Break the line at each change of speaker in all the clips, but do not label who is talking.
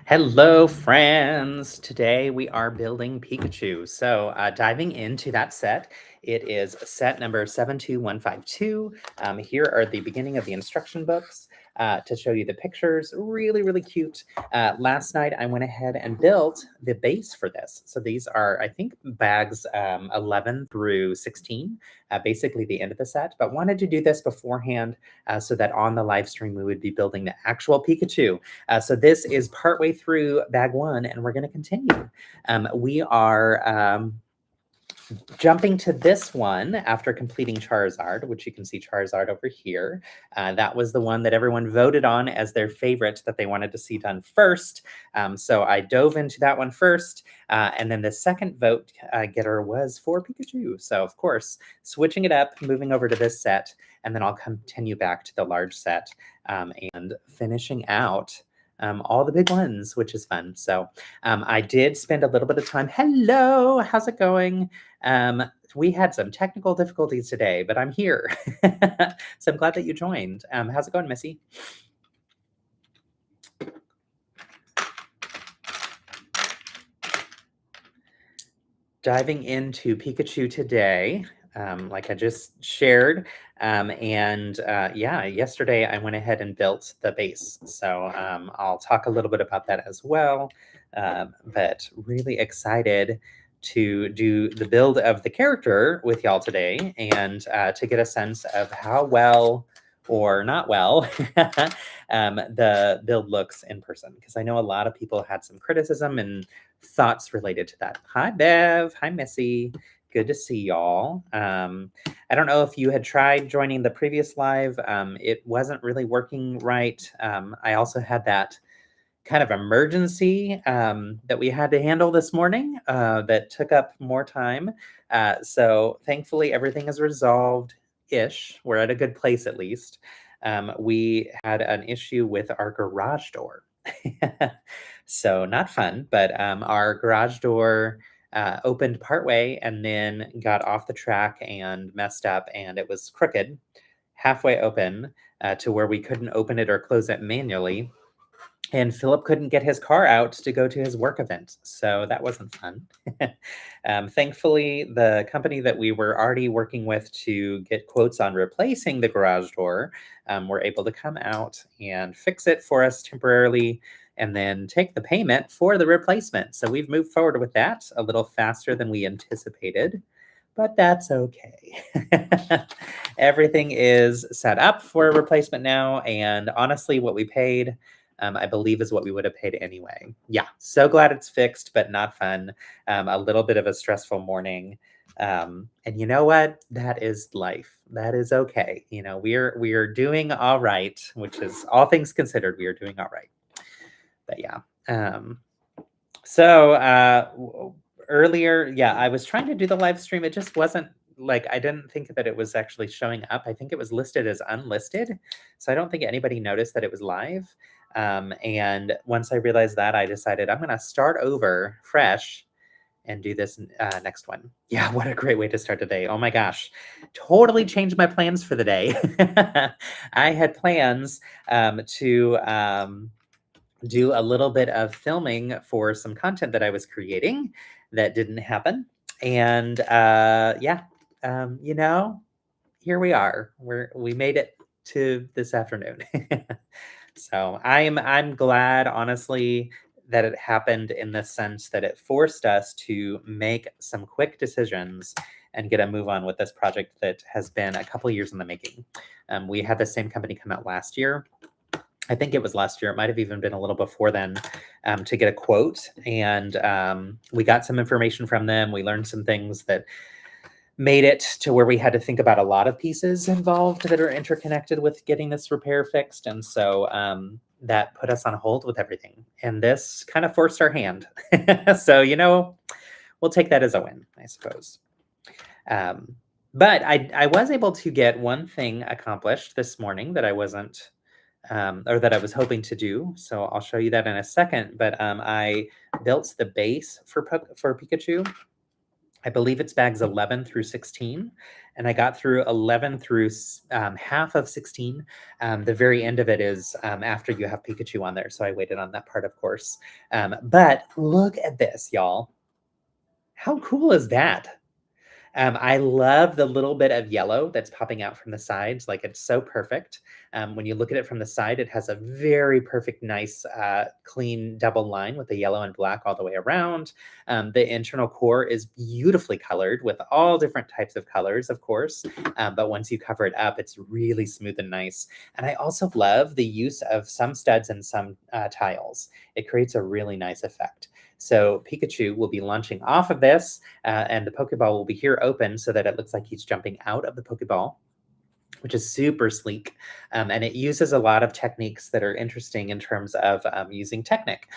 Hello, friends. Today we are building Pikachu. So, diving into that set, it is set number 72152. Here are the beginning of the instruction books to show you the pictures. Really, really cute. Last night I went ahead and built the base for this. So, these are, I think, bags 11 through 16, basically the end of the set, but wanted to do this beforehand so that on the live stream we would be building the actual Pikachu. So this is partway through bag one, and we're going to continue. We are jumping to this one after completing Charizard, which you can see Charizard over here. That was the one that everyone voted on as their favorite that they wanted to see done first. So I dove into that one first. And then the second vote getter was for Pikachu. So of course, switching it up, moving over to this set, and then I'll continue back to the large set and finishing out all the big ones, which is fun. So I did spend a little bit of time. Hello, how's it going? We had some technical difficulties today, but I'm here. So I'm glad that you joined. How's it going, Missy? Diving into Pikachu today, like I just shared. Yeah, yesterday I went ahead and built the base. So I'll talk a little bit about that as well. But really excited to do the build of the character with y'all today and to get a sense of how well or not well the build looks in person. Because I know a lot of people had some criticism and thoughts related to that. Hi, Bev. Hi, Missy. Good to see y'all. I don't know if you had tried joining the previous live. It wasn't really working right. I also had that kind of emergency that we had to handle this morning that took up more time. So thankfully, everything is resolved-ish. We're at a good place at least. We had an issue with our garage door. So not fun, but our garage door opened partway and then got off the track and messed up, and it was crooked, halfway open to where we couldn't open it or close it manually. And Philip couldn't get his car out to go to his work event, so that wasn't fun. Thankfully, the company that we were already working with to get quotes on replacing the garage door were able to come out and fix it for us temporarily and then take the payment for the replacement. So we've moved forward with that a little faster than we anticipated, but that's okay. Everything is set up for a replacement now, and honestly, what we paid I believe is what we would have paid anyway. Yeah, so glad it's fixed, but not fun. A little bit of a stressful morning. And you know what? That is life. That is okay. You know, we are doing all right, which is all things considered, we are doing all right. But yeah. Earlier, yeah, I was trying to do the live stream. It just wasn't like I didn't think that it was actually showing up. I think it was listed as unlisted. So I don't think anybody noticed that it was live. And once I realized that, I decided I'm going to start over fresh and do this next one. Yeah, what a great way to start the day. Oh my gosh, totally changed my plans for the day. I had plans to do a little bit of filming for some content that I was creating that didn't happen. And yeah, you know, here we are. We made it to this afternoon. So I'm glad, honestly, that it happened in the sense that it forced us to make some quick decisions and get a move on with this project that has been a couple years in the making. We had the same company come out last year. I think it was last year. It might have even been a little before then to get a quote. And we got some information from them. We learned some things that made it to where we had to think about a lot of pieces involved that are interconnected with getting this repair fixed. And so that put us on hold with everything. And this kind of forced our hand. So, you know, we'll take that as a win, I suppose. But I was able to get one thing accomplished this morning that I wasn't, or that I was hoping to do. So I'll show you that in a second. But I built the base for Pikachu. I believe it's bags 11 through 16. and I got through 11 through half of 16. The very end of it is after you have Pikachu on there, so I waited on that part, of course. But look at this, y'all. How cool is that? I love the little bit of yellow that's popping out from the sides. Like, it's so perfect. When you look at it from the side, it has a very perfect, nice, clean double line with the yellow and black all the way around. The internal core is beautifully colored with all different types of colors, of course. But once you cover it up, it's really smooth and nice. And I also love the use of some studs and some tiles. It creates a really nice effect. So Pikachu will be launching off of this, and the Pokeball will be here open so that it looks like he's jumping out of the Pokeball, which is super sleek. And it uses a lot of techniques that are interesting in terms of using Technic,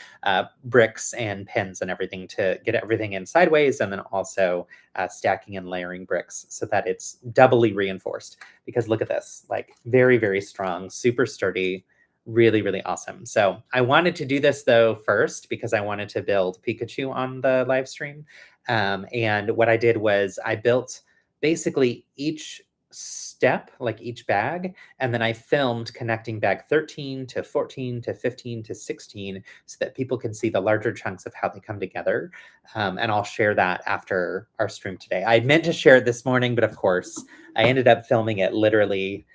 bricks and pins and everything to get everything in sideways, and then also stacking and layering bricks so that it's doubly reinforced. Because look at this, like very, very strong, super sturdy, really, really awesome. So I wanted to do this though first because I wanted to build Pikachu on the live stream. And what I did was I built basically each step, like each bag, and then I filmed connecting bag 13 to 14 to 15 to 16 so that people can see the larger chunks of how they come together. And I'll share that after our stream today. I meant to share it this morning, but of course I ended up filming it literally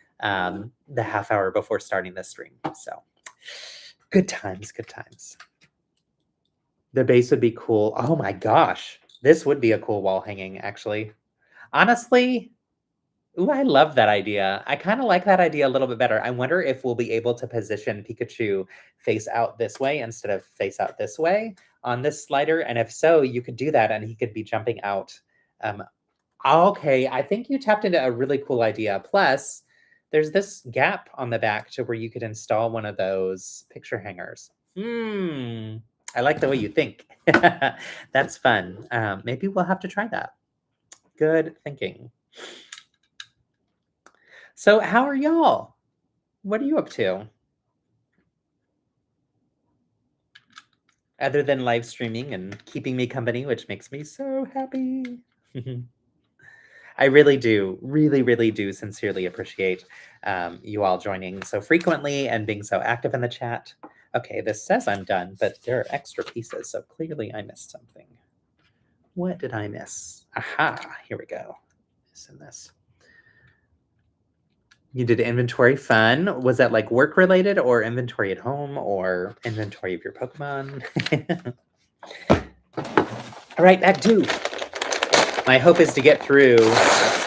the half hour before starting the stream. So good times, good times. The base would be cool. Oh my gosh, this would be a cool wall hanging, actually. Honestly, ooh, I love that idea. I kind of like that idea a little bit better. I wonder if we'll be able to position Pikachu face out this way instead of face out this way on this slider. And if so, you could do that and he could be jumping out. Okay, I think you tapped into a really cool idea. Plus, there's this gap on the back to where you could install one of those picture hangers. I like the way you think. That's fun. Maybe we'll have to try that. Good thinking. So how are y'all? What are you up to? Other than live streaming and keeping me company, which makes me so happy. I really do, really do sincerely appreciate you all joining so frequently and being so active in the chat. Okay, this says I'm done, but there are extra pieces, so clearly I missed something. What did I miss? Aha, here we go. Send this. You did inventory, fun. Was that like work related or inventory at home or inventory of your Pokemon? All right, back to. My hope is to get through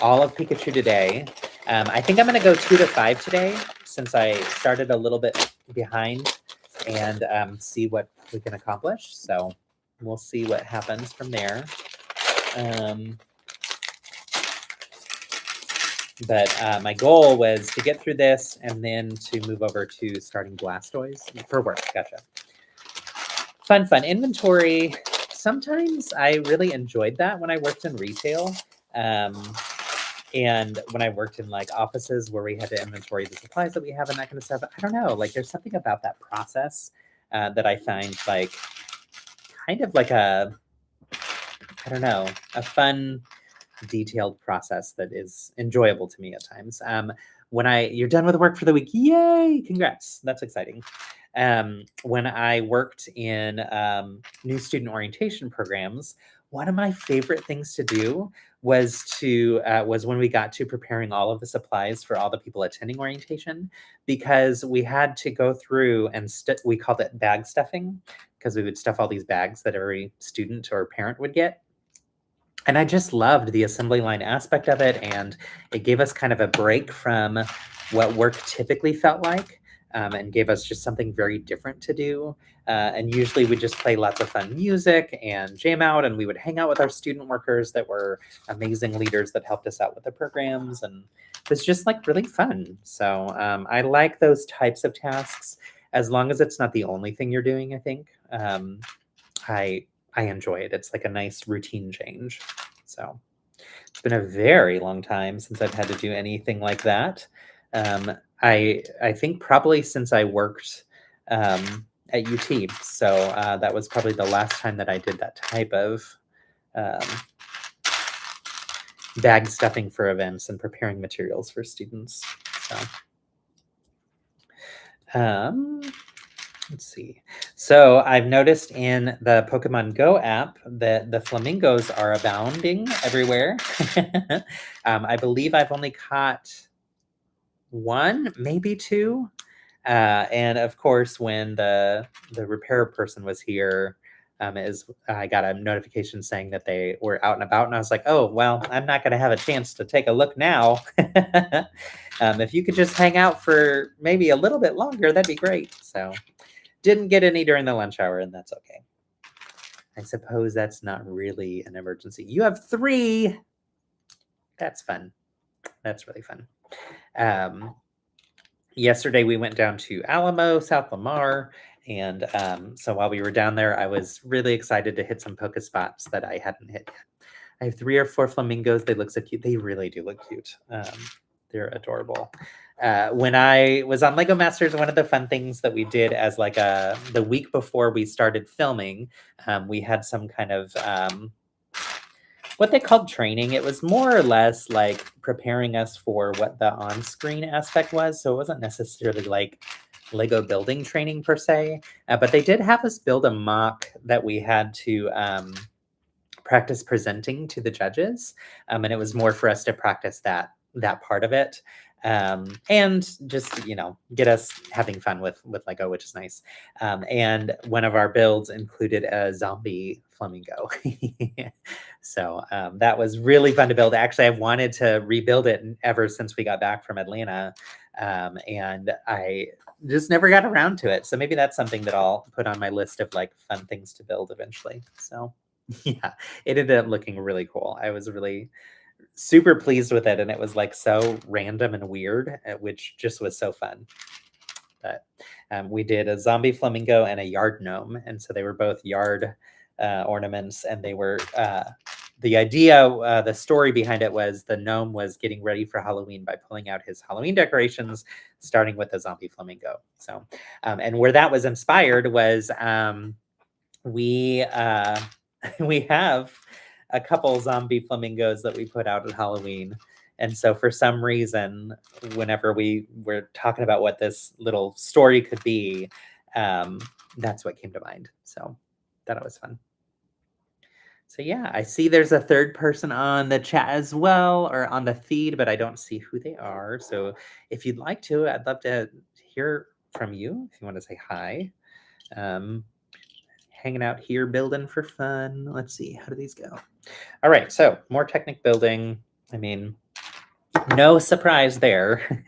all of Pikachu today. I think I'm going to go 2 to 5 today since I started a little bit behind and see what we can accomplish. So we'll see what happens from there. But my goal was to get through this and then to move over to starting Blastoise for work. Gotcha. Fun. Inventory. Sometimes I really enjoyed that when I worked in retail. And when I worked in like offices where we had to inventory the supplies that we have and that kind of stuff. I don't know, like there's something about that process that I find like kind of like a fun, detailed process that is enjoyable to me at times. When you're done with work for the week, yay, congrats, that's exciting. When I worked in new student orientation programs, one of my favorite things to do was when we got to preparing all of the supplies for all the people attending orientation, because we had to go through and we called it bag stuffing, because we would stuff all these bags that every student or parent would get. And I just loved the assembly line aspect of it, and it gave us kind of a break from what work typically felt like, and gave us just something very different to do. And usually we just play lots of fun music and jam out, and we would hang out with our student workers that were amazing leaders that helped us out with the programs, and it was just like really fun. So I like those types of tasks, as long as it's not the only thing you're doing, I think. I enjoy it. It's like a nice routine change. So it's been a very long time since I've had to do anything like that. I think probably since I worked at UT. So that was probably the last time that I did that type of bag stuffing for events and preparing materials for students. So, let's see. So I've noticed in the Pokemon Go app that the flamingos are abounding everywhere. I believe I've only caught one, maybe two. And of course, when the repair person was here, I got a notification saying that they were out and about, and I was like, oh well, I'm not going to have a chance to take a look now. If you could just hang out for maybe a little bit longer, that'd be great. So didn't get any during the lunch hour, and that's okay. I suppose that's not really an emergency. You have 3. That's fun. That's really fun. Yesterday we went down to Alamo, South Lamar, and so while we were down there, I was really excited to hit some Poke spots that I hadn't hit yet. I have 3 or 4 flamingos. They look so cute. They really do look cute. They're adorable. When I was on Lego Masters, one of the fun things that we did as like the week before we started filming, we had some kind of what they called training. It was more or less like preparing us for what the on-screen aspect was. So it wasn't necessarily like Lego building training per se, but they did have us build a mock that we had to practice presenting to the judges. And it was more for us to practice that part of it. And just, get us having fun with Lego, which is nice. And one of our builds included a zombie flamingo. So that was really fun to build. Actually, I've wanted to rebuild it ever since we got back from Atlanta. And I just never got around to it. So maybe that's something that I'll put on my list of like fun things to build eventually. So yeah, it ended up looking really cool. I was really super pleased with it, and it was like so random and weird, which just was so fun. But we did a zombie flamingo and a yard gnome, and so they were both yard ornaments, and they were the idea, the story behind it was the gnome was getting ready for Halloween by pulling out his Halloween decorations, starting with a zombie flamingo. So and where that was inspired was we we have a couple zombie flamingos that we put out at Halloween. And so for some reason, whenever we were talking about what this little story could be, that's what came to mind. So thought it was fun. So yeah, I see there's a third person on the chat as well, or on the feed, but I don't see who they are. So if you'd like to, I'd love to hear from you if you want to say hi. Hanging out here, building for fun. Let's see, how do these go? All right, so more Technic building. I mean, no surprise there.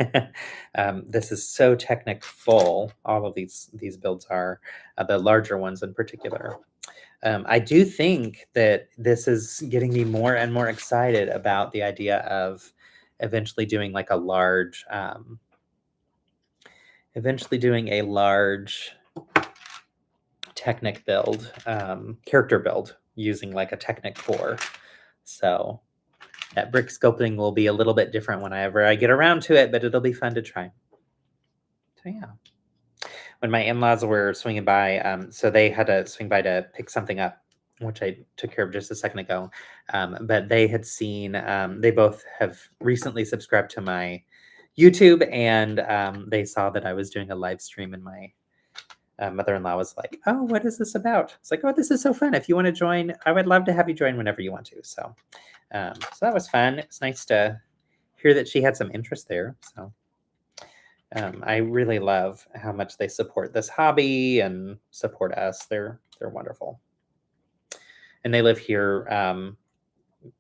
This is so Technic full. All of these builds are, the larger ones in particular. I do think that this is getting me more and more excited about the idea of eventually doing like a large, Technic build, character build using like a Technic core. So that brick sculpting will be a little bit different whenever I get around to it, but it'll be fun to try. So yeah. When my in-laws were swinging by, so they had to swing by to pick something up, which I took care of just a second ago. But they had seen, they both have recently subscribed to my YouTube, and they saw that I was doing a live stream, and my mother-in-law was like, oh, what is this about? It's like, oh, this is so fun. If you want to join, I would love to have you join whenever you want to. So that was fun. It was nice to hear that she had some interest there. So I really love how much they support this hobby and support us. They're wonderful. And they live here.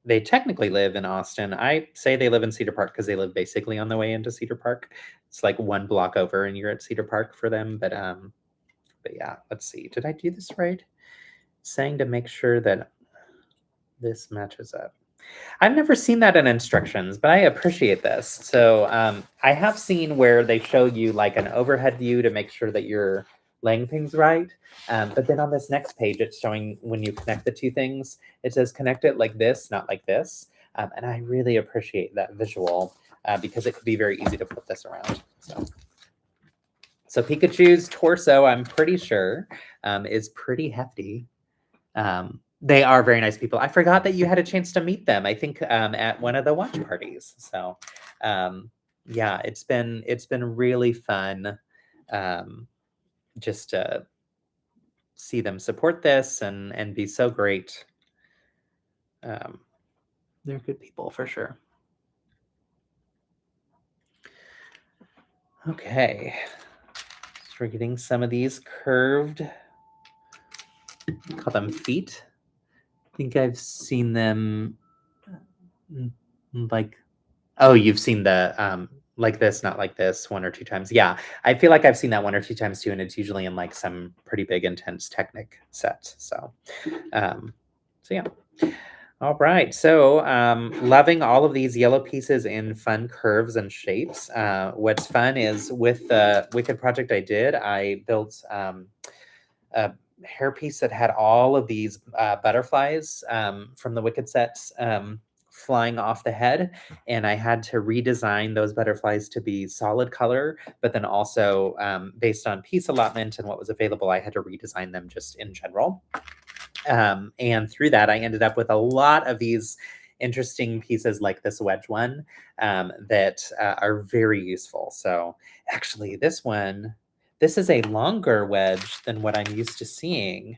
They technically live in Austin. I say they live in Cedar Park because they live basically on the way into Cedar Park. It's like 1 block over and you're at Cedar Park for them. But yeah, let's see. Did I do this right? Saying to make sure that this matches up. I've never seen that in instructions, but I appreciate this. So I have seen where they show you like an overhead view to make sure that you're laying things right. But then on this next page, it's showing when you connect the two things, it says connect it like this, not like this. And I really appreciate that visual because it could be very easy to flip this around. So Pikachu's torso, I'm pretty sure, is pretty hefty. They are very nice people. I forgot that you had a chance to meet them, I think, at one of the watch parties. So, yeah, it's been really fun, um, just to see them support this and be so great. Um, they're good people for sure. Okay. So we're getting some of these curved, call them feet. I think I've seen them mm, like, oh, you've seen the like this, not like this, one or two times. Yeah, I feel like I've seen that one or two times too, and it's usually in like some pretty big, intense Technic sets. Um, so yeah. All right. So, loving all of these yellow pieces in fun curves and shapes. What's fun is with the Wicked project I did, I built a hairpiece that had all of these butterflies from the Wicked sets flying off the head. And I had to redesign those butterflies to be solid color, but then also based on piece allotment and what was available, I had to redesign them just in general. And through that, I ended up with a lot of these interesting pieces like this wedge one that are very useful. So actually, this is a longer wedge than what I'm used to seeing.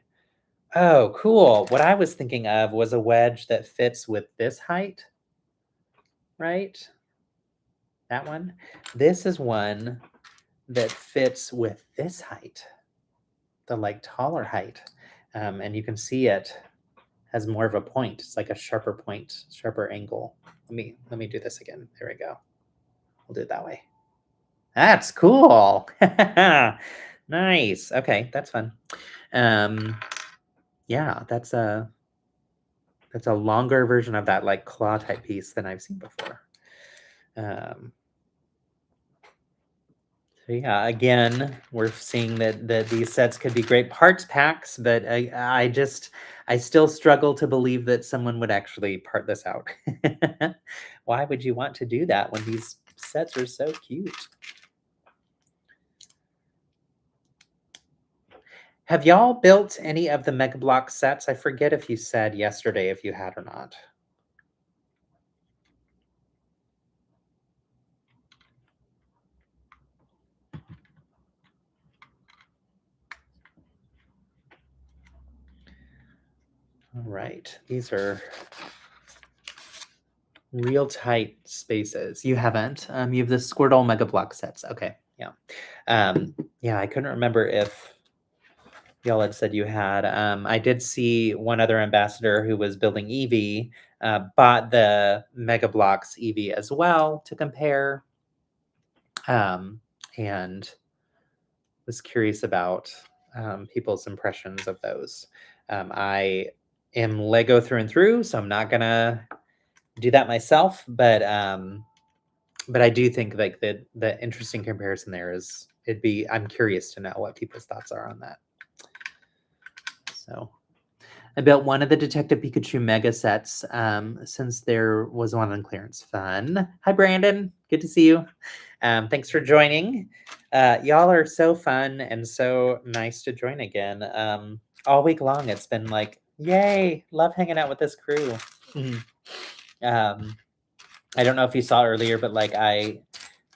Oh, cool. What I was thinking of was a wedge that fits with this height, right? That one. This is one that fits with this height, the like taller height. And you can see it has more of a point. It's like a sharper point, sharper angle. Let me do this again. There we go. We'll do it that way. That's cool. Nice. Okay, that's fun. Um, yeah, that's a longer version of that like claw type piece than I've seen before. Um, so yeah, again, we're seeing that these sets could be great parts packs, but I still struggle to believe that someone would actually part this out. Why would you want to do that when these sets are so cute? Have y'all built any of the Mega Block sets? I forget if you said yesterday if you had or not. All right, these are real tight spaces. You haven't. You have the Squirtle Mega Block sets. Okay, yeah. Yeah, I couldn't remember if y'all had said you had. I did see one other ambassador who was building Eevee, bought the Mega Blocks Eevee as well to compare, and was curious about people's impressions of those. I am Lego through and through, so I'm not gonna do that myself, but I do think like the interesting comparison there is I'm curious to know what people's thoughts are on that. So I built one of the Detective Pikachu mega sets since there was one on clearance. Fun. Hi, Brandon. Good to see you. Thanks for joining. Y'all are so fun and so nice to join again. All week long, it's been like, yay, love hanging out with this crew. I don't know if you saw earlier, but like I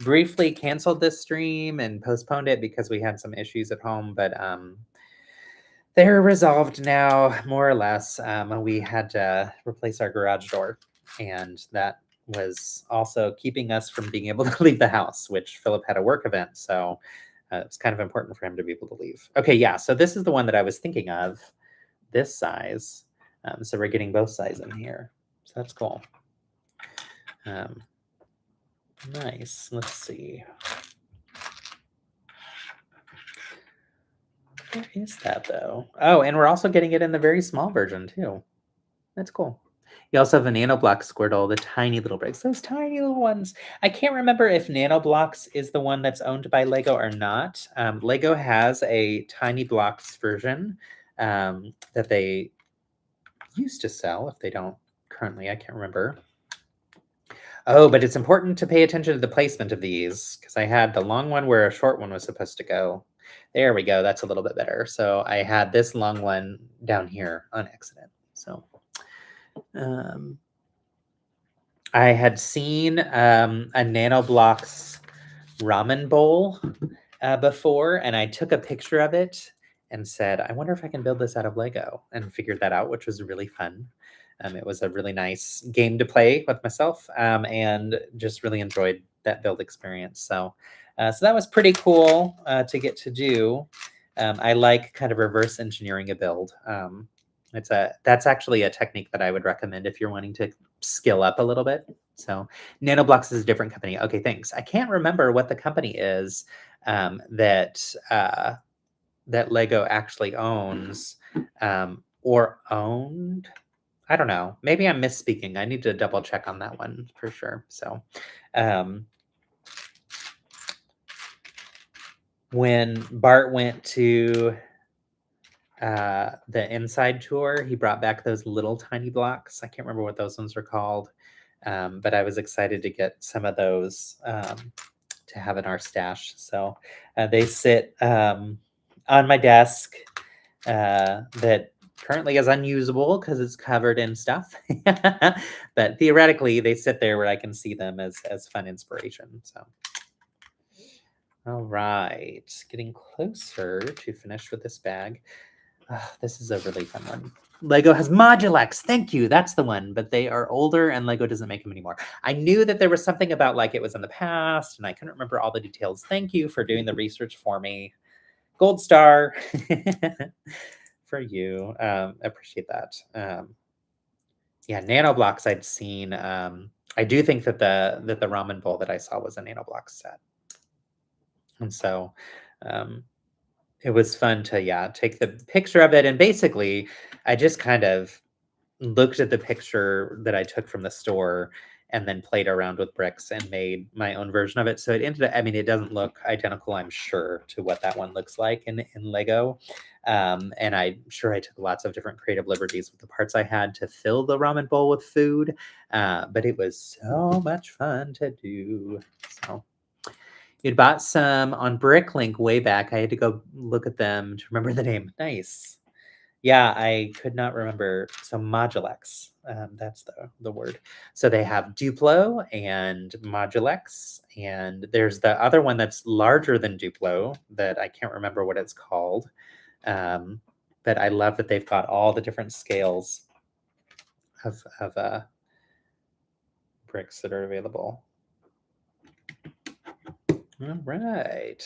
briefly canceled this stream and postponed it because we had some issues at home, but they're resolved now, more or less. We had to replace our garage door, and that was also keeping us from being able to leave the house, which Philip had a work event, so it's kind of important for him to be able to leave. Okay, yeah, so this is the one that I was thinking of, this size. So we're getting both sides in here, so that's cool. Nice. Let's see. Where is that though? Oh, and we're also getting it in the very small version too. That's cool. You also have a Nano Block Squirtle, the tiny little bricks. Those tiny little ones. I can't remember if Nano Blocks is the one that's owned by Lego or not. Lego has a Tiny Blocks version that they used to sell. If they don't currently, I can't remember. Oh, but it's important to pay attention to the placement of these because I had the long one where a short one was supposed to go. There we go. That's a little bit better. So I had this long one down here on accident. So I had seen a NanoBlocks ramen bowl before, and I took a picture of it and said, I wonder if I can build this out of Lego, and figured that out, which was really fun. It was a really nice game to play with myself, and just really enjoyed that build experience. So that was pretty cool to get to do. I like kind of reverse engineering a build. That's actually a technique that I would recommend if you're wanting to skill up a little bit. So NanoBlocks is a different company. Okay, thanks. I can't remember what the company is that Lego actually owns or owned. I don't know. Maybe I'm misspeaking. I need to double check on that one for sure. So when Bart went to the inside tour, he brought back those little tiny blocks. I can't remember what those ones are called, but I was excited to get some of those to have in our stash. So they sit on my desk that currently is unusable because it's covered in stuff. But theoretically, they sit there where I can see them as fun inspiration. So. All right, getting closer to finish with this bag. This is a really fun one. Lego has Modulex. Thank you. That's the one. But they are older and Lego doesn't make them anymore. I knew that there was something about like it was in the past and I couldn't remember all the details. Thank you for doing the research for me. Gold star for you. Appreciate that. Yeah, NanoBlocks I'd seen. I do think that the ramen bowl that I saw was a NanoBlocks set. And so it was fun to take the picture of it, and basically I just kind of looked at the picture that I took from the store and then played around with bricks and made my own version of it. So it ended up, I mean, it doesn't look identical, I'm sure, to what that one looks like in Lego. And I'm sure I took lots of different creative liberties with the parts I had to fill the ramen bowl with food. But it was so much fun to do. So you'd bought some on Bricklink way back. I had to go look at them to remember the name. Nice. Yeah, I could not remember. So Modulex, that's the word. So they have Duplo and Modulex, and there's the other one that's larger than Duplo that I can't remember what it's called. But I love that they've got all the different scales of bricks that are available. All right.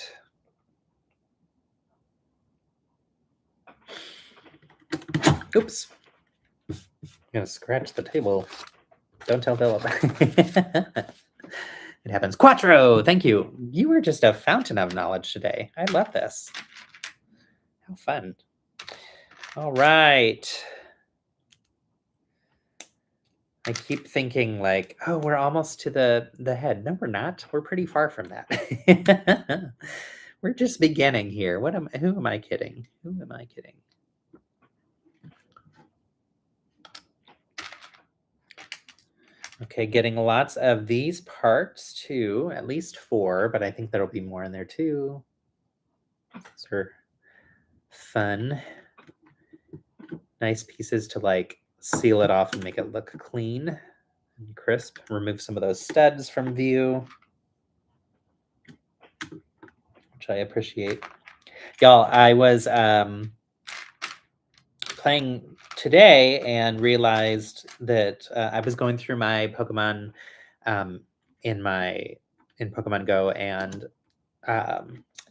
Oops. I'm gonna scratch the table. Don't tell Philip. It happens. Quattro, thank you. You were just a fountain of knowledge today. I love this. How fun. All right. I keep thinking like, oh, we're almost to the head. No, we're not. We're pretty far from that. We're just beginning here. Who am I kidding? Who am I kidding? Okay, getting lots of these parts too, at least 4, but I think there'll be more in there too. Those are fun. Nice pieces to like seal it off and make it look clean and crisp. Remove some of those studs from view, which I appreciate. Y'all, I was playing today and realized that I was going through my Pokemon in Pokemon Go and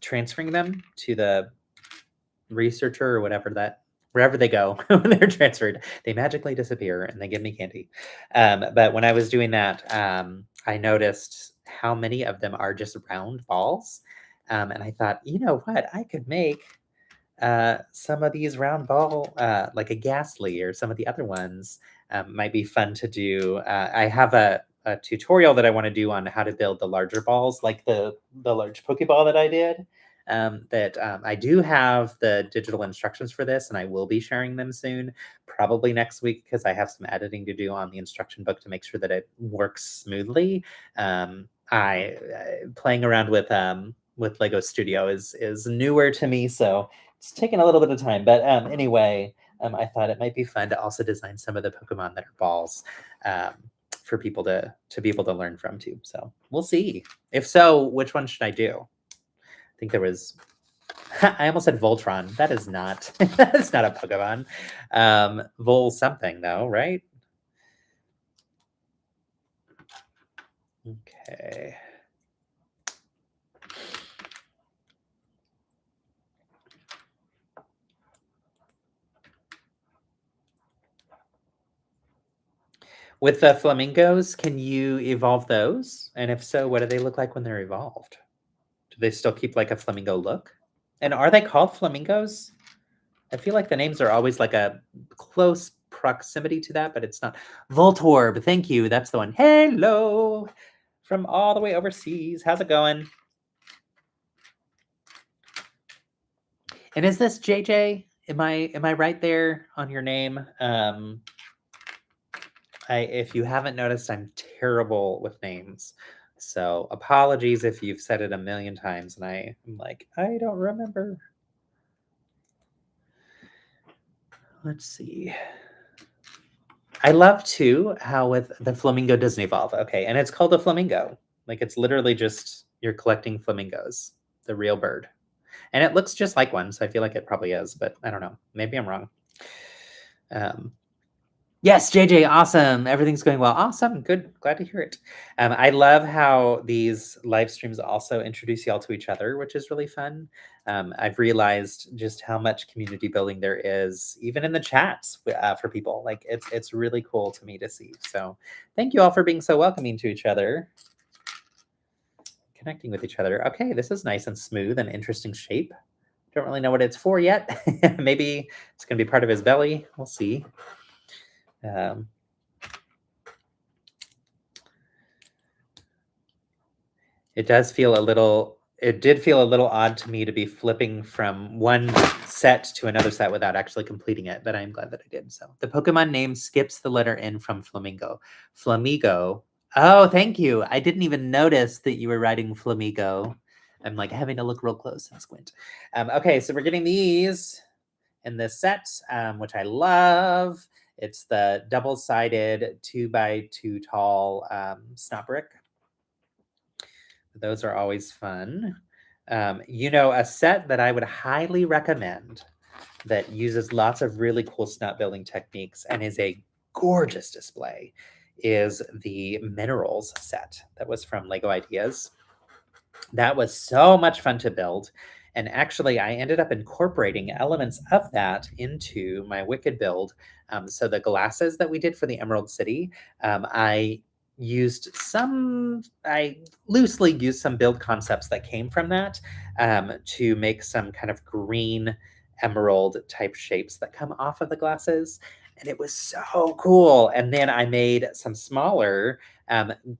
transferring them to the researcher or wherever they go when they're transferred, they magically disappear and they give me candy. But when I was doing that, I noticed how many of them are just round balls. And I thought, you know what, I could make some of these round ball, like a Ghastly or some of the other ones might be fun to do. I have a tutorial that I want to do on how to build the larger balls, like the large Pokeball that I did. I do have the digital instructions for this, and I will be sharing them soon, probably next week, because I have some editing to do on the instruction book to make sure that it works smoothly. Playing around with Lego Studio is newer to me, so it's taken a little bit of time. But anyway, I thought it might be fun to also design some of the Pokemon that are balls um, for people to be able to learn from too. So we'll see. If so, which one should I do? I think there was. I almost said Voltron. That is not. That is not a Pokemon. Vol something though, right? Okay. With the flamingos, can you evolve those? And if so, what do they look like when they're evolved? Do they still keep like a flamingo look? And are they called flamingos? I feel like the names are always like a close proximity to that, but it's not. Voltorb, thank you. That's the one. Hello from all the way overseas. How's it going? And is this JJ? Am I right there on your name? If you haven't noticed, I'm terrible with names. So apologies if you've said it a million times and I'm like, I don't remember. Let's see. I love too how with the flamingo doesn't evolve. Okay, and it's called a flamingo. Like it's literally just you're collecting flamingos, the real bird. And it looks just like one, so I feel like it probably is, but I don't know. Maybe I'm wrong. Yes, JJ, awesome. Everything's going well. Awesome. Good. Glad to hear it. I love how these live streams also introduce y'all to each other, which is really fun. I've realized just how much community building there is, even in the chats for people. Like it's really cool to me to see. So thank you all for being so welcoming to each other, connecting with each other. Okay, this is nice and smooth and interesting shape. Don't really know what it's for yet. Maybe it's going to be part of his belly. We'll see. It did feel a little odd to me to be flipping from one set to another set without actually completing it, but I'm glad that I did. So the Pokemon name skips the letter N from Flamingo. Flamigo. Oh, thank you. I didn't even notice that you were writing Flamigo. I'm like having to look real close and squint. Okay, so we're getting these in this set, which I love. It's the double-sided 2x2 tall snot brick. Those are always fun. A set that I would highly recommend that uses lots of really cool snot building techniques and is a gorgeous display is the Minerals set that was from LEGO Ideas. That was so much fun to build. And actually, I ended up incorporating elements of that into my Wicked build. So the glasses that we did for the Emerald City, I loosely used some build concepts that came from that to make some kind of green emerald type shapes that come off of the glasses. And it was so cool. And then I made some smaller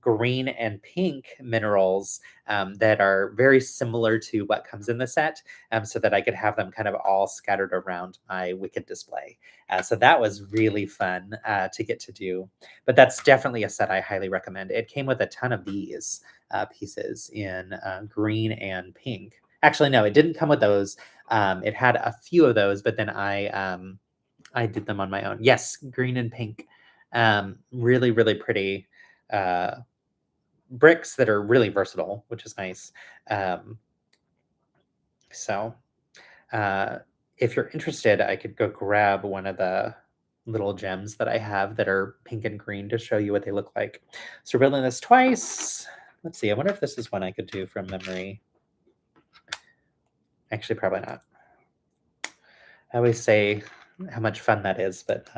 green and pink minerals that are very similar to what comes in the set, so that I could have them kind of all scattered around my Wicked display. So that was really fun to get to do. But that's definitely a set I highly recommend. It came with a ton of these pieces in green and pink. Actually, no, it didn't come with those. It had a few of those, but then I did them on my own. Yes, green and pink. Really, really pretty bricks that are really versatile, which is nice. So if you're interested, I could go grab one of the little gems that I have that are pink and green to show you what they look like. So we're building this twice. Let's see. I wonder if this is one I could do from memory. Actually, probably not. I always say how much fun that is, but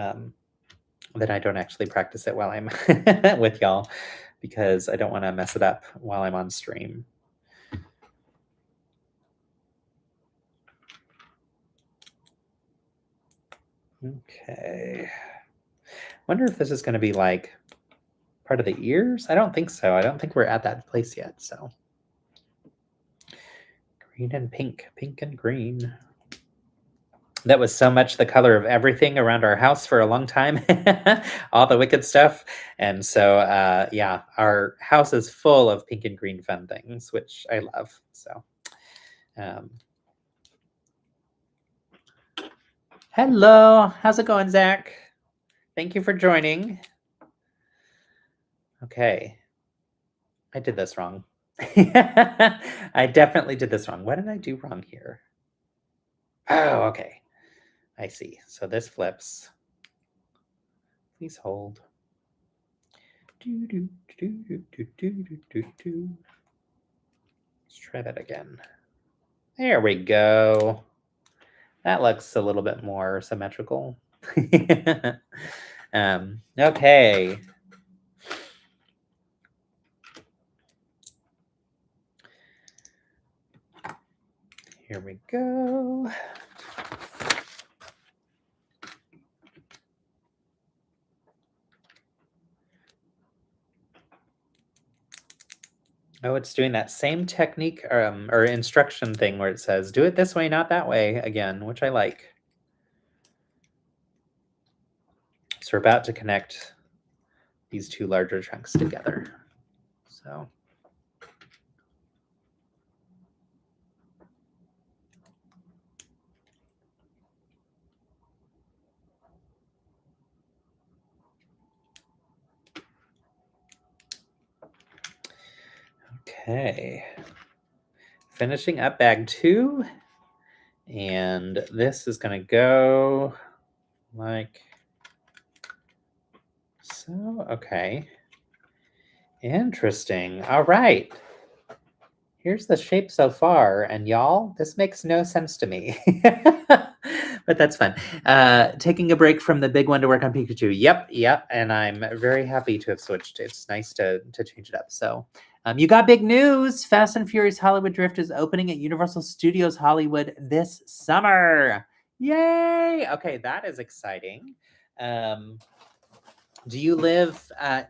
then I don't actually practice it while I'm with y'all because I don't want to mess it up while I'm on stream. Okay. Wonder if this is going to be like part of the ears? I don't think so. I don't think we're at that place yet, so. Green and pink, pink and green. That was so much the color of everything around our house for a long time, all the Wicked stuff. And so, yeah, our house is full of pink and green fun things, which I love. So, Hello, how's it going, Zach? Thank you for joining. Okay, I did this wrong. I definitely did this wrong. What did I do wrong here? Oh, okay. I see. So this flips. Please hold. Let's try that again. There we go. That looks a little bit more symmetrical. Okay. Here we go. Oh, it's doing that same technique or instruction thing where it says, do it this way, not that way again, which I like. So we're about to connect these two larger chunks together. So. Okay. Finishing up bag 2. And this is going to go like so. Okay. Interesting. All right. Here's the shape so far, and y'all, this makes no sense to me. But that's fun. Taking a break from the big one to work on Pikachu. Yep, and I'm very happy to have switched. It's nice to change it up. So, you got big news. Fast and Furious Hollywood Drift is opening at Universal Studios Hollywood this summer. Yay! Okay, that is exciting. Do you live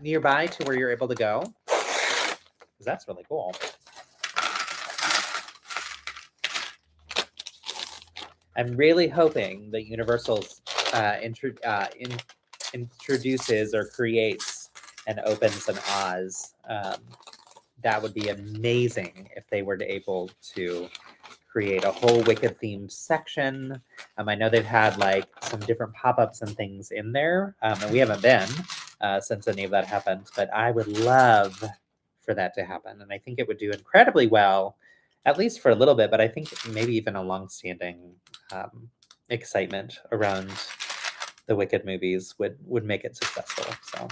nearby to where you're able to go? Because that's really cool. I'm really hoping that Universal introduces or creates and opens an Oz. That would be amazing if they were able to create a whole Wicked themed section. I know they've had like some different pop-ups and things in there, and we haven't been since any of that happened, but I would love for that to happen. And I think it would do incredibly well, at least for a little bit, but I think maybe even a long-standing excitement around the Wicked movies would make it successful. So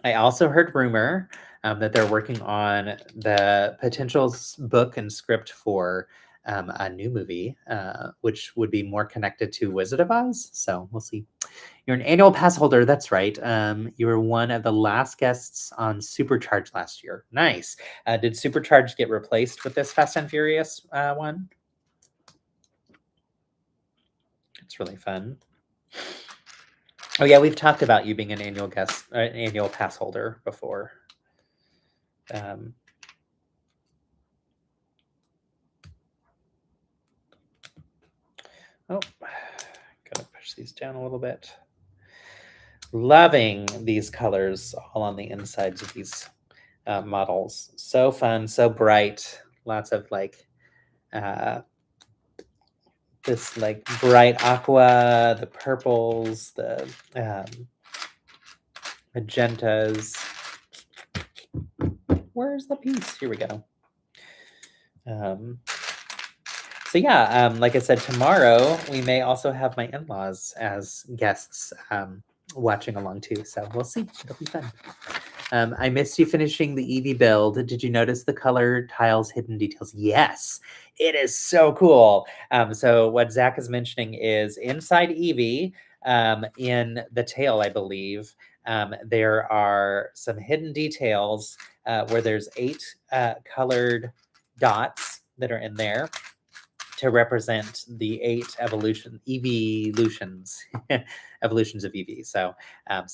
I also heard rumor that they're working on the potential book and script for a new movie, which would be more connected to Wizard of Oz. So we'll see. You're an annual pass holder. That's right. You were one of the last guests on Supercharged last year. Nice. Did Supercharged get replaced with this Fast and Furious one? It's really fun. Oh yeah, we've talked about you being an annual guest, an annual pass holder before. Oh, gotta push these down a little bit. Loving these colors all on the insides of these models. So fun, so bright. Lots of like this like bright aqua, the purples, the magentas. Where's the piece? Here we go. So yeah, like I said, tomorrow we may also have my in-laws as guests watching along too. So we'll see. It'll be fun. I missed you finishing the Eevee build. Did you notice the color tiles, hidden details? Yes, it is so cool. So what Zach is mentioning is inside Eevee, in the tail, I believe, there are some hidden details where there's 8 colored dots that are in there to represent the 8 evolutions evolutions of Eevee. So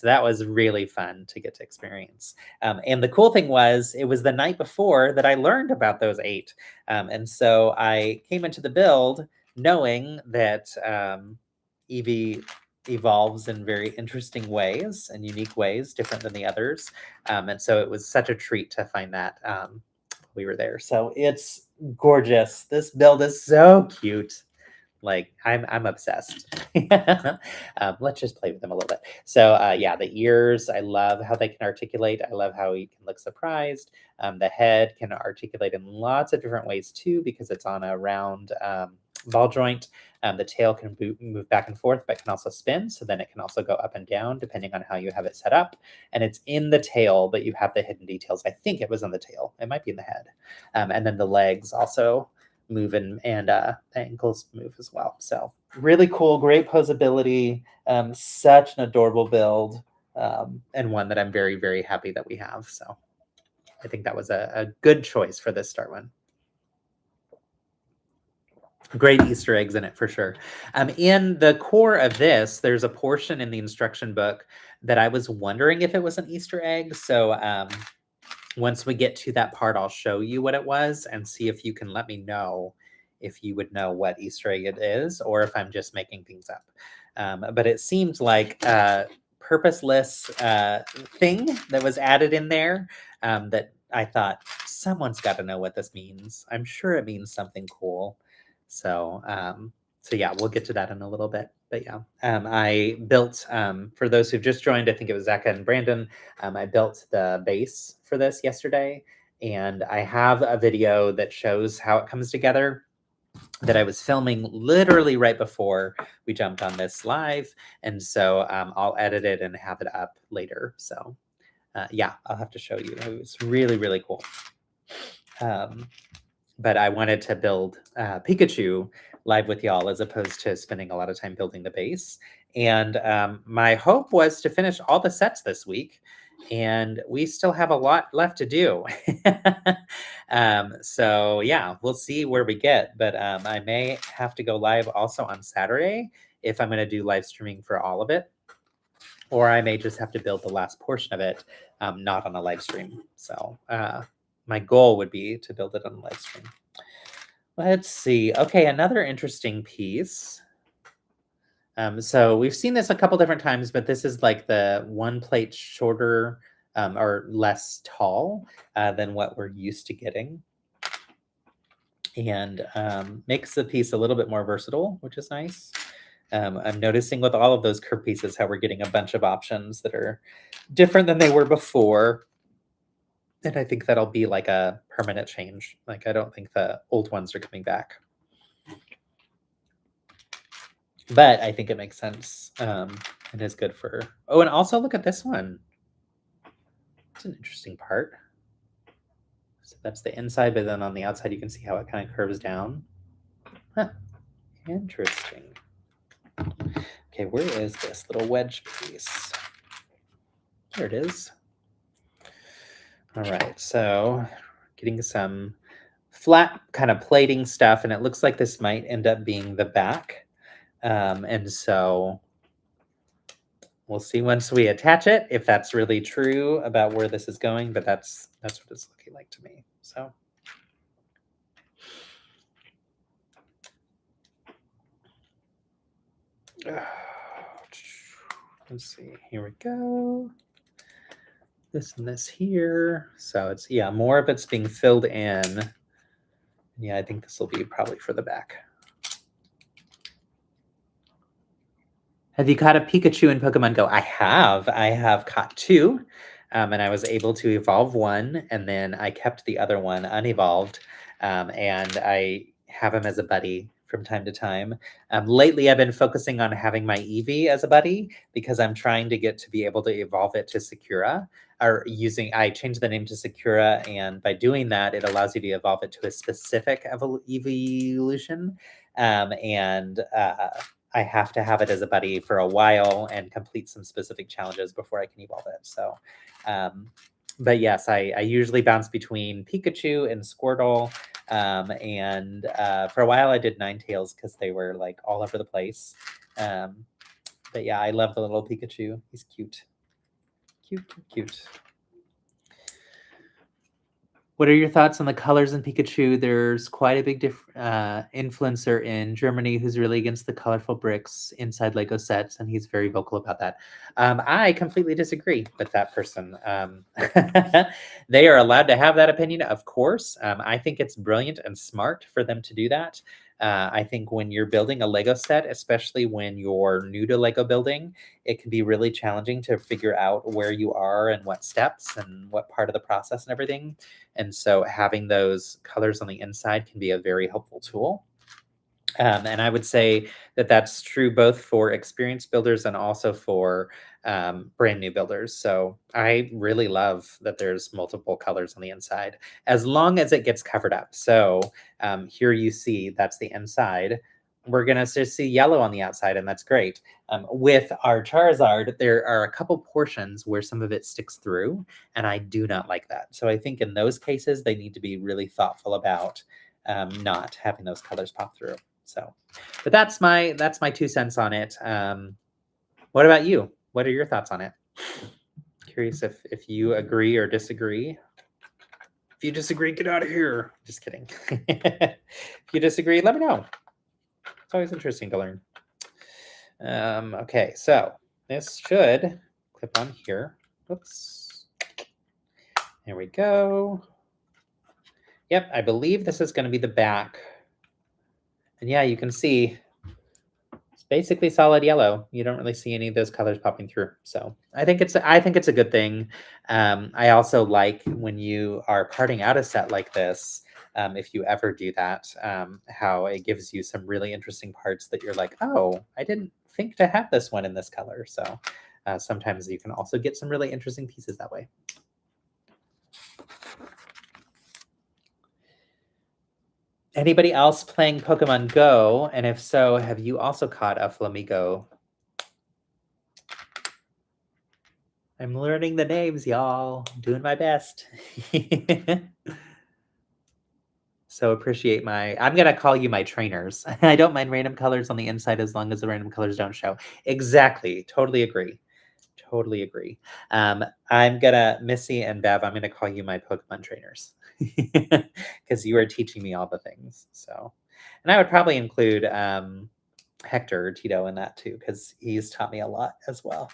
that was really fun to get to experience. And the cool thing was, it was the night before that I learned about those 8. And so I came into the build knowing that Eevee evolves in very interesting ways and unique ways, different than the others. And so it was such a treat to find that we were there. So it's gorgeous. This build is so cute. Like I'm obsessed. Let's just play with them a little bit. So yeah, the ears, I love how they can articulate. I love how he can look surprised. The head can articulate in lots of different ways too, because it's on a round ball joint. The tail can move back and forth, but can also spin. So then it can also go up and down depending on how you have it set up. And it's in the tail, but you have the hidden details. I think it was on the tail. It might be in the head. And then the legs also move and the ankles move as well. So really cool, great posability, such an adorable build, and one that I'm very, very happy that we have. So I think that was a good choice for this start one. Great Easter eggs in it for sure. In the core of this, there's a portion in the instruction book that I was wondering if it was an Easter egg. So once we get to that part, I'll show you what it was and see if you can let me know if you would know what Easter egg it is or if I'm just making things up. But it seemed like a purposeless thing that was added in there that I thought someone's got to know what this means. I'm sure it means something cool. So yeah, we'll get to that in a little bit. But yeah, I built, for those who've just joined, I think it was Zach and Brandon, I built the base for this yesterday, and I have a video that shows how it comes together that I was filming literally right before we jumped on this live. And so I'll edit it and have it up later. So yeah, I'll have to show you. It was really, really cool. But I wanted to build Pikachu live with y'all as opposed to spending a lot of time building the base. And my hope was to finish all the sets this week, and we still have a lot left to do. So yeah, we'll see where we get, but I may have to go live also on Saturday if I'm going to do live streaming for all of it, or I may just have to build the last portion of it, not on a live stream. So my goal would be to build it on a live stream. Let's see. Okay, another interesting piece. So we've seen this a couple different times, but this is like the one plate shorter or less tall than what we're used to getting. And makes the piece a little bit more versatile, which is nice. I'm noticing with all of those curve pieces how we're getting a bunch of options that are different than they were before. And I think that'll be like a permanent change. Like, I don't think the old ones are coming back. But I think it makes sense and is good for... Oh, and also look at this one. It's an interesting part. So that's the inside, but then on the outside, you can see how it kind of curves down. Huh. Interesting. Okay, where is this little wedge piece? There it is. All right, so getting some flat kind of plating stuff, and it looks like this might end up being the back. And so we'll see once we attach it if that's really true about where this is going, but that's what it's looking like to me. So let's see, here we go. This and this here. So it's, yeah, more of it's being filled in. Yeah, I think this will be probably for the back. Have you caught a Pikachu in Pokemon Go? I have caught two, and I was able to evolve one, and then I kept the other one unevolved, and I have him as a buddy from time to time. Lately, I've been focusing on having my Eevee as a buddy because I'm trying to get to be able to evolve it to Sakura, or I changed the name to Sakura, and by doing that, it allows you to evolve it to a specific evolution, and I have to have it as a buddy for a while and complete some specific challenges before I can evolve it. So, but yes, I usually bounce between Pikachu and Squirtle. And for a while I did Ninetales because they were like all over the place. But yeah, I love the little Pikachu. He's cute. Cute, cute, cute. What are your thoughts on the colors in Pikachu? There's quite a big influencer in Germany who's really against the colorful bricks inside Lego sets, and he's very vocal about that. I completely disagree with that person. They are allowed to have that opinion, of course. I think it's brilliant and smart for them to do that. I think when you're building a Lego set, especially when you're new to Lego building, it can be really challenging to figure out where you are and what steps and what part of the process and everything. And so having those colors on the inside can be a very helpful tool. And I would say that that's true both for experienced builders and also for brand new builders. So I really love that there's multiple colors on the inside, as long as it gets covered up. So here you see that's the inside. We're gonna just see yellow on the outside, and that's great. With our Charizard, there are a couple portions where some of it sticks through, and I do not like that. So I think in those cases, they need to be really thoughtful about not having those colors pop through. So, but that's my 2 cents on it. What about you? What are your thoughts on it? Curious if you agree or disagree. If you disagree, get out of here. Just kidding. If you disagree, let me know. It's always interesting to learn. Okay, so this should clip on here. Oops. There we go. Yep, I believe this is going to be the back. And yeah, you can see it's basically solid yellow. You don't really see any of those colors popping through. So I think it's a good thing. I also like when you are parting out a set like this, if you ever do that, how it gives you some really interesting parts that you're like, oh, I didn't think to have this one in this color. So sometimes you can also get some really interesting pieces that way. Anybody else playing Pokemon Go? And if so, have you also caught a Flamigo? I'm learning the names, y'all. I'm doing my best. So appreciate I'm going to call you my trainers. I don't mind random colors on the inside as long as the random colors don't show. Exactly. Totally agree. Totally agree. I'm going to, Missy and Bev, I'm going to call you my Pokemon trainers because you are teaching me all the things. So, and I would probably include Hector or Tito in that too, because he's taught me a lot as well.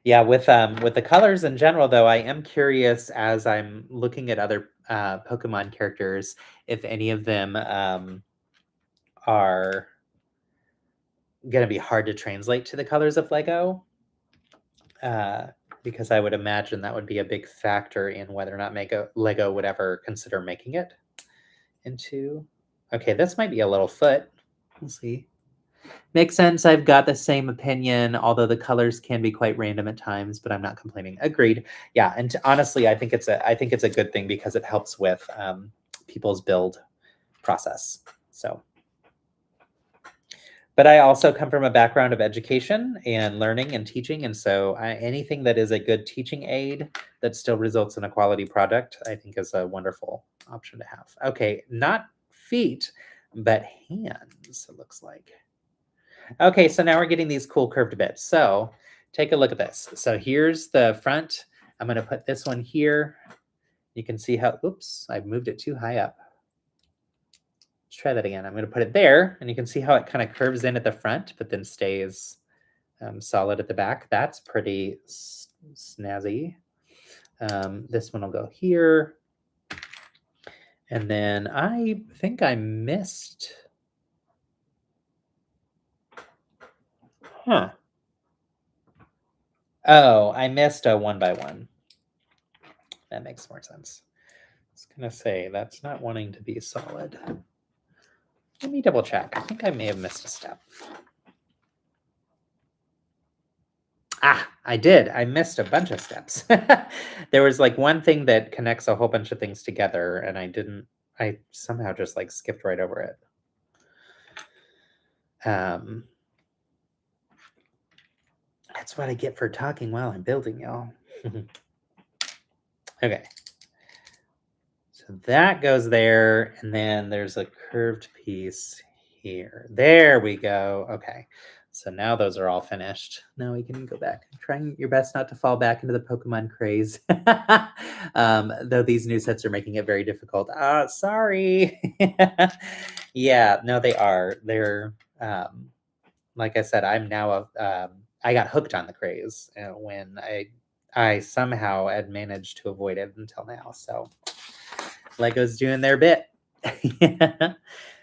Yeah, with the colors in general, though, I am curious as I'm looking at other Pokemon characters if any of them are going to be hard to translate to the colors of Lego, because I would imagine that would be a big factor in whether or not Lego would ever consider making it into. Okay, this might be a little foot. We'll see. Makes sense. I've got the same opinion, although the colors can be quite random at times, but I'm not complaining. Agreed. Yeah, and honestly, I think it's a good thing because it helps with people's build process. So, but I also come from a background of education and learning and teaching, and so anything that is a good teaching aid that still results in a quality product, I think is a wonderful option to have. Okay, not feet, but hands. It looks like. Okay, so now we're getting these cool curved bits. So take a look at this. So here's the front. I'm going to put this one here. You can see how, oops, I've moved it too high up. Let's try that again. I'm going to put it there, and you can see how it kind of curves in at the front, but then stays solid at the back. That's pretty snazzy. This one will go here. And then I think I missed... Huh. Oh, I missed a 1x1. That makes more sense. I was going to say, that's not wanting to be solid. Let me double check. I think I may have missed a step. Ah, I did. I missed a bunch of steps. There was like one thing that connects a whole bunch of things together, and I somehow just like skipped right over it. That's what I get for talking while I'm building, y'all. Okay. So that goes there, and then there's a curved piece here. There we go. Okay. So now those are all finished. Now we can go back. Trying your best not to fall back into the Pokemon craze. Though these new sets are making it very difficult. Sorry. Yeah, no, they are. They're, like I said, I'm now I got hooked on the craze when I somehow had managed to avoid it until now. So Lego's doing their bit.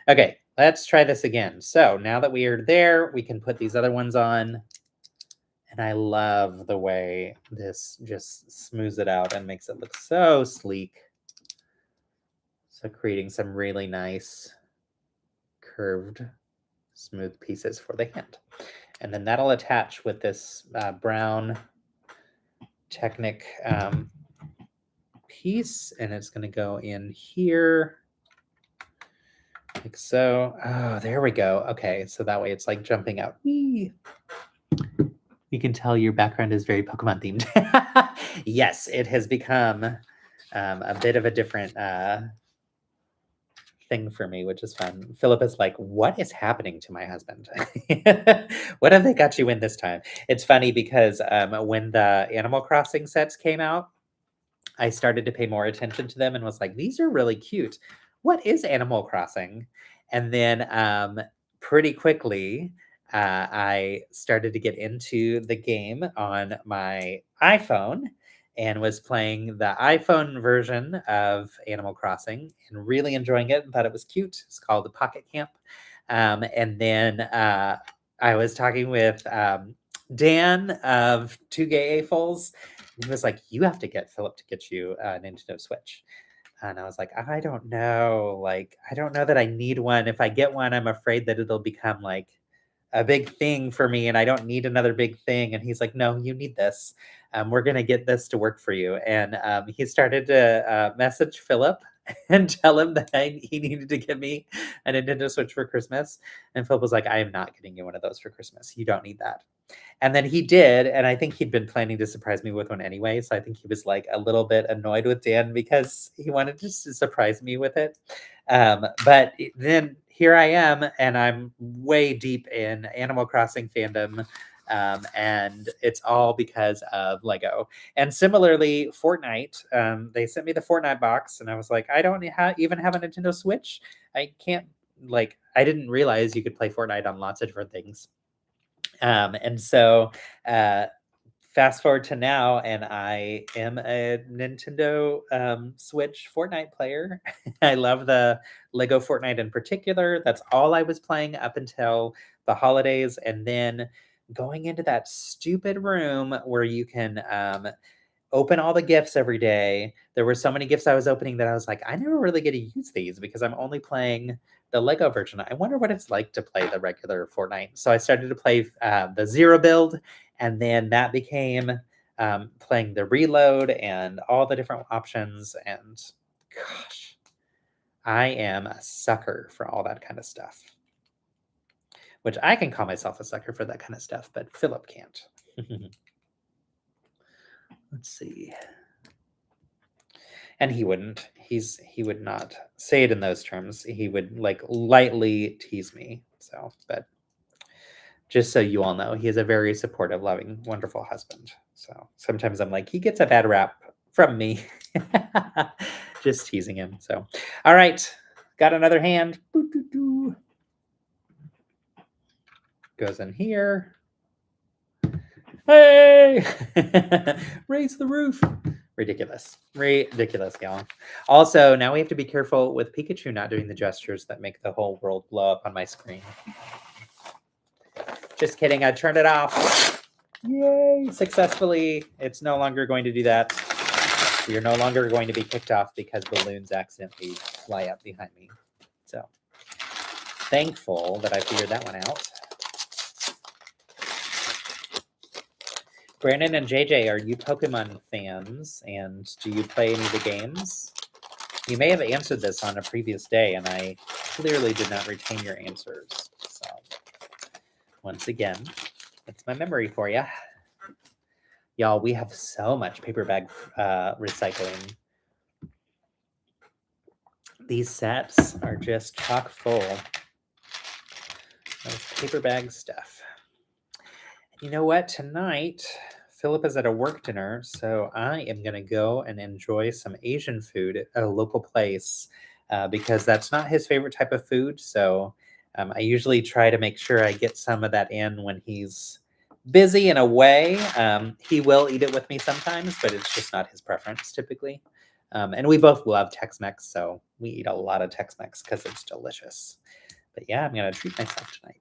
Okay, let's try this again. So now that we are there, we can put these other ones on. And I love the way this just smooths it out and makes it look so sleek. So creating some really nice curved, smooth pieces for the hand. And then that'll attach with this brown Technic piece, and it's going to go in here like so. Oh, there we go. Okay, so that way it's like jumping out. Whee! You can tell your background is very Pokemon themed. Yes, it has become a bit of a different thing for me, which is fun. Philip is like, what is happening to my husband? What have they got you in this time? It's funny because when the Animal Crossing sets came out, I started to pay more attention to them and was like, these are really cute. What is Animal Crossing? And then pretty quickly, I started to get into the game on my iPhone and was playing the iPhone version of Animal Crossing and really enjoying it and thought it was cute. It's called the Pocket Camp. And then I was talking with Dan of Two Gay Afols. He was like, you have to get Philip to get you a Nintendo Switch. And I was like, I don't know. Like, I don't know that I need one. If I get one, I'm afraid that it'll become like a big thing for me and I don't need another big thing. And he's like, no, you need this. We're going to get this to work for you. And he started to message Philip and tell him that he needed to give me a Nintendo Switch for Christmas. And Philip was like, I am not getting you one of those for Christmas. You don't need that. And then he did, and I think he'd been planning to surprise me with one anyway, so I think he was, like, a little bit annoyed with Dan because he wanted just to surprise me with it. But then here I am, and I'm way deep in Animal Crossing fandom, and it's all because of LEGO. And similarly, Fortnite, they sent me the Fortnite box, and I was like, "I don't even have a Nintendo Switch. I can't" like, I didn't realize you could play Fortnite on lots of different things. And so fast forward to now, and I am a Nintendo Switch Fortnite player. I love the Lego Fortnite in particular. That's all I was playing up until the holidays. And then going into that stupid room where you can open all the gifts every day. There were so many gifts I was opening that I was like, I never really get to use these because I'm only playing the Lego version. I wonder what it's like to play the regular Fortnite. So I started to play the Zero build, and then that became playing the Reload and all the different options. And gosh, I am a sucker for all that kind of stuff. Which I can call myself a sucker for that kind of stuff, but Philip can't. Let's see. And he wouldn't. He would not say it in those terms. He would like lightly tease me. So, but just so you all know, he is a very supportive, loving, wonderful husband. So sometimes I'm like, he gets a bad rap from me. Just teasing him. So, all right, got another hand. Goes in here. Hey! Raise the roof. Ridiculous, y'all. Also, now we have to be careful with Pikachu not doing the gestures that make the whole world blow up on my screen. Just kidding, I turned it off. Yay, successfully. It's no longer going to do that. You're no longer going to be kicked off because balloons accidentally fly up behind me. So, thankful that I figured that one out. Brandon and JJ, are you Pokemon fans? And do you play any of the games? You may have answered this on a previous day, and I clearly did not retain your answers. So, once again, that's my memory for you. Y'all, we have so much paper bag recycling. These sets are just chock full of paper bag stuff. You know what? Tonight, Philip is at a work dinner, so I am going to go and enjoy some Asian food at a local place because that's not his favorite type of food. So I usually try to make sure I get some of that in when he's busy in a way. He will eat it with me sometimes, but it's just not his preference typically. And we both love Tex-Mex, so we eat a lot of Tex-Mex because it's delicious. But yeah, I'm gonna treat myself tonight.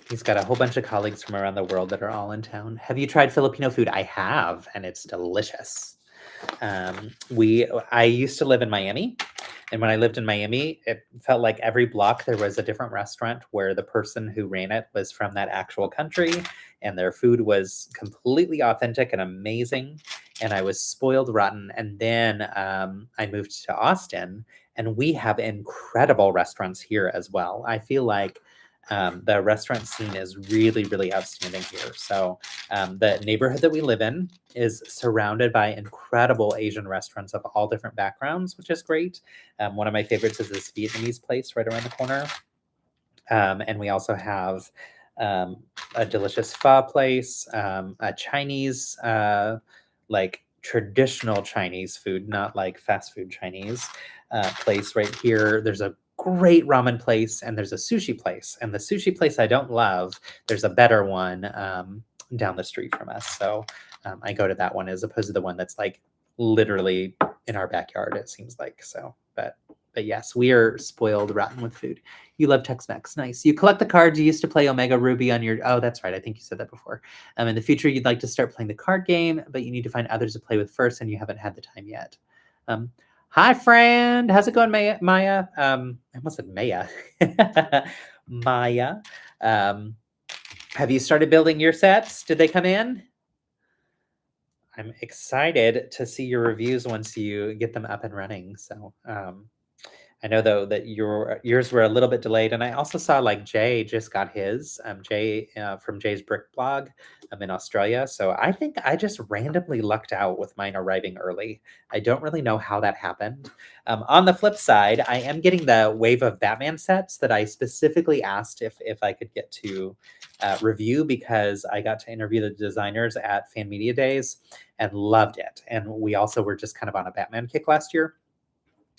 He's got a whole bunch of colleagues from around the world that are all in town. Have you tried Filipino food? I have, and it's delicious. I used to live in Miami, and when I lived in Miami, it felt like every block there was a different restaurant where the person who ran it was from that actual country, and their food was completely authentic and amazing. And I was spoiled rotten. And then I moved to Austin, and we have incredible restaurants here as well. I feel like the restaurant scene is really, really outstanding here. So the neighborhood that we live in is surrounded by incredible Asian restaurants of all different backgrounds, which is great. One of my favorites is this Vietnamese place right around the corner. And we also have a delicious pho place, a Chinese, like traditional Chinese food, not like fast food Chinese place right here. There's a great ramen place and there's a sushi place. And the sushi place I don't love, there's a better one down the street from us. So I go to that one as opposed to the one that's like literally in our backyard, it seems like. So, but yes, we are spoiled rotten with food. You love Tex-Mex. Nice. You collect the cards. You used to play Omega Ruby on your... Oh, that's right. I think you said that before. In the future, you'd like to start playing the card game, but you need to find others to play with first, and you haven't had the time yet. Hi, friend. How's it going, Maya? I almost said Maya. Maya. Have you started building your sets? Did they come in? I'm excited to see your reviews once you get them up and running. So I know though that yours were a little bit delayed, and I also saw like Jay just got his. Jay from Jay's Brick blog. I'm in Australia, so I think I just randomly lucked out with mine arriving early. I don't really know how that happened. On the flip side, I am getting the wave of Batman sets that I specifically asked if I could get to review because I got to interview the designers at Fan Media Days and loved it. And we also were just kind of on a Batman kick last year.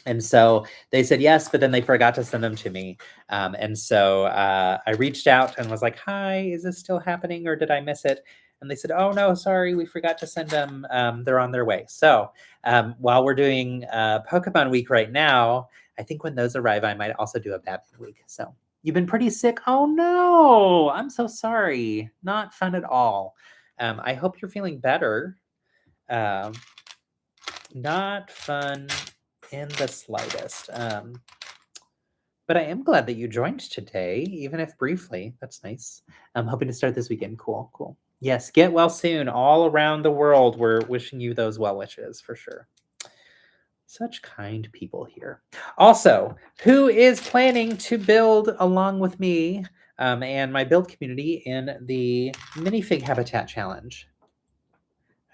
And so they said yes, but then they forgot to send them to me. And so I reached out and was like, hi, is this still happening or did I miss it? And they said, oh, no, sorry, we forgot to send them. They're on their way. So while we're doing Pokemon Week right now, I think when those arrive, I might also do a Batman Week. So you've been pretty sick? Oh, no, I'm so sorry. Not fun at all. I hope you're feeling better. Not fun in the slightest. But I am glad that you joined today, even if briefly. That's nice. I'm hoping to start this weekend. Cool, cool. Yes, get well soon. All around the world, we're wishing you those well wishes for sure. Such kind people here. Also, who is planning to build along with me and my build community in the minifig habitat challenge?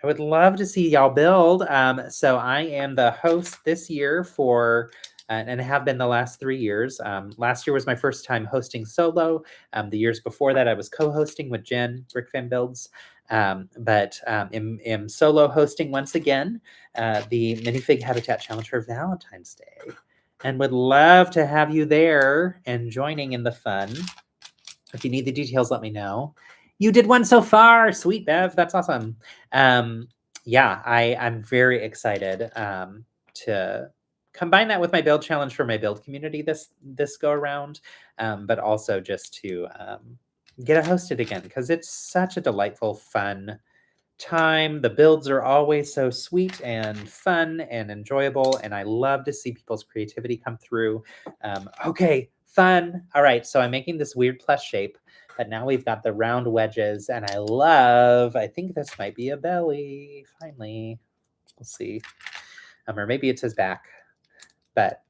I would love to see y'all build. So I am the host this year for, and have been the last 3 years. Last year was my first time hosting solo. The years before that, I was co-hosting with Jen, Brickfan Builds. But am solo hosting once again the Minifig Habitat Challenge for Valentine's Day. And would love to have you there and joining in the fun. If you need the details, let me know. You did one so far. Sweet, Bev. That's awesome. Yeah, I'm very excited to combine that with my build challenge for my build community this go around, but also just to get it hosted again because it's such a delightful, fun time. The builds are always so sweet and fun and enjoyable, and I love to see people's creativity come through. Okay, fun. All right, so I'm making this weird plus shape, but now we've got the round wedges, and I think this might be a belly, finally. We'll see. Or maybe it's his back, but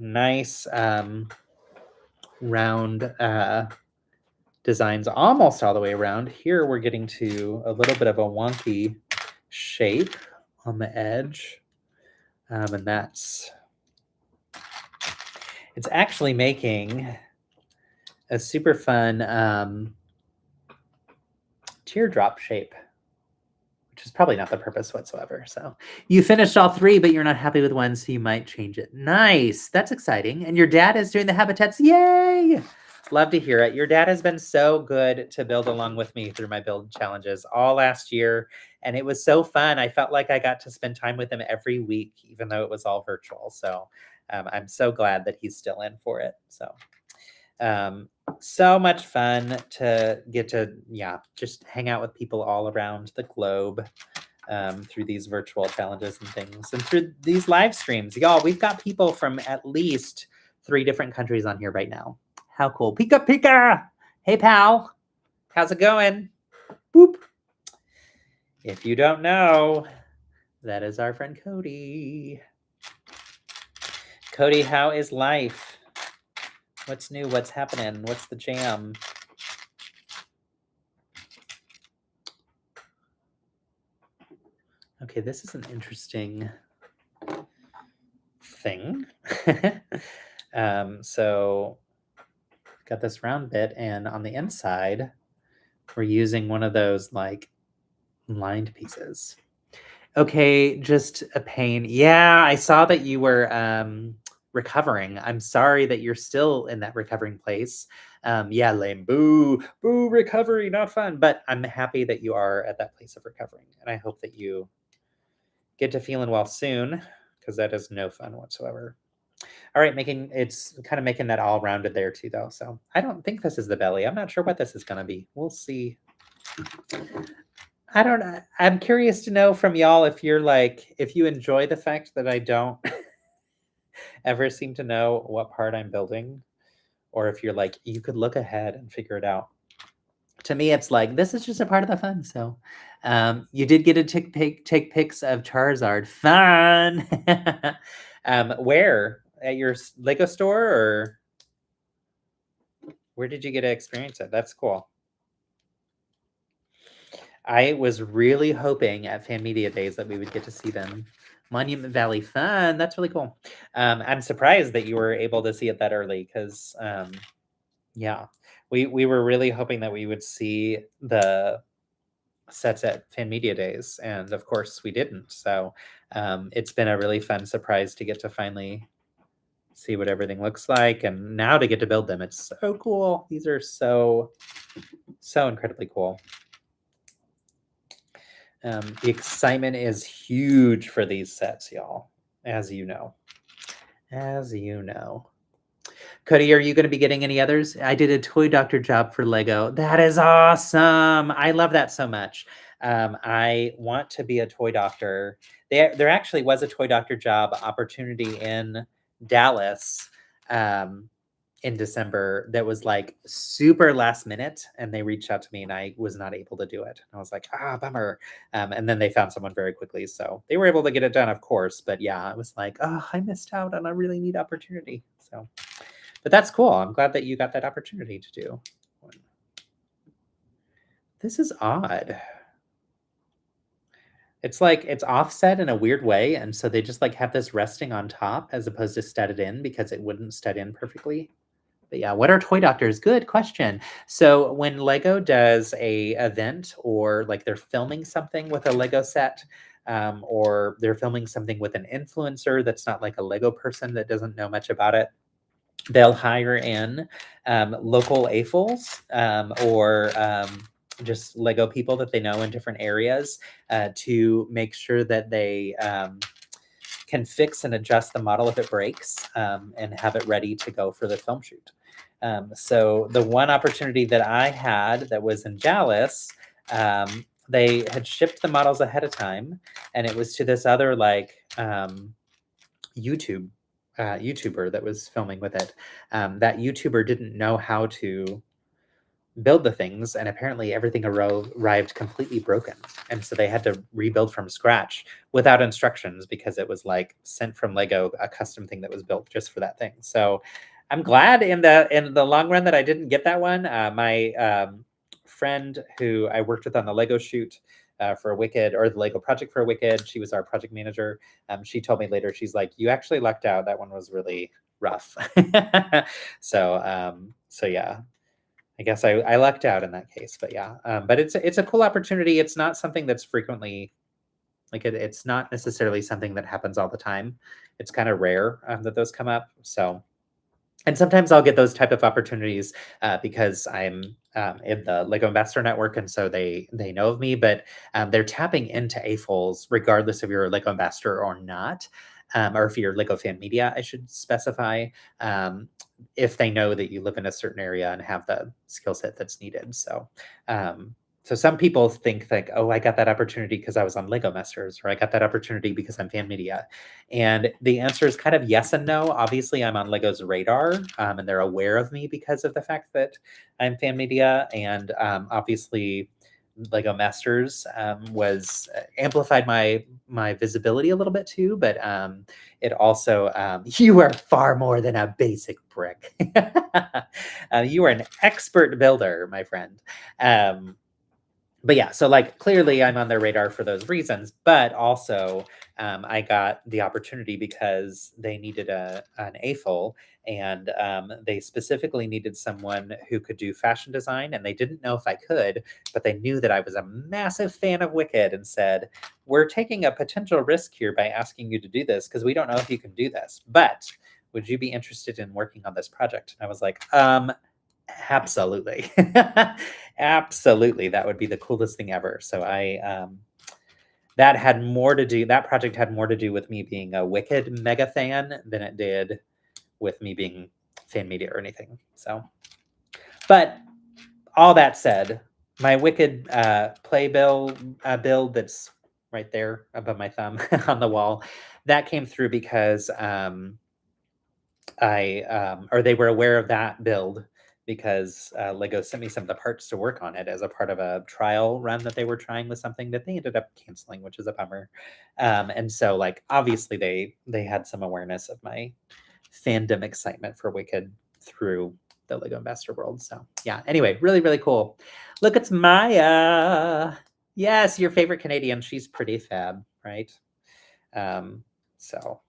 nice round designs almost all the way around. Here we're getting to a little bit of a wonky shape on the edge. And it's actually making a super fun teardrop shape, which is probably not the purpose whatsoever. So you finished all 3, but you're not happy with one, so you might change it. Nice. That's exciting. And your dad is doing the habitats. Yay! Love to hear it. Your dad has been so good to build along with me through my build challenges all last year, and it was so fun. I felt like I got to spend time with him every week, even though it was all virtual. So I'm so glad that he's still in for it. So much fun to get to, just hang out with people all around the globe through these virtual challenges and things, and through these live streams. Y'all, we've got people from at least 3 different countries on here right now. How cool. Pika Pika! Hey, pal. How's it going? Boop. If you don't know, that is our friend Cody. Cody, how is life? What's new? What's happening? What's the jam? Okay, this is an interesting thing. So got this round bit, and on the inside, we're using one of those like lined pieces. Okay, just a pain. Yeah, I saw that you were recovering. I'm sorry that you're still in that recovering place. Yeah, lame. Boo, boo, recovery, not fun. But I'm happy that you are at that place of recovering. And I hope that you get to feeling well soon, because that is no fun whatsoever. All right, it's kind of making that all rounded there too, though. So I don't think this is the belly. I'm not sure what this is going to be. We'll see. I don't know. I'm curious to know from y'all if you enjoy the fact that I don't ever seem to know what part I'm building, or if you're like, you could look ahead and figure it out. To me, it's like, this is just a part of the fun. So you did get to take pics of Charizard. Fun. Where? At your Lego store, or where did you get to experience it? That's cool. I was really hoping at Fan Media Days that we would get to see them. Monument Valley, fun. That's really cool. I'm surprised that you were able to see it that early, because, yeah, we were really hoping that we would see the sets at Fan Media Days, and of course we didn't. So it's been a really fun surprise to get to finally see what everything looks like, and now to get to build them. It's so cool. These are so incredibly cool. The excitement is huge for these sets, y'all, as you know. Cody, are you going to be getting any others? I did a toy doctor job for Lego. That is awesome. I love that so much. I want to be a toy doctor. There actually was a toy doctor job opportunity in Dallas in December that was like super last minute, and they reached out to me and I was not able to do it. I was like, bummer. And then they found someone very quickly, so they were able to get it done, of course. But yeah, I was like, I missed out on a really neat opportunity. So, but that's cool. I'm glad that you got that opportunity to do. This is odd. It's like it's offset in a weird way, and so they just like have this resting on top as opposed to studded in, because it wouldn't stud in perfectly. But yeah, what are toy doctors? Good question. So when Lego does a event, or like they're filming something with a Lego set, or they're filming something with an influencer that's not like a Lego person that doesn't know much about it, they'll hire in local AFOLs, or just Lego people that they know in different areas, to make sure that they can fix and adjust the model if it breaks, and have it ready to go for the film shoot. So the one opportunity that I had that was in Dallas, they had shipped the models ahead of time, and it was to this other like YouTuber that was filming with it. That YouTuber didn't know how to build the things, and apparently everything arrived completely broken, and so they had to rebuild from scratch without instructions, because it was like sent from Lego, a custom thing that was built just for that thing. So I'm glad in the long run that I didn't get that one. My friend who I worked with on the Lego shoot for Wicked, or the Lego project for Wicked, she was our project manager. She told me later, she's like, you actually lucked out. That one was really rough. So yeah, I guess I lucked out in that case, but yeah. But it's a cool opportunity. It's not something that's frequently like it's not necessarily something that happens all the time. It's kind of rare that those come up. So and sometimes I'll get those type of opportunities because I'm in the Lego Ambassador Network, and so they know of me. But they're tapping into AFOLs regardless if you're a Lego Ambassador or not, or if you're Lego Fan Media, I should specify. If they know that you live in a certain area and have the skill set that's needed. Um, so some people think like, oh, I got that opportunity because I was on Lego Masters, or I got that opportunity because I'm fan media. And the answer is kind of yes and no. Obviously, I'm on Lego's radar, and they're aware of me because of the fact that I'm fan media. And obviously, Lego Masters was amplified my visibility a little bit too, but it also you are far more than a basic brick. You are an expert builder, my friend. But yeah, so like clearly I'm on their radar for those reasons, but also I got the opportunity because they needed an AFOL, and they specifically needed someone who could do fashion design, and they didn't know if I could, but they knew that I was a massive fan of Wicked and said, we're taking a potential risk here by asking you to do this because we don't know if you can do this, but would you be interested in working on this project? And I was like, absolutely. Absolutely. That would be the coolest thing ever. So that project had more to do with me being a Wicked mega fan than it did with me being fan media or anything. So, but all that said, my Wicked build that's right there above my thumb on the wall, that came through because or they were aware of that build because Lego sent me some of the parts to work on it as a part of a trial run that they were trying with something that they ended up canceling, which is a bummer. And so, like, obviously, they had some awareness of my fandom excitement for Wicked through the Lego Ambassador World. So, yeah. Anyway, really, really cool. Look, it's Maya. Yes, your favorite Canadian. She's pretty fab, right? So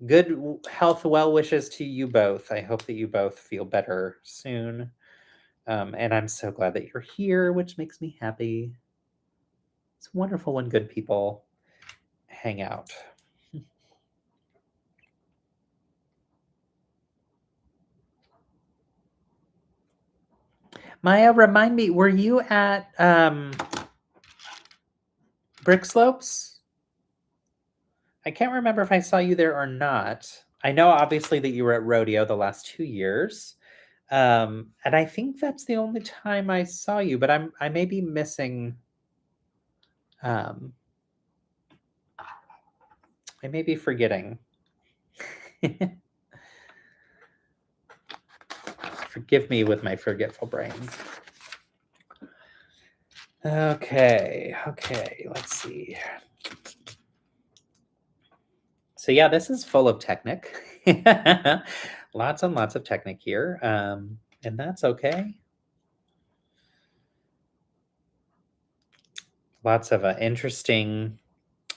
good health, well wishes to you both. I hope that you both feel better soon. And I'm so glad that you're here, which makes me happy. It's wonderful when good people hang out. Maya, remind me, were you at Brick Slopes? I can't remember if I saw you there or not. I know obviously that you were at Rodeo the last 2 years. And I think that's the only time I saw you, but I may be missing I may be forgetting. Forgive me with my forgetful brain. Okay, let's see. So yeah, this is full of Technic. Lots and lots of Technic here, and that's okay. Lots of interesting.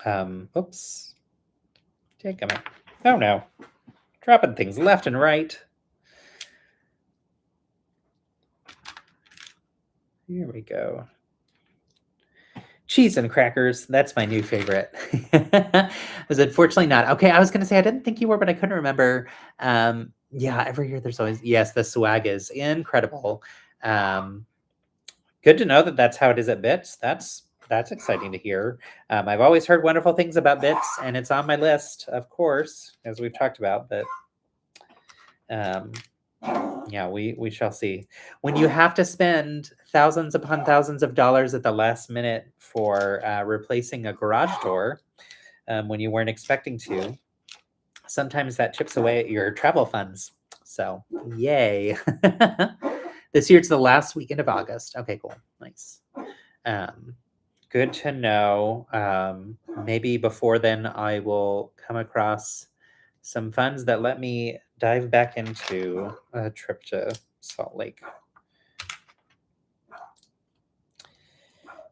Oops. Take a minute. Oh no, dropping things left and right. Here we go. Cheese and crackers. That's my new favorite. Was unfortunately not. Okay, I was gonna say I didn't think you were, but I couldn't remember. Yeah, every year there's always yes, the swag is incredible. Good to know that that's how it is at Bits. That's exciting to hear. I've always heard wonderful things about Bits, and it's on my list, of course, as we've talked about. But yeah, we shall see. When you have to spend thousands upon thousands of dollars at the last minute for replacing a garage door when you weren't expecting to, sometimes that chips away at your travel funds. So, yay. This year it's the last weekend of August. Okay, cool. Nice. Good to know. Maybe before then I will come across some funds that let me dive back into a trip to Salt Lake.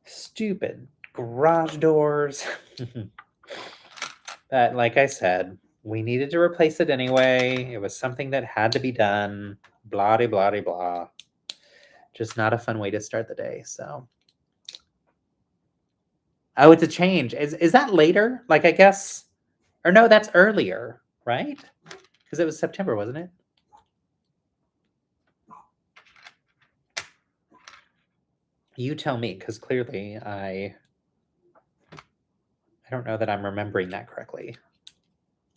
Stupid garage doors. But like I said, we needed to replace it anyway. It was something that had to be done. Blah, blah, blah, blah. Just not a fun way to start the day, so. Oh, it's a change. Is that later? Like, I guess or no, that's earlier, right? Because it was September, wasn't it? You tell me, because clearly I don't know that I'm remembering that correctly.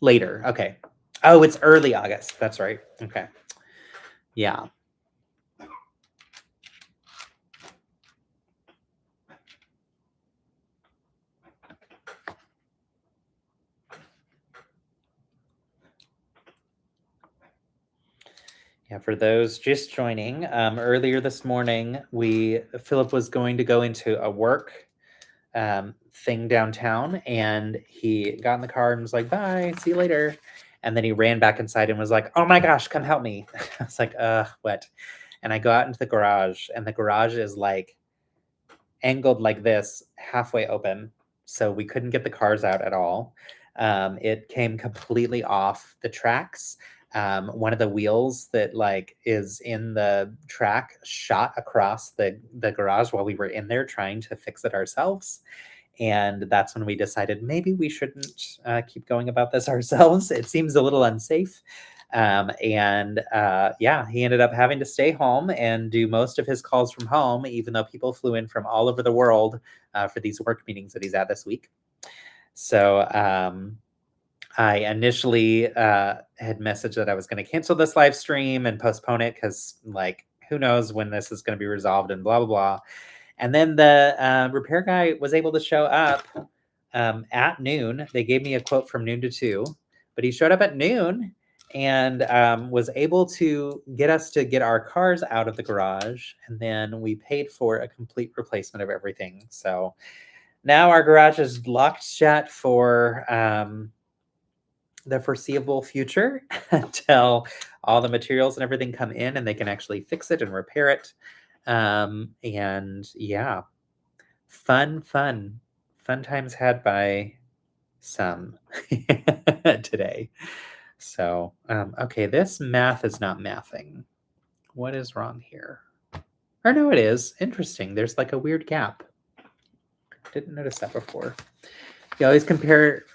Later, okay. Oh, it's early August. That's right. Okay. Yeah. Yeah, for those just joining, earlier this morning, Philip was going to go into a work thing downtown, and he got in the car and was like, "Bye, see you later." And then he ran back inside and was like, "Oh my gosh, come help me!" I was like, what?" And I go out into the garage, and the garage is like angled like this, halfway open, so we couldn't get the cars out at all. It came completely off the tracks. One of the wheels that like is in the track shot across the garage while we were in there trying to fix it ourselves. And that's when we decided maybe we shouldn't keep going about this ourselves. It seems a little unsafe. Yeah, he ended up having to stay home and do most of his calls from home, even though people flew in from all over the world for these work meetings that he's at this week. So I initially had messaged that I was going to cancel this live stream and postpone it because, like, who knows when this is going to be resolved and blah, blah, blah. And then the repair guy was able to show up at noon. They gave me a quote from noon to 2, but he showed up at noon and was able to get us to get our cars out of the garage. And then we paid for a complete replacement of everything. So now our garage is locked shut for the foreseeable future until all the materials and everything come in and they can actually fix it and repair it. And yeah, fun times had by some today. So, okay, this math is not mathing. What is wrong here? Or no, it is. Interesting. There's like a weird gap. Didn't notice that before. You always compare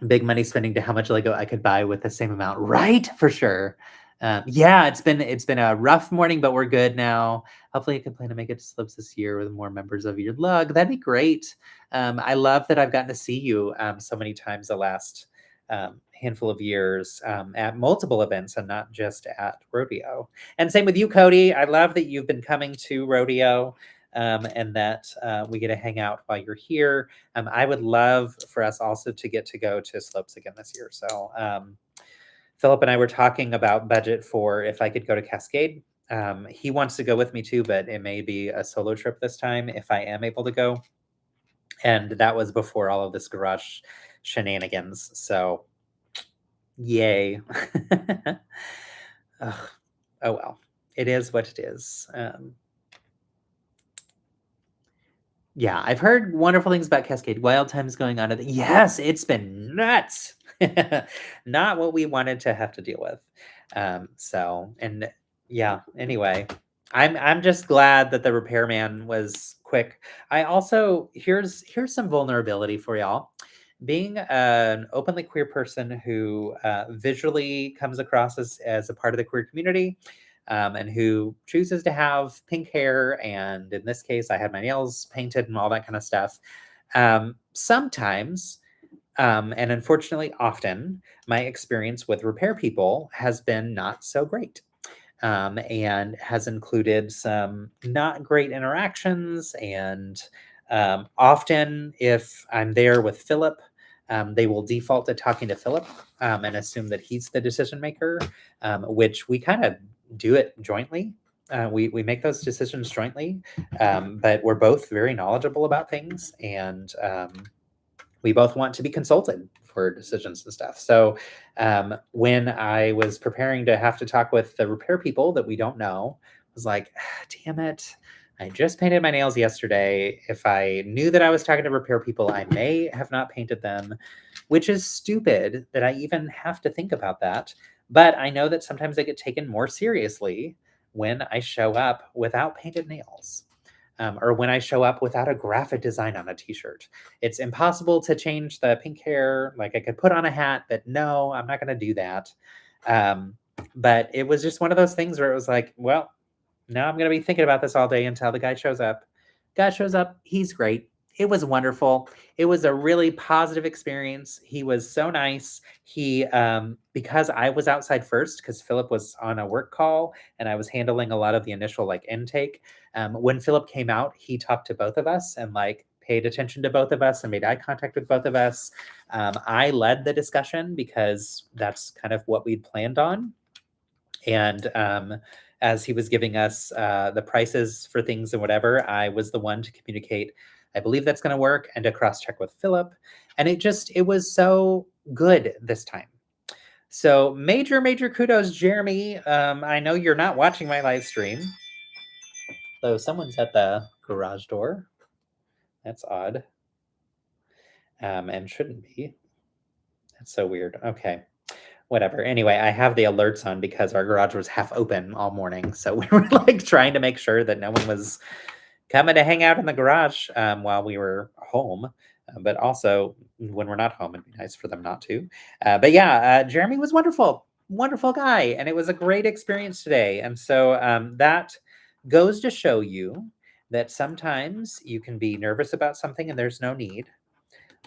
big money spending to how much Lego I could buy with the same amount, right? For sure. Yeah, it's been a rough morning, but we're good now. Hopefully, I can plan to make it to Slopes this year with more members of your lug. That'd be great. I love that I've gotten to see you so many times the last handful of years at multiple events and not just at rodeo. And same with you, Cody. I love that you've been coming to rodeo. And that we get to hang out while you're here. I would love for us also to get to go to Slopes again this year. So Philip and I were talking about budget for if I could go to Cascade. He wants to go with me too, but it may be a solo trip this time if I am able to go. And that was before all of this garage shenanigans. So yay. Ugh. Oh well, it is what it is. Yeah, I've heard wonderful things about Cascade. Wild times going on at yes, it's been nuts. Not what we wanted to have to deal with. So and yeah, anyway, I'm just glad that the repairman was quick. I also here's some vulnerability for y'all. Being an openly queer person who visually comes across as a part of the queer community, and who chooses to have pink hair. And in this case, I had my nails painted and all that kind of stuff. Sometimes, and unfortunately often, my experience with repair people has been not so great. And has included some not great interactions. And often, if I'm there with Philip, they will default to talking to Philip and assume that he's the decision maker, which we kind of do it jointly. We make those decisions jointly, but we're both very knowledgeable about things, and we both want to be consulted for decisions and stuff. So when I was preparing to have to talk with the repair people that we don't know, I was like, damn it. I just painted my nails yesterday. If I knew that I was talking to repair people, I may have not painted them, which is stupid that I even have to think about that. But I know that sometimes I get taken more seriously when I show up without painted nails. Or when I show up without a graphic design on a t-shirt. It's impossible to change the pink hair. Like I could put on a hat, but no, I'm not going to do that. But it was just one of those things where it was like, well, now I'm going to be thinking about this all day until the guy shows up. Guy shows up. He's great. It was wonderful. It was a really positive experience. He was so nice. He, because I was outside first, because Philip was on a work call and I was handling a lot of the initial like intake. When Philip came out, he talked to both of us and like paid attention to both of us and made eye contact with both of us. I led the discussion because that's kind of what we'd planned on. And as he was giving us the prices for things and whatever, I was the one to communicate, I believe that's going to work, and to cross-check with Philip. And it was so good this time. So major kudos, Jeremy. I know you're not watching my live stream, though someone's at the garage door. That's odd. And shouldn't be. That's so weird. Okay. Whatever. Anyway, I have the alerts on because our garage was half open all morning. So we were like trying to make sure that no one was coming to hang out in the garage while we were home. But also when we're not home, it'd be nice for them not to. But yeah, Jeremy was wonderful, wonderful guy. And it was a great experience today. And so that goes to show you that sometimes you can be nervous about something and there's no need.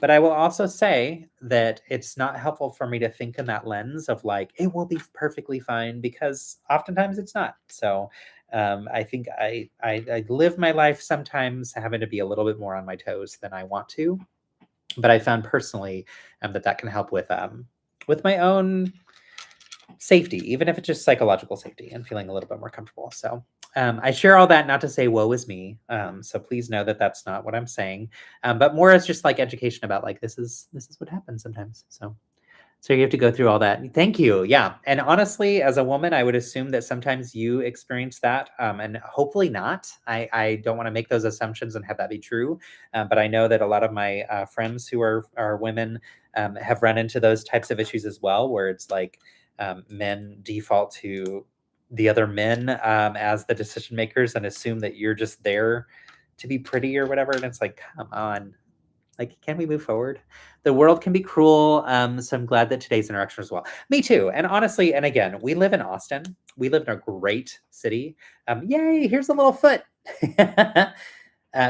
But I will also say that it's not helpful for me to think in that lens of like, it will be perfectly fine, because oftentimes it's not. So I think I live my life sometimes having to be a little bit more on my toes than I want to. But I found personally that can help with my own safety, even if it's just psychological safety and feeling a little bit more comfortable. So I share all that not to say woe is me. So please know that that's not what I'm saying, but more as just like education about like, this is what happens sometimes. So you have to go through all that. Thank you. Yeah. And honestly, as a woman, I would assume that sometimes you experience that, and hopefully not. I don't want to make those assumptions and have that be true. But I know that a lot of my friends who are women have run into those types of issues as well, where it's like men default to the other men as the decision makers and assume that you're just there to be pretty or whatever. And it's like, come on. Like, can we move forward? The world can be cruel. So I'm glad that today's interaction as well. Me too. And honestly, and again, we live in Austin. We live in a great city. Yay, here's a little foot.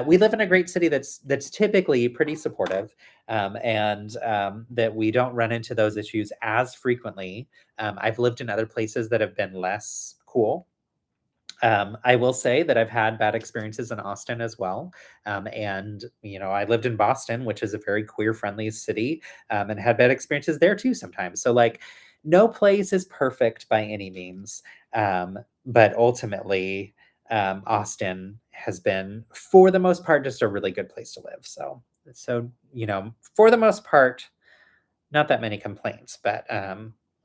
We live in a great city that's typically pretty supportive, and that we don't run into those issues as frequently. I've lived in other places that have been less cool. I will say that I've had bad experiences in Austin as well. And, I lived in Boston, which is a very queer-friendly city, and had bad experiences there too sometimes. So, like, no place is perfect by any means. But ultimately, Austin has been, for the most part, just a really good place to live. So for the most part, not that many complaints. But,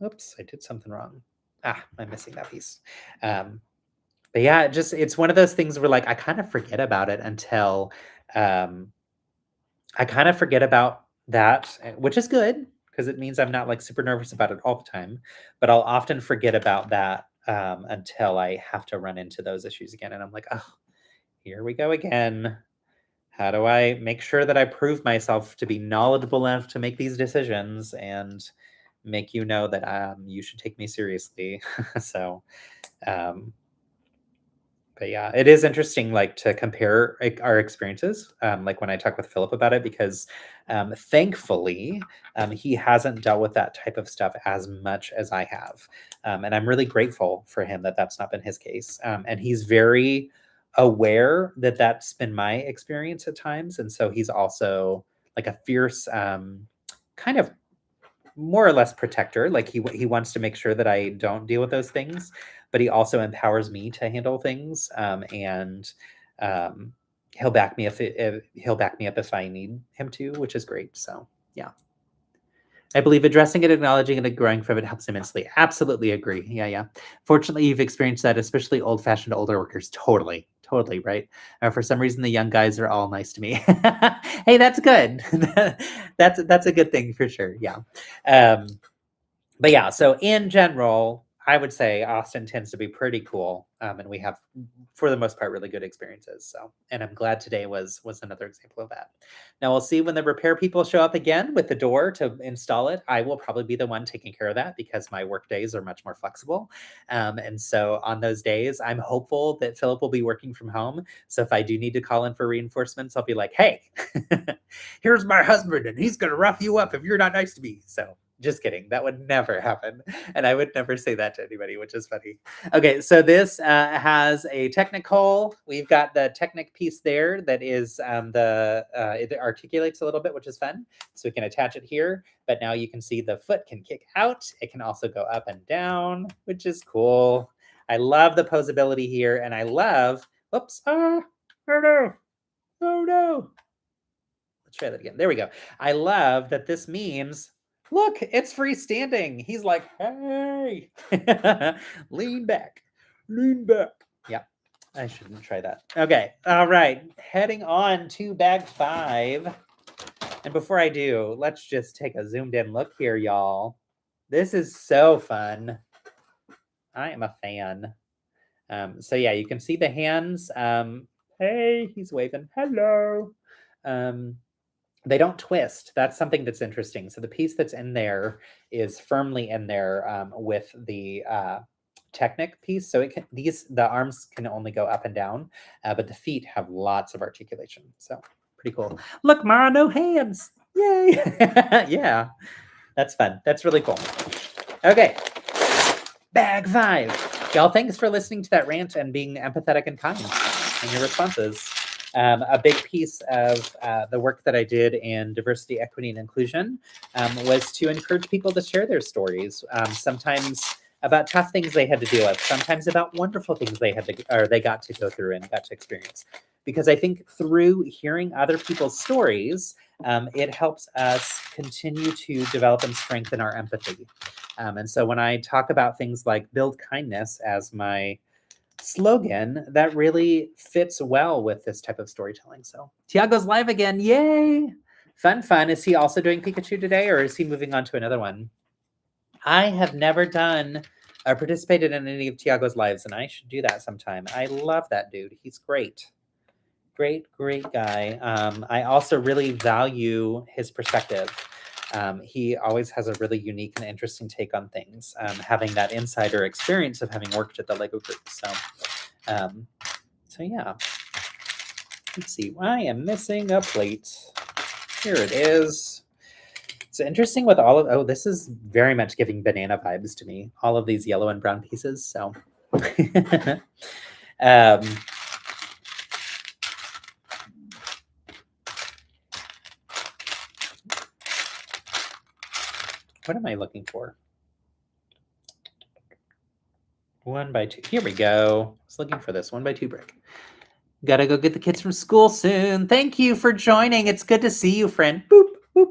oops, I did something wrong. I'm missing that piece. But yeah, it's one of those things where like I kind of forget about it until I kind of forget about that, which is good because it means I'm not like super nervous about it all the time. But I'll often forget about that until I have to run into those issues again. And I'm like, oh, here we go again. How do I make sure that I prove myself to be knowledgeable enough to make these decisions and make you know that you should take me seriously? So, but yeah, it is interesting, like, to compare like our experiences, like when I talk with Philip about it, because thankfully he hasn't dealt with that type of stuff as much as I have, and I'm really grateful for him that that's not been his case, and he's very aware that that's been my experience at times, and so he's also like a fierce kind of more or less protector. Like he wants to make sure that I don't deal with those things, but he also empowers me to handle things. And he'll back me if he'll back me up if I need him to, which is great. So yeah. I believe addressing it, acknowledging it, and growing from it helps immensely. Absolutely agree. Yeah. Fortunately, you've experienced that, especially old-fashioned older workers. Totally, right? For some reason, the young guys are all nice to me. Hey, that's good. That's a good thing for sure. Yeah. But yeah, so in general, I would say Austin tends to be pretty cool, and we have, for the most part, really good experiences. So, and I'm glad today was another example of that. Now we'll see when the repair people show up again with the door to install it. I will probably be the one taking care of that because my work days are much more flexible, and so on those days, I'm hopeful that Philip will be working from home. So if I do need to call in for reinforcements, I'll be like, "Hey, here's my husband, and he's gonna rough you up if you're not nice to me." So just kidding. That would never happen. And I would never say that to anybody, which is funny. Okay, so this has a technical. We've got the Technic piece there that is it articulates a little bit, which is fun. So we can attach it here. But now you can see the foot can kick out. It can also go up and down, which is cool. I love the posability here, and I love. Whoops! Oh no! Oh no! Let's try that again. There we go. I love that this means, look, it's freestanding. He's like, hey, lean back, lean back. Yeah, I shouldn't try that. Okay, all right. Heading on to bag 5. And before I do, let's just take a zoomed in look here, y'all. This is so fun. I am a fan. So yeah, you can see the hands. Hey, he's waving. Hello. They don't twist. That's something that's interesting. So the piece that's in there is firmly in there with the Technic piece. So it can, the arms can only go up and down, but the feet have lots of articulation. So pretty cool. Look, Mara, no hands. Yay! Yeah, that's fun. That's really cool. Okay, bag 5. Y'all, thanks for listening to that rant and being empathetic and kind in your responses. A big piece of the work that I did in diversity, equity, and inclusion was to encourage people to share their stories. Sometimes about tough things they had to deal with, sometimes about wonderful things they got to go through and got to experience. Because I think through hearing other people's stories, it helps us continue to develop and strengthen our empathy. And so when I talk about things like build kindness as my slogan, that really fits well with this type of storytelling. So Tiago's live again. Yay! Fun. Is he also doing Pikachu today, or is he moving on to another one? I have never done or participated in any of Tiago's lives, and I should do that sometime. I love that dude. He's great. Great guy. I also really value his perspective. He always has a really unique and interesting take on things, having that insider experience of having worked at the LEGO group. So yeah. Let's see. I am missing a plate. Here it is. It's interesting with all of, this is very much giving banana vibes to me. All of these yellow and brown pieces. So what am I looking for? 1x2. Here we go. I was looking for this 1x2 brick. Gotta go get the kids from school soon. Thank you for joining. It's good to see you, friend. Boop, boop.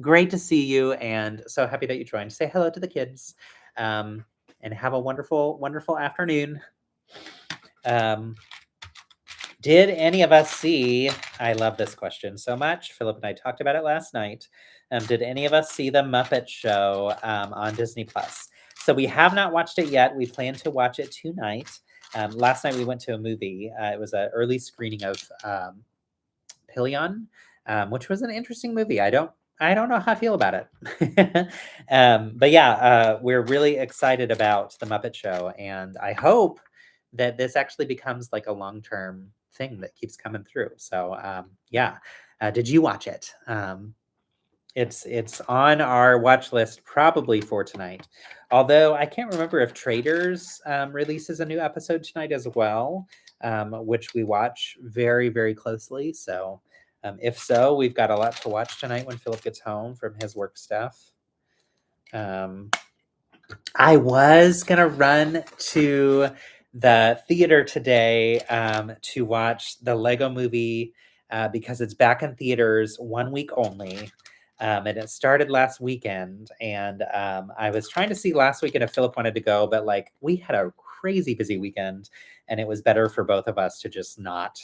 Great to see you, and so happy that you joined. Say hello to the kids, and have a wonderful afternoon. Did any of us see, I love this question so much. Philip and I talked about it last night. Did any of us see the Muppet Show on Disney Plus? So we have not watched it yet. We plan to watch it tonight. Last night we went to a movie. It was an early screening of Pillion, which was an interesting movie. I don't know how I feel about it. But yeah, we're really excited about the Muppet Show, and I hope that this actually becomes like a long-term thing that keeps coming through. So yeah, did you watch it? It's on our watch list probably for tonight. Although I can't remember if Traders releases a new episode tonight as well, which we watch very, very closely. So if so, we've got a lot to watch tonight when Philip gets home from his work stuff. I was going to run to the theater today to watch the Lego movie because it's back in theaters 1 week only. And it started last weekend, and I was trying to see last weekend if Philip wanted to go, but like we had a crazy busy weekend, and it was better for both of us to just not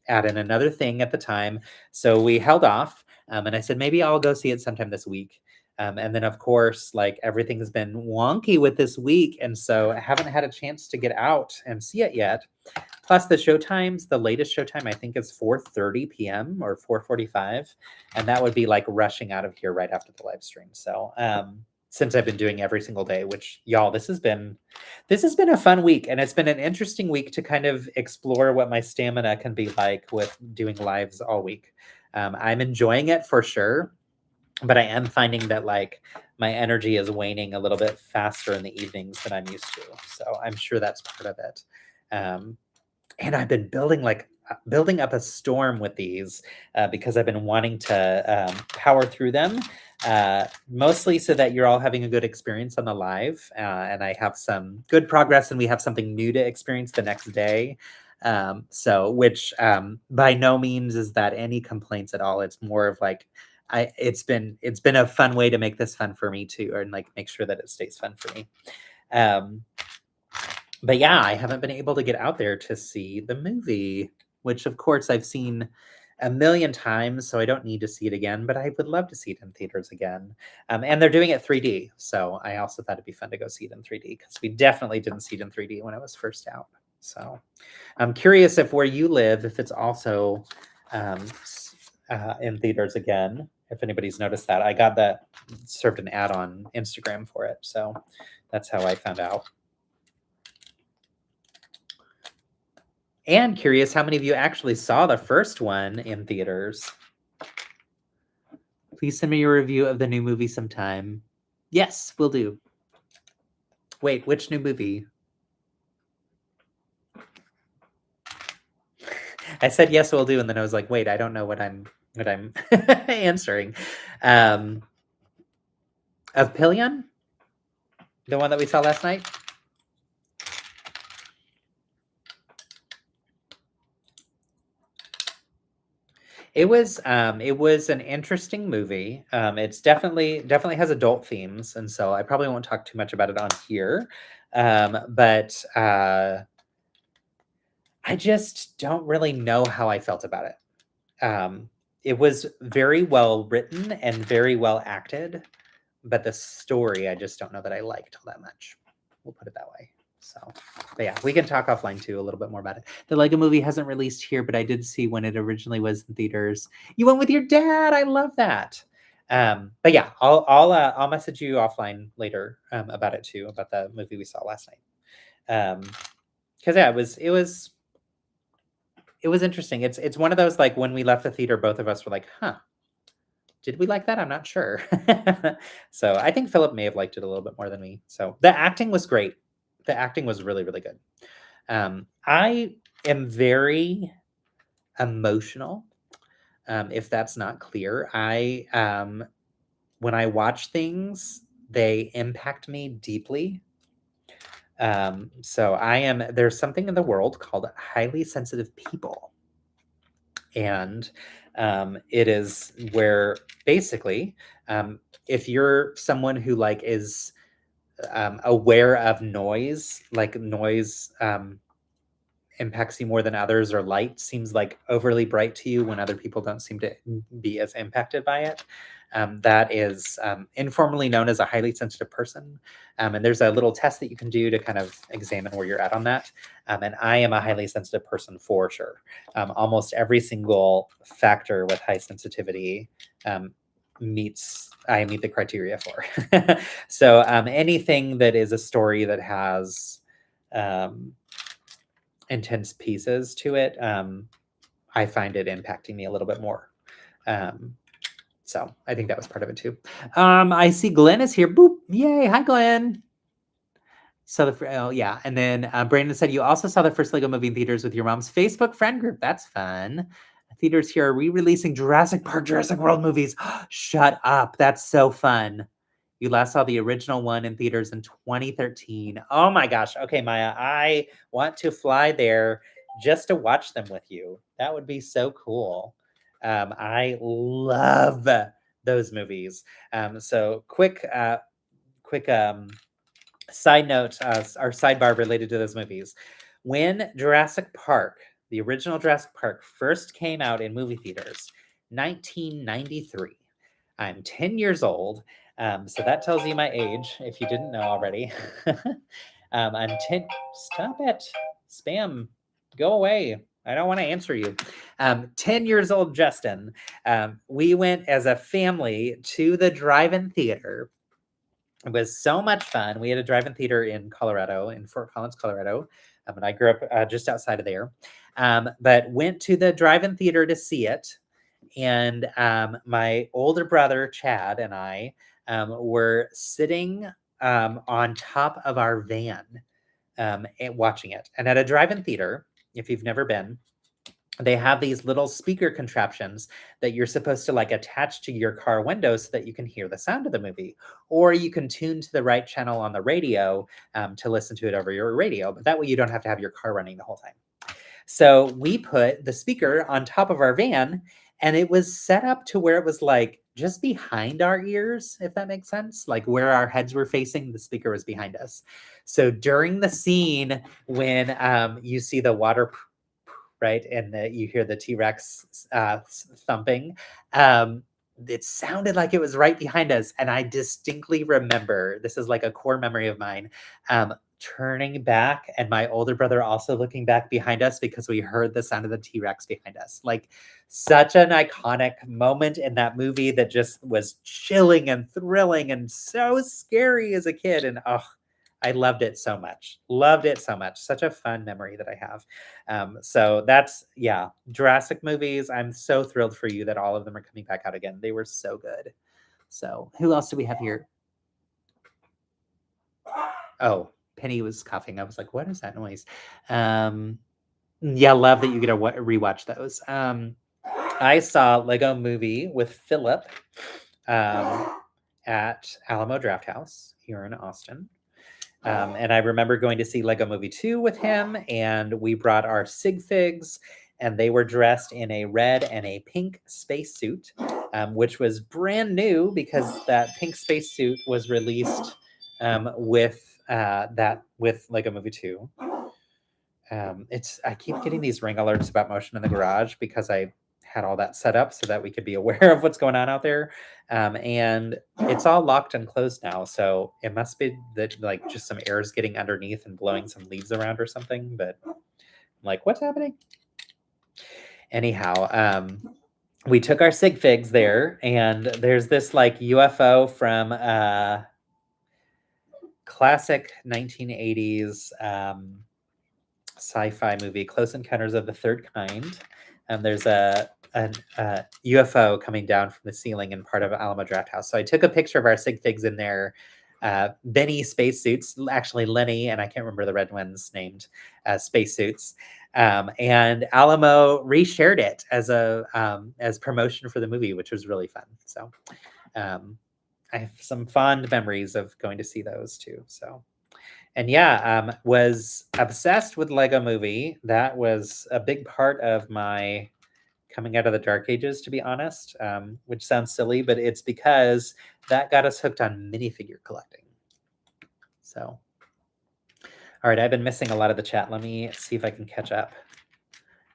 add in another thing at the time. So we held off, and I said maybe I'll go see it sometime this week. And then, of course, like everything's been wonky with this week. And so I haven't had a chance to get out and see it yet. Plus the showtimes, the latest showtime I think is 4:30 p.m. or 4:45, and that would be like rushing out of here right after the live stream. So since I've been doing every single day, which y'all, this has been a fun week, and it's been an interesting week to kind of explore what my stamina can be like with doing lives all week. I'm enjoying it for sure, but I am finding that like my energy is waning a little bit faster in the evenings than I'm used to. So I'm sure that's part of it. Um, and I've been building up a storm with these because I've been wanting to power through them, mostly so that you're all having a good experience on the live, and I have some good progress, and we have something new to experience the next day. So, which by no means is that any complaints at all. It's more of like it's been a fun way to make this fun for me too, or like make sure that it stays fun for me. Um, but yeah, I haven't been able to get out there to see the movie, which of course I've seen a million times, so I don't need to see it again, but I would love to see it in theaters again. And they're doing it 3D, so I also thought it'd be fun to go see it in 3D because we definitely didn't see it in 3D when it was first out. So I'm curious if where you live, if it's also in theaters again, if anybody's noticed that. I got that served an ad on Instagram for it, so that's how I found out. And curious how many of you actually saw the first one in theaters. Please send me your review of the new movie sometime. Yes, will do. Wait, which new movie? I said yes, will do, and then I was like, wait, I don't know what I'm answering. Of Pillion? The one that we saw last night? It was an interesting movie. It's definitely has adult themes, and so I probably won't talk too much about it on here. But I just don't really know how I felt about it. It was very well written and very well acted, but the story I just don't know that I liked all that much. We'll put it that way. So, but yeah, we can talk offline too a little bit more about it. The Lego movie hasn't released here, but I did see when it originally was in theaters. You went with your dad. I love that. But yeah, I'll message you offline later about it too, about the movie we saw last night. Because yeah, it was interesting. It's one of those like when we left the theater, both of us were like, "Huh, did we like that? I'm not sure." So I think Philip may have liked it a little bit more than me. So the acting was great. The acting was really, really good. I am very emotional. If that's not clear, when I watch things, they impact me deeply. So there's something in the world called highly sensitive people. And it is where basically, if you're someone who like is aware of noise, like noise impacts you more than others, or light seems like overly bright to you when other people don't seem to be as impacted by it. That is informally known as a highly sensitive person. And there's a little test that you can do to kind of examine where you're at on that. And I am a highly sensitive person for sure. Almost every single factor with high sensitivity I meet the criteria for. So anything that is a story that has intense pieces to it, I find it impacting me a little bit more. So I think that was part of it too. I see Glenn is here. Boop. Yay. Hi, Glenn. So yeah. And then Brandon said you also saw the first Lego movie in theaters with your mom's Facebook friend group. That's fun. Theaters here are re-releasing Jurassic Park, Jurassic World movies. Shut up. That's so fun. You last saw the original one in theaters in 2013. Oh my gosh. Okay, Maya, I want to fly there just to watch them with you. That would be so cool. I love those movies. So quick side note, our sidebar related to those movies. When Jurassic Park, the original Jurassic Park, first came out in movie theaters, 1993. I'm 10 years old. So that tells you my age, if you didn't know already. I'm 10. Stop it. Spam. Go away. I don't want to answer you. 10 years old, Justin. We went as a family to the drive-in theater. It was so much fun. We had a drive-in theater in Colorado, in Fort Collins, Colorado. And I grew up just outside of there. But went to the drive-in theater to see it. And my older brother, Chad, and I were sitting on top of our van and watching it. And at a drive-in theater, if you've never been, they have these little speaker contraptions that you're supposed to like attach to your car window so that you can hear the sound of the movie, or you can tune to the right channel on the radio to listen to it over your radio. But that way you don't have to have your car running the whole time. So we put the speaker on top of our van, and it was set up to where it was like just behind our ears, if that makes sense. Like where our heads were facing, the speaker was behind us. So during the scene when you see the water, right, and you hear the T-Rex thumping, it sounded like it was right behind us. And I distinctly remember, this is like a core memory of mine, turning back and my older brother also looking back behind us because we heard the sound of the T-Rex behind us. Like such an iconic moment in that movie that just was chilling and thrilling and so scary as a kid. And I loved it so much. Loved it so much. Such a fun memory that I have. So that's, yeah, Jurassic movies. I'm so thrilled for you that all of them are coming back out again. They were so good. So who else do we have here? Oh, Penny was coughing. I was like, what is that noise? Yeah, love that you get to rewatch those. I saw Lego Movie with Philip at Alamo Drafthouse here in Austin. And I remember going to see Lego Movie 2 with him, and we brought our sig figs, and they were dressed in a red and a pink spacesuit, which was brand new because that pink spacesuit was released with Lego Movie 2. I keep getting these ring alerts about motion in the garage because I had all that set up so that we could be aware of what's going on out there. And it's all locked and closed now. So it must be that like just some air is getting underneath and blowing some leaves around or something. But I'm like, what's happening? Anyhow, we took our sig figs there, and there's this like UFO from classic 1980s sci-fi movie, Close Encounters of the Third Kind. There's a UFO coming down from the ceiling in part of Alamo Drafthouse. So I took a picture of our sig figs in their Benny spacesuits, actually Lenny, and I can't remember the red one's named spacesuits. And Alamo reshared it as promotion for the movie, which was really fun. So I have some fond memories of going to see those too. So. And yeah, was obsessed with Lego Movie. That was a big part of my coming out of the dark ages, to be honest, which sounds silly, but it's because that got us hooked on minifigure collecting. So, all right, I've been missing a lot of the chat. Let me see if I can catch up.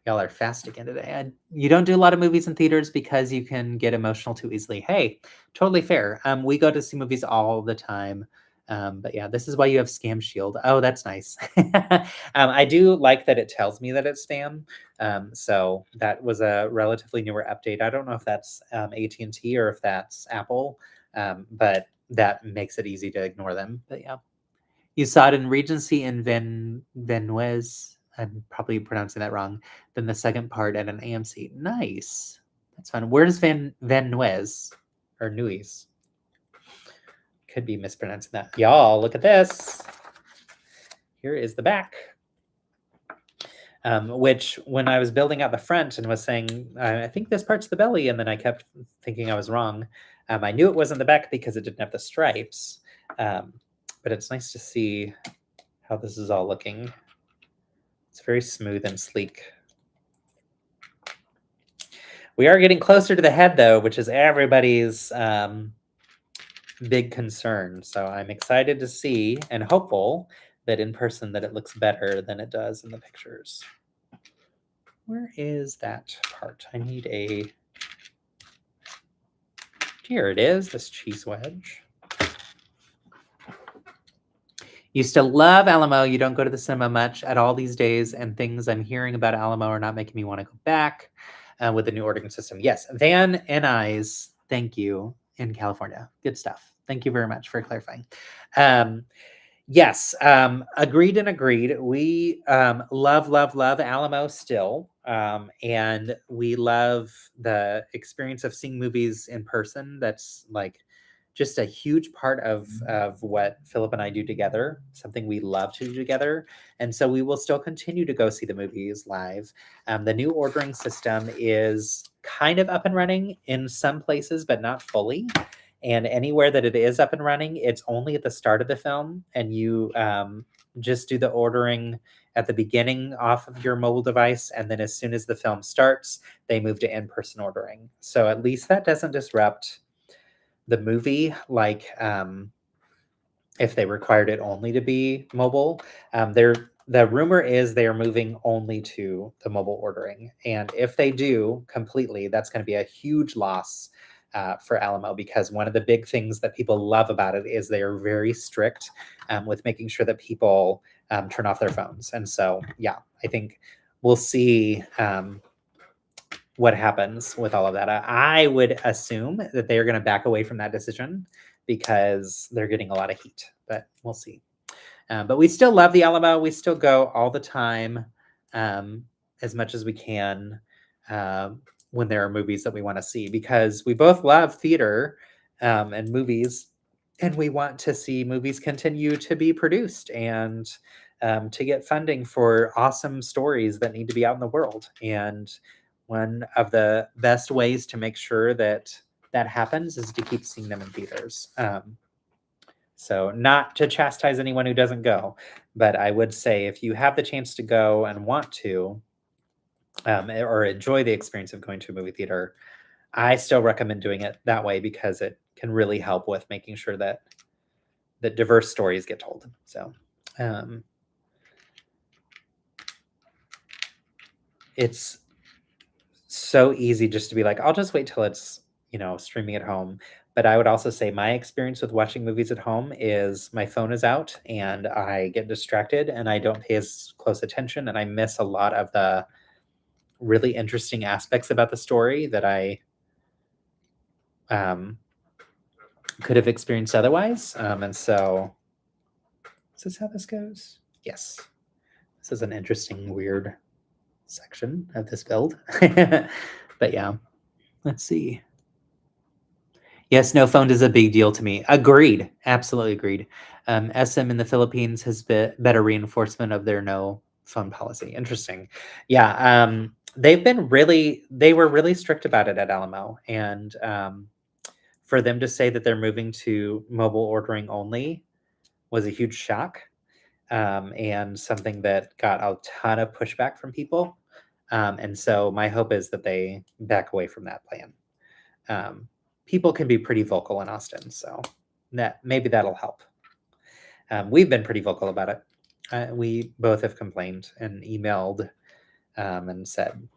Y'all are fast again today. You don't do a lot of movies in theaters because you can get emotional too easily. Hey, totally fair. We go to see movies all the time. But yeah, this is why you have Scam Shield. Oh, that's nice. I do like that it tells me that it's spam. So that was a relatively newer update. I don't know if that's AT&T or if that's Apple, but that makes it easy to ignore them. But yeah, you saw it in Regency in Venuez. I'm probably pronouncing that wrong. Then the second part at an AMC. Nice. That's fun. Where's Van Nuez or Nuis? Could be mispronouncing that. Y'all, look at this. Here is the back. Which, when I was building out the front and was saying, I think this part's the belly, and then I kept thinking I was wrong. I knew it wasn't the back because it didn't have the stripes. But it's nice to see how this is all looking. It's very smooth and sleek. We are getting closer to the head, though, which is everybody's big concern. So I'm excited to see and hopeful that in person that it looks better than it does in the pictures. Where is that part? I need a... Here it is, this cheese wedge. Used to love Alamo. You don't go to the cinema much at all these days, and things I'm hearing about Alamo are not making me want to go back with the new ordering system. Yes, Van and I's, thank you, in California. Good stuff. Thank you very much for clarifying. Yes, agreed and agreed. We love, love, love Alamo still. And we love the experience of seeing movies in person. That's like just a huge part of what Philip and I do together, something we love to do together. And so we will still continue to go see the movies live. The new ordering system is kind of up and running in some places, but not fully. And anywhere that it is up and running, it's only at the start of the film, and you just do the ordering at the beginning off of your mobile device, and then as soon as the film starts, they move to in-person ordering. So at least that doesn't disrupt the movie, like if they required it only to be mobile. The rumor is they are moving only to the mobile ordering, and if they do completely, that's going to be a huge loss for Alamo, because one of the big things that people love about it is they are very strict with making sure that people turn off their phones. And so, yeah, I think we'll see what happens with all of that. I would assume that they are going to back away from that decision because they're getting a lot of heat, but we'll see. But we still love the Alamo. We still go all the time, as much as we can, when there are movies that we want to see, because we both love theater and movies, and we want to see movies continue to be produced and to get funding for awesome stories that need to be out in the world. And one of the best ways to make sure that that happens is to keep seeing them in theaters. So not to chastise anyone who doesn't go, but I would say if you have the chance to go and want to, or enjoy the experience of going to a movie theater, I still recommend doing it that way, because it can really help with making sure that diverse stories get told. So it's so easy just to be like, I'll just wait till it's, streaming at home. But I would also say my experience with watching movies at home is my phone is out and I get distracted and I don't pay as close attention, and I miss a lot of the really interesting aspects about the story that I could have experienced otherwise. And so, is this how this goes? Yes. This is an interesting, weird section of this build. But yeah, let's see. Yes, no, phone is a big deal to me. Agreed. Absolutely agreed. SM in the Philippines has been better reinforcement of their no phone policy. Interesting. Yeah. They were really strict about it at Alamo. And for them to say that they're moving to mobile ordering only was a huge shock. And something that got a ton of pushback from people. And so my hope is that they back away from that plan. People can be pretty vocal in Austin, so maybe that'll help. We've been pretty vocal about it. We both have complained and emailed and said,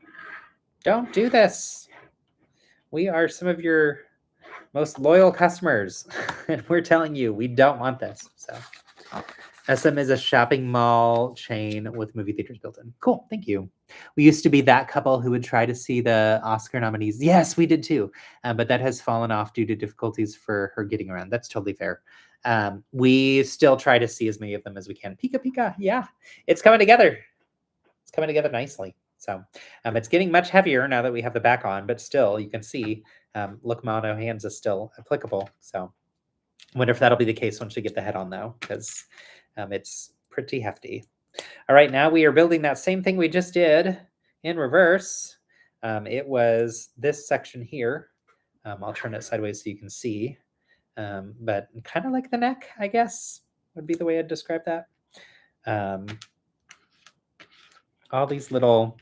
don't do this. We are some of your most loyal customers, and we're telling you we don't want this. So SM is a shopping mall chain with movie theaters built in. Cool, thank you. We used to be that couple who would try to see the Oscar nominees. Yes, we did too. But that has fallen off due to difficulties for her getting around. That's totally fair. We still try to see as many of them as we can. Pika Pika, yeah. It's coming together. It's coming together nicely. So it's getting much heavier now that we have the back on, but still you can see Look Mono Hands is still applicable. So I wonder if that'll be the case once we get the head on though, because it's pretty hefty. All right, now we are building that same thing we just did in reverse. It was this section here. I'll turn it sideways so you can see. But kind of like the neck, I guess, would be the way I'd describe that. All these little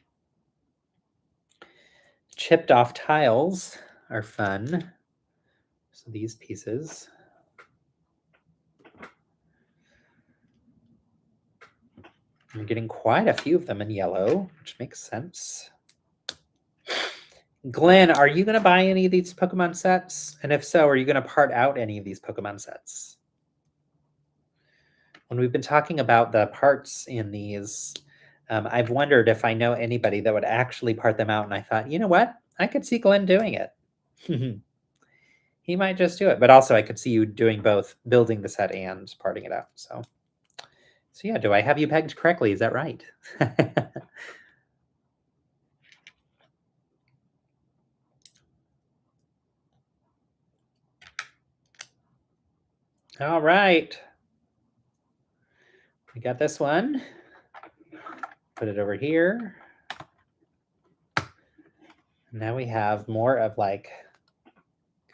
chipped off tiles are fun. So these pieces. I'm getting quite a few of them in yellow, which makes sense. Glenn, are you going to buy any of these Pokemon sets? And if so, are you going to part out any of these Pokemon sets? When we've been talking about the parts in these, I've wondered if I know anybody that would actually part them out. And I thought, you know what? I could see Glenn doing it. He might just do it. But also, I could see you doing both, building the set and parting it out. So yeah, do I have you pegged correctly? Is that right? All right. We got this one. Put it over here. Now we have more of like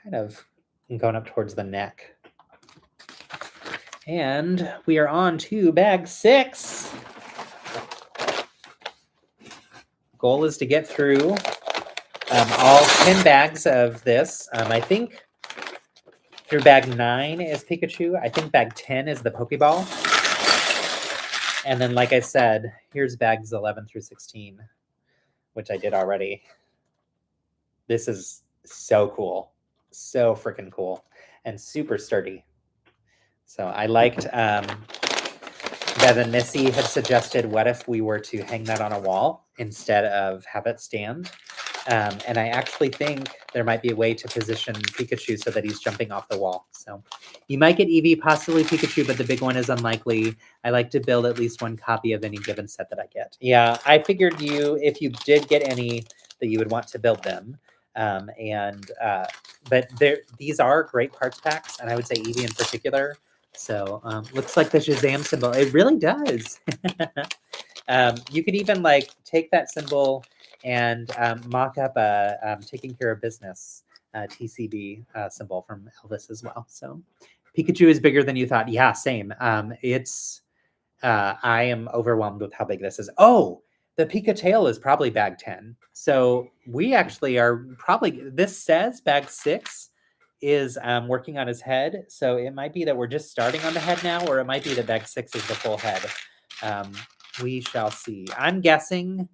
kind of going up towards the neck. And we are on to bag 6. Goal is to get through all 10 bags of this. I think through bag 9 is Pikachu. I think bag 10 is the Pokeball. And then, like I said, here's bags 11 through 16, which I did already. This is so cool. So freaking cool. And super sturdy. So I liked that Missy had suggested, what if we were to hang that on a wall instead of have it stand? And I actually think there might be a way to position Pikachu so that he's jumping off the wall. So you might get Eevee, possibly Pikachu, but the big one is unlikely. I like to build at least one copy of any given set that I get. Yeah, I figured if you did get any, that you would want to build them. But these are great parts packs, and I would say Eevee in particular. So looks like the Shazam symbol. It really does. You could even like take that symbol and mock up a taking care of business TCB symbol from Elvis as well. So Pikachu is bigger than you thought. Yeah, same. I am overwhelmed with how big this is. Oh, the Pika tail is probably bag 10. So we actually are probably, this says bag 6 is working on his head. So it might be that we're just starting on the head now, or it might be that bag 6 is the full head. We shall see. I'm guessing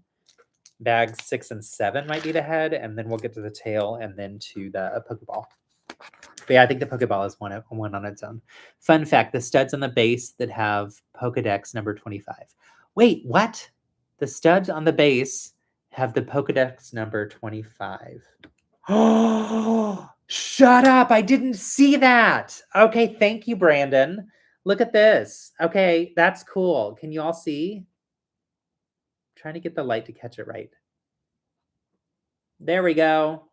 bags 6 and 7 might be the head, and then we'll get to the tail and then to the Pokeball. But yeah, I think the Pokeball is one on its own. Fun fact, the studs on the base that have Pokedex number 25. Wait, what? The studs on the base have the Pokedex number 25. Oh, shut up. I didn't see that. Okay, thank you, Brandon. Look at this. Okay, that's cool. Can you all see? Trying to get the light to catch it right. There we go.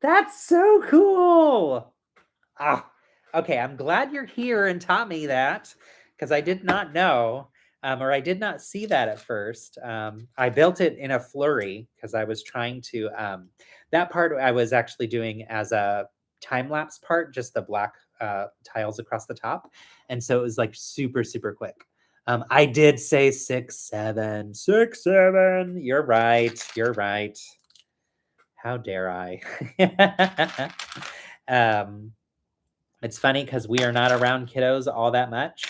That's so cool. Okay. I'm glad you're here and taught me that, because I did not know, or I did not see that at first. I built it in a flurry because I was trying to, that part I was actually doing as a time-lapse part, just the black tiles across the top. And so it was like super, super quick. I did say 6, 7. 6, 7. You're right. You're right. How dare I? It's funny because we are not around kiddos all that much.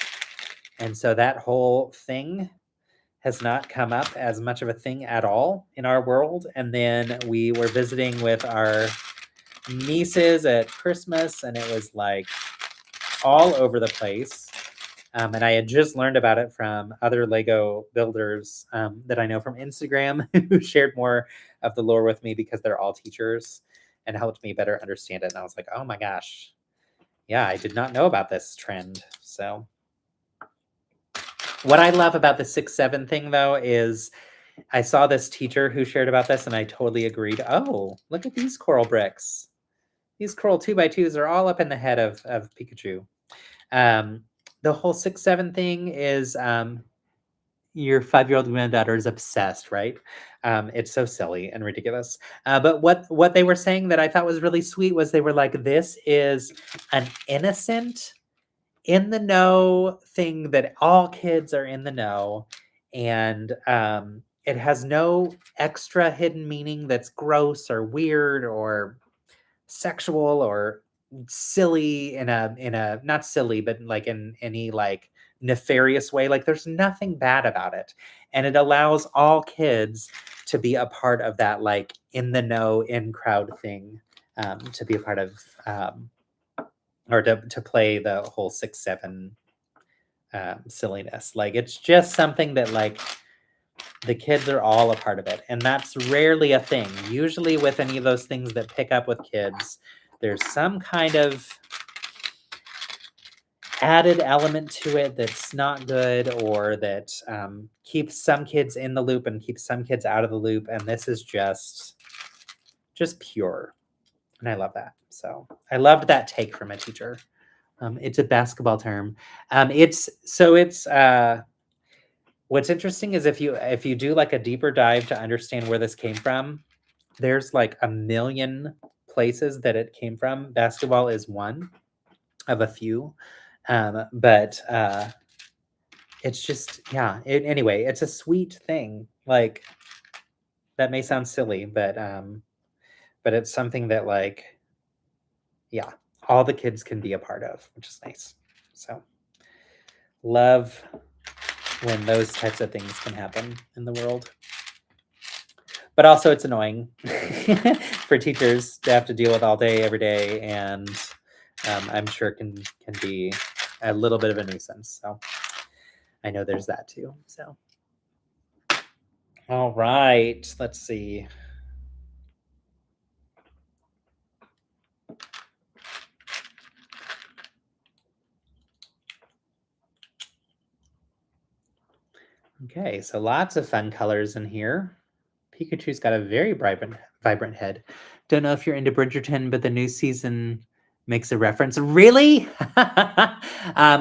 And so that whole thing has not come up as much of a thing at all in our world. And then we were visiting with our nieces at Christmas, and it was like all over the place. And I had just learned about it from other Lego builders that I know from Instagram who shared more of the lore with me because they're all teachers and helped me better understand it. And I was like, oh my gosh. Yeah, I did not know about this trend. So what I love about the 6, 7 thing, though, is I saw this teacher who shared about this, and I totally agreed. Oh, look at these coral bricks. These coral 2x2s are all up in the head of Pikachu. The whole 6, 7 thing is your 5-year-old granddaughter is obsessed, right? It's so silly and ridiculous. But what they were saying that I thought was really sweet was they were like, this is an innocent, in the know thing that all kids are in the know, and it has no extra hidden meaning that's gross or weird or sexual or silly in a not silly, but like in any like nefarious way. Like there's nothing bad about it. And it allows all kids to be a part of that, like in the know, in crowd thing, to be a part of, or to play the whole 6-7 silliness. Like it's just something that like the kids are all a part of it. And that's rarely a thing. Usually with any of those things that pick up with kids, there's some kind of added element to it that's not good, or that keeps some kids in the loop and keeps some kids out of the loop. And this is just pure. And I love that. So I loved that take from a teacher. It's a basketball term. What's interesting is if you do like a deeper dive to understand where this came from, there's like a million places that it came from. Basketball is one of a few. But it's just, yeah. Anyway, it's a sweet thing. Like that may sound silly, but it's something that like, yeah, all the kids can be a part of, which is nice. So love when those types of things can happen in the world. But also it's annoying for teachers to have to deal with all day, every day, and I'm sure can be a little bit of a nuisance. So I know there's that too. So all right, let's see. Okay, so lots of fun colors in here. Pikachu's got a very vibrant head. Don't know if you're into Bridgerton, but the new season makes a reference. Really?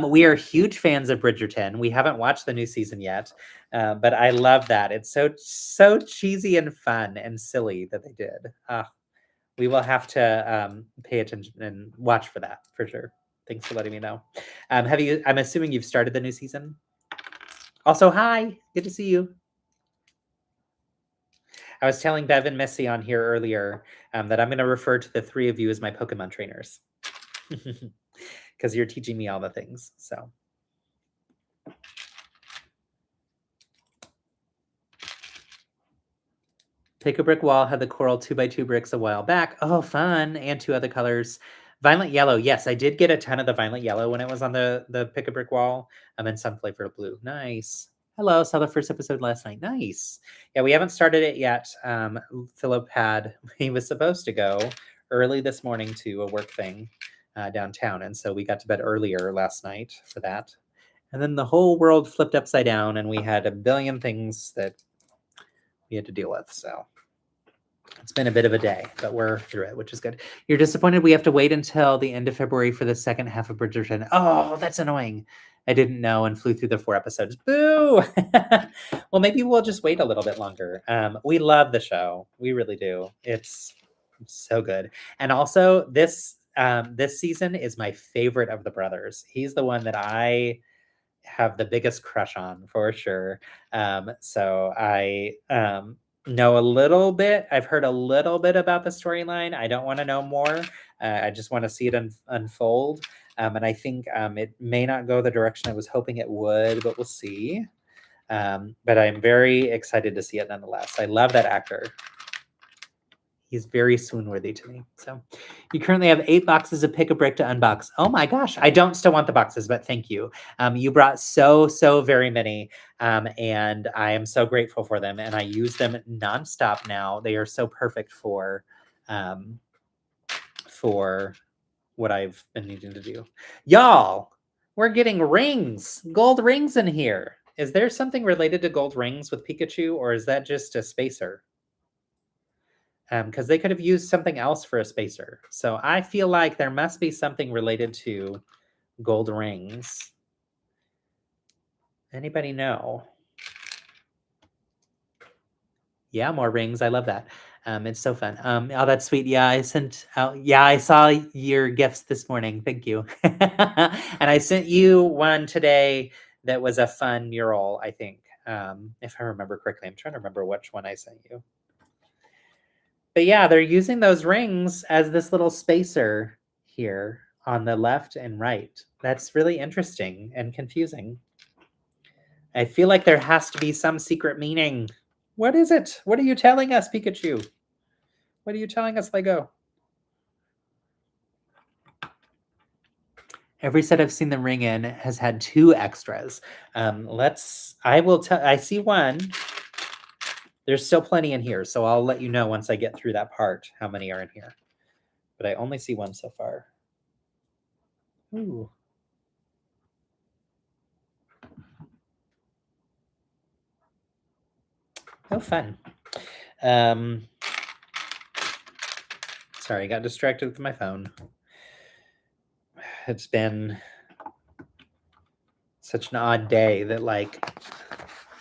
We are huge fans of Bridgerton. We haven't watched the new season yet, but I love that. It's so cheesy and fun and silly that they did. We will have to pay attention and watch for that for sure. Thanks for letting me know. I'm assuming you've started the new season? Also, hi, good to see you. I was telling Bev and Missy on here earlier that I'm going to refer to the three of you as my Pokemon trainers. Because you're teaching me all the things, so. Pick a Brick Wall had the coral 2x2 bricks a while back. Oh, fun. And 2 other colors. Violet Yellow. Yes, I did get a ton of the Violet Yellow when it was on the Pick a Brick Wall. And some flavor of blue. Nice. Hello, saw the first episode last night. Nice. Yeah, we haven't started it yet. Philip he was supposed to go early this morning to a work thing downtown. And so we got to bed earlier last night for that. And then the whole world flipped upside down and we had a billion things that we had to deal with. So it's been a bit of a day, but we're through it, which is good. You're disappointed we have to wait until the end of February for the second half of Bridgerton. Oh, that's annoying. I didn't know and flew through the 4 episodes. Boo! Well, maybe we'll just wait a little bit longer. We love the show. We really do. It's so good. And also, this season is my favorite of the brothers. He's the one that I have the biggest crush on for sure. So I know a little bit. I've heard a little bit about the storyline. I don't want to know more. I just want to see it unfold. And I think it may not go the direction I was hoping it would, but we'll see. But I'm very excited to see it nonetheless. I love that actor. He's very swoon-worthy to me. So you currently have 8 boxes of Pick a Brick to unbox. Oh my gosh. I don't still want the boxes, but thank you. You brought so very many. And I am so grateful for them. And I use them nonstop now. They are so perfect for what I've been needing to do. Y'all, we're getting rings, gold rings in here. Is there something related to gold rings with Pikachu, or is that just a spacer? Because they could have used something else for a spacer. So I feel like there must be something related to gold rings. Anybody know? Yeah, more rings. I love that. It's so fun. Oh, that's sweet. Yeah, I sent out. Yeah, I saw your gifts this morning. Thank you. And I sent you one today that was a fun mural, I think. If I remember correctly. I'm trying to remember which one I sent you. But yeah, they're using those rings as this little spacer here on the left and right. That's really interesting and confusing. I feel like there has to be some secret meaning. What is it? What are you telling us, Pikachu? What are you telling us, Lego? Every set I've seen them ring in has had 2 extras. I see one. There's still plenty in here, so I'll let you know once I get through that part how many are in here. But I only see one so far. Ooh. Oh, fun. Sorry, I got distracted with my phone. It's been such an odd day that, like,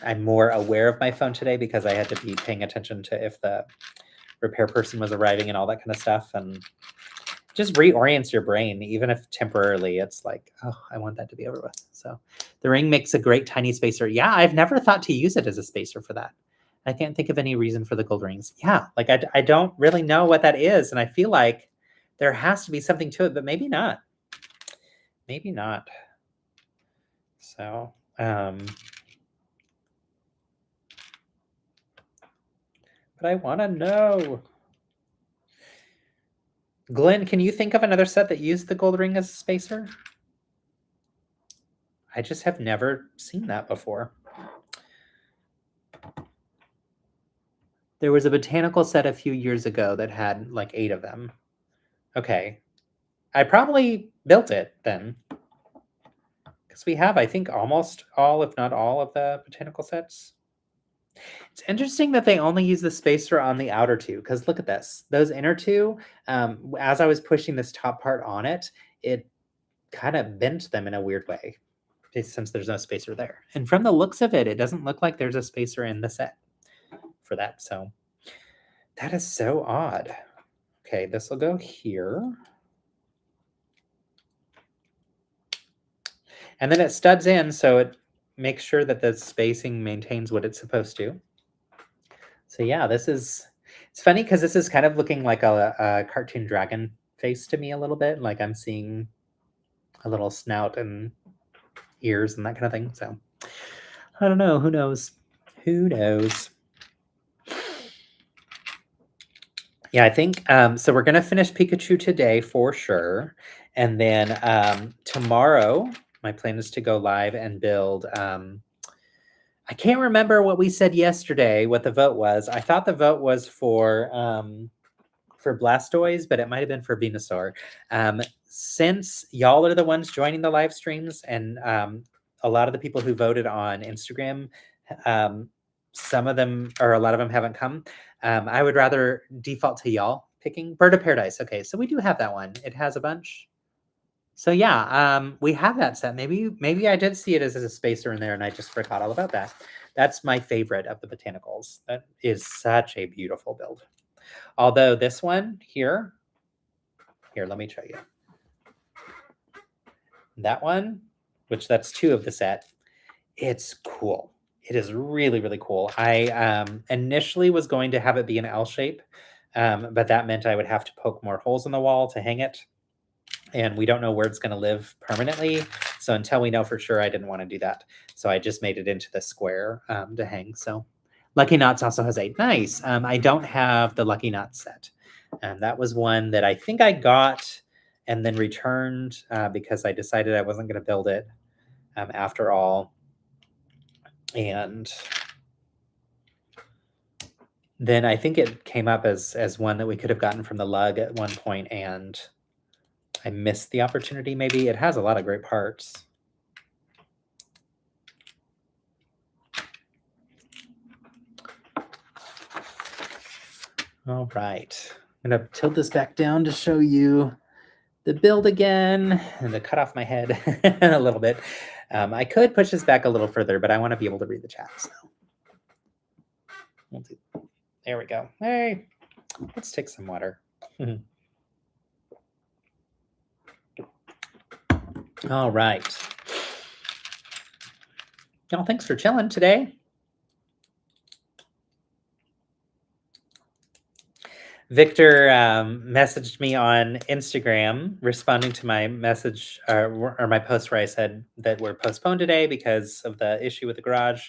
I'm more aware of my phone today because I had to be paying attention to if the repair person was arriving and all that kind of stuff, and just reorients your brain, even if temporarily. It's like, oh, I want that to be over with. So the ring makes a great tiny spacer. Yeah, I've never thought to use it as a spacer for that. I can't think of any reason for the gold rings. Yeah, like I don't really know what that is, and I feel like there has to be something to it, but maybe not. Maybe not. So, but I want to know. Glenn, can you think of another set that used the gold ring as a spacer? I just have never seen that before. There was a botanical set a few years ago that had like 8 of them. Okay. I probably built it then. Because we have, I think, almost all, if not all, of the botanical sets. It's interesting that they only use the spacer on the outer 2, because look at this. Those inner 2, as I was pushing this top part on it, it kind of bent them in a weird way, since there's no spacer there. And from the looks of it, it doesn't look like there's a spacer in the set for that. So that is so odd. Okay, this will go here. And then it studs in, so it makes sure that the spacing maintains what it's supposed to. So yeah, it's funny because this is kind of looking like a cartoon dragon face to me a little bit. Like I'm seeing a little snout and ears and that kind of thing. So I don't know. Who knows? Who knows? Yeah, I think so. We're gonna finish Pikachu today for sure, and then tomorrow my plan is to go live and build. I can't remember what we said yesterday. What the vote was? I thought the vote was for Blastoise, but it might have been for Venusaur. Since y'all are the ones joining the live streams, and a lot of the people who voted on Instagram, some of them or a lot of them haven't come. I would rather default to y'all picking Bird of Paradise. Okay, so we do have that one. It has a bunch. So yeah, we have that set. Maybe I did see it as a spacer in there, and I just forgot all about that. That's my favorite of the botanicals. That is such a beautiful build. Although this one here, let me show you. That one, which that's 2 of the set, it's cool. It is really, really cool. I initially was going to have it be an L shape, but that meant I would have to poke more holes in the wall to hang it. And we don't know where it's going to live permanently. So until we know for sure, I didn't want to do that. So I just made it into the square to hang. So Lucky Knots also has 8. Nice. I don't have the Lucky Knots set. That was one that I think I got and then returned because I decided I wasn't going to build it after all. And then I think it came up as one that we could have gotten from the lug at one point, and I missed the opportunity maybe. It has a lot of great parts. All right. I'm going to tilt this back down to show you the build again and to cut off my head a little bit. I could push this back a little further, but I want to be able to read the chat. So there we go. Hey, let's take some water. All right. Y'all, thanks for chilling today. Victor messaged me on Instagram responding to my message or my post where I said that we're postponed today because of the issue with the garage.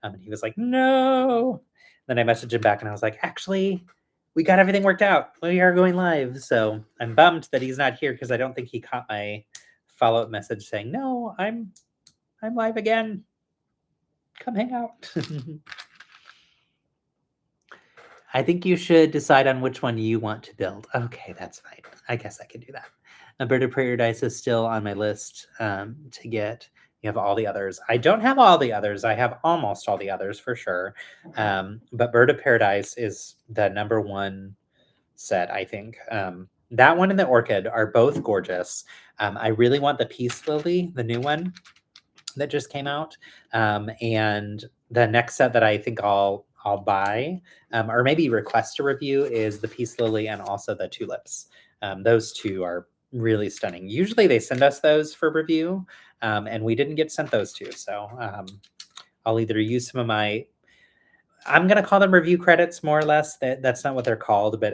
And he was like, no. Then I messaged him back and I was like, actually, we got everything worked out. We are going live. So I'm bummed that he's not here because I don't think he caught my follow-up message saying, no, I'm live again. Come hang out. I think you should decide on which one you want to build. Okay, that's fine. I guess I can do that. A Bird of Paradise is still on my list to get. You have all the others. I don't have all the others. I have almost all the others for sure. But Bird of Paradise is the number one set, I think. That one and the Orchid are both gorgeous. I really want the Peace Lily, the new one that just came out. And the next set that I think I'll buy or maybe request a review is the Peace Lily and also the Tulips. Those two are really stunning. Usually they send us those for review, and we didn't get sent those two. So I'll either use some of my, I'm going to call them review credits more or less. That's not what they're called, but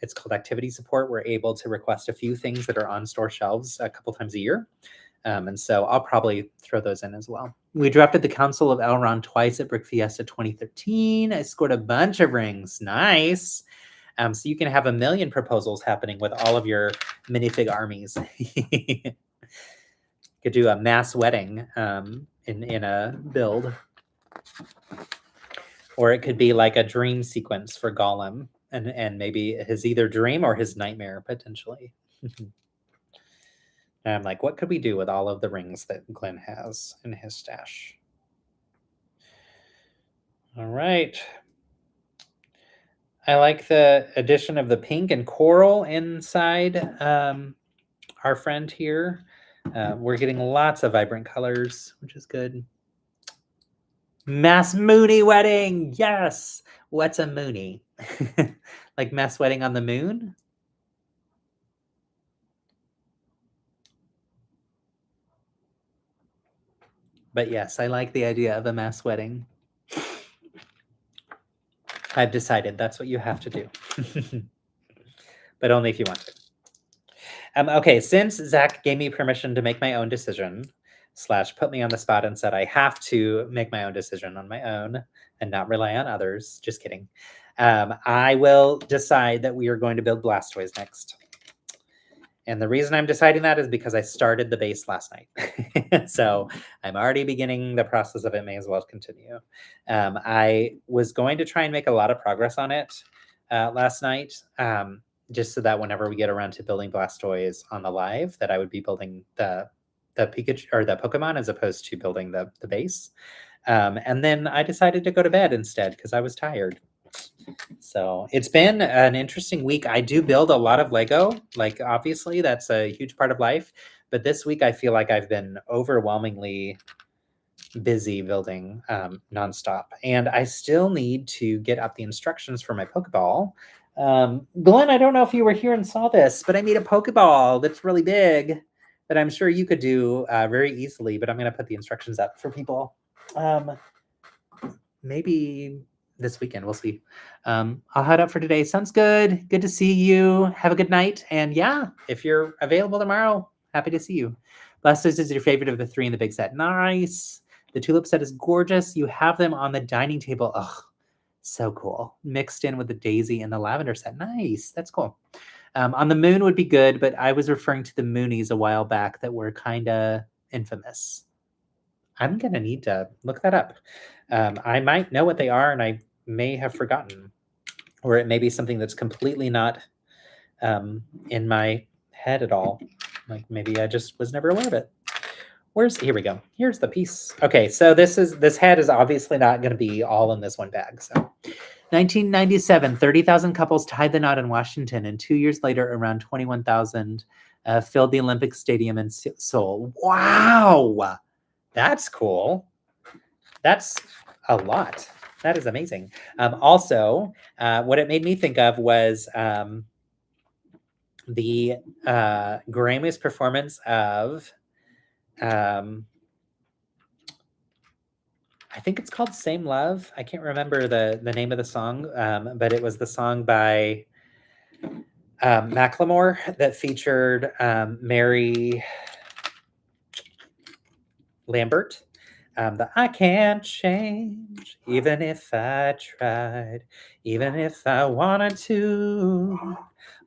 it's called activity support. We're able to request a few things that are on store shelves a couple times a year. And so I'll probably throw those in as well. We drafted the Council of Elrond twice at Brick Fiesta 2013. I scored a bunch of rings. Nice. So you can have a million proposals happening with all of your minifig armies. Could do a mass wedding in a build. Or it could be like a dream sequence for Gollum and maybe his either dream or his nightmare potentially. And I'm like, what could we do with all of the rings that Glenn has in his stash? All right. I like the addition of the pink and coral inside our friend here. We're getting lots of vibrant colors, which is good. Mass Moony wedding. Yes. What's a Moony? Like mass wedding on the moon? But yes, I like the idea of a mass wedding. I've decided that's what you have to do. But only if you want to. Okay, since Zach gave me permission to make my own decision, / put me on the spot and said I have to make my own decision on my own and not rely on others. Just kidding. I will decide that we are going to build Blastoise next. And the reason I'm deciding that is because I started the base last night. So I'm already beginning the process of it, may as well continue. I was going to try and make a lot of progress on it last night, just so that whenever we get around to building Blastoise on the live, that I would be building the Pikachu or the Pokemon as opposed to building the base. And then I decided to go to bed instead because I was tired. So it's been an interesting week. I do build a lot of Lego. Like, obviously, that's a huge part of life. But this week, I feel like I've been overwhelmingly busy building nonstop. And I still need to get up the instructions for my Pokeball. Glenn, I don't know if you were here and saw this, but I made a Pokeball that's really big that I'm sure you could do very easily. But I'm going to put the instructions up for people. Maybe this weekend. We'll see. I'll head up for today. Sounds good. Good to see you. Have a good night. And yeah, if you're available tomorrow, happy to see you. Blastoise is your favorite of the three in the big set. Nice. The tulip set is gorgeous. You have them on the dining table. Ugh, so cool. Mixed in with the daisy and the lavender set. Nice. That's cool. On the moon would be good, but I was referring to the Moonies a while back that were kind of infamous. I'm going to need to look that up. I might know what they are, and I may have forgotten. Or it may be something that's completely not in my head at all. Like maybe I just was never aware of it. Here we go. Here's the piece. Okay, so this head is obviously not going to be all in this one bag. So 1997, 30,000 couples tied the knot in Washington, and 2 years later, around 21,000 filled the Olympic Stadium in Seoul. Wow! That's cool. That's a lot. That is amazing. Also, what it made me think of was the Grammys performance of, I think it's called Same Love. I can't remember the name of the song, but it was the song by Macklemore that featured Mary Lambert. The I can't change, even if I tried, even if I wanted to.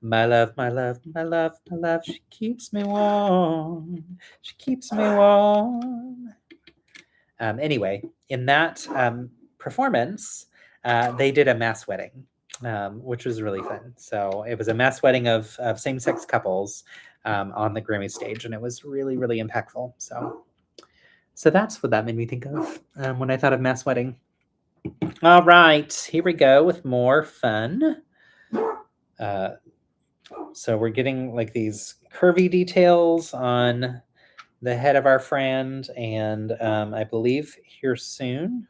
My love, my love, my love, my love, she keeps me warm. She keeps me warm. Anyway, in that performance, they did a mass wedding, which was really fun. So it was a mass wedding of same-sex couples on the Grammy stage, and it was really, really impactful. So that's what that made me think of when I thought of mass wedding. All right, here we go with more fun. So we're getting like these curvy details on the head of our friend, and I believe here soon,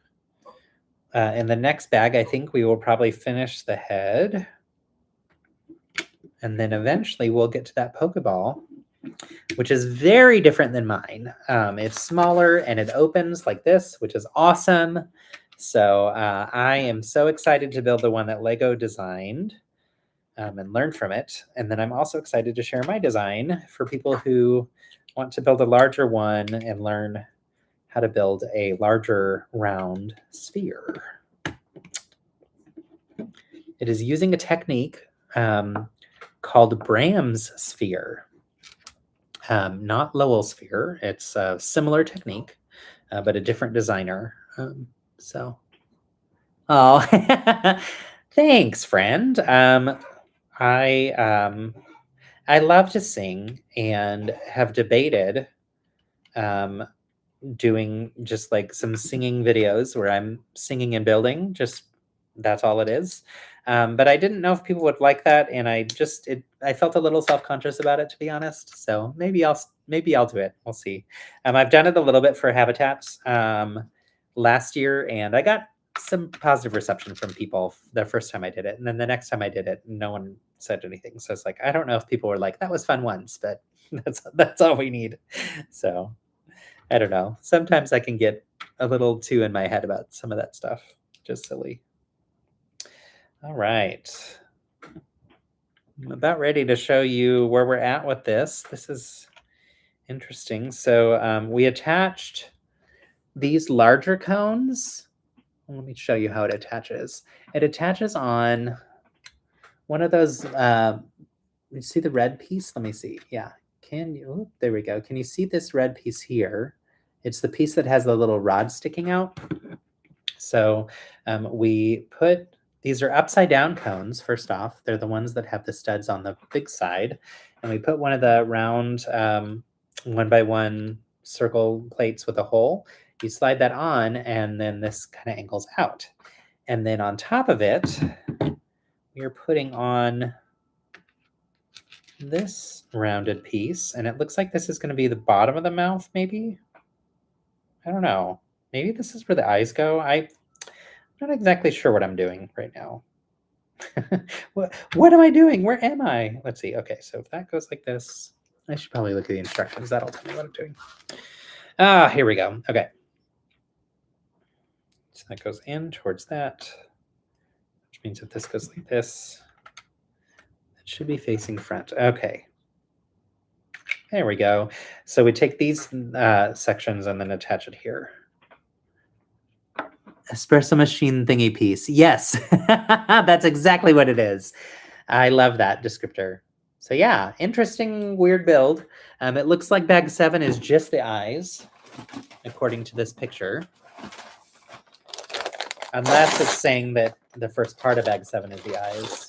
in the next bag, I think we will probably finish the head. And then eventually we'll get to that Pokeball, which is very different than mine. It's smaller and it opens like this, which is awesome. So I am so excited to build the one that LEGO designed and learn from it. And then I'm also excited to share my design for people who want to build a larger one and learn how to build a larger round sphere. It is using a technique called Bram's sphere. Not Lowell's sphere. It's a similar technique, but a different designer. Oh, thanks, friend. I love to sing and have debated doing just like some singing videos where I'm singing and building. Just that's all it is. But I didn't know if people would like that, and I felt a little self-conscious about it, to be honest. So maybe I'll do it. We'll see. I've done it a little bit for Habitats last year, and I got some positive reception from people the first time I did it, and then the next time I did it, no one said anything. So it's like I don't know if people were like, "That was fun once," but that's all we need. So I don't know. Sometimes I can get a little too in my head about some of that stuff. Just silly. All right. I'm about ready to show you where we're at with this. This is interesting. So we attached these larger cones. Let me show you how it attaches. It attaches on one of those, you see the red piece? Let me see. Yeah. There we go. Can you see this red piece here? It's the piece that has the little rod sticking out. So these are upside down cones, first off. They're the ones that have the studs on the big side. And we put one of the round 1x1 circle plates with a hole. You slide that on, and then this kind of angles out. And then on top of it, you're putting on this rounded piece. And it looks like this is going to be the bottom of the mouth, maybe? I don't know. Maybe this is where the eyes go. I'm not exactly sure what I'm doing right now. What am I doing? Where am I? Let's see. Okay, so if that goes like this, I should probably look at the instructions. That'll tell me what I'm doing. Here we go. Okay. So that goes in towards that, which means if this goes like this, it should be facing front. Okay. There we go. So we take these sections and then attach it here. Espresso machine thingy piece. Yes, that's exactly what it is. I love that descriptor. So yeah, interesting, weird build. It looks like bag 7 is just the eyes, according to this picture. Unless it's saying that the first part of bag 7 is the eyes.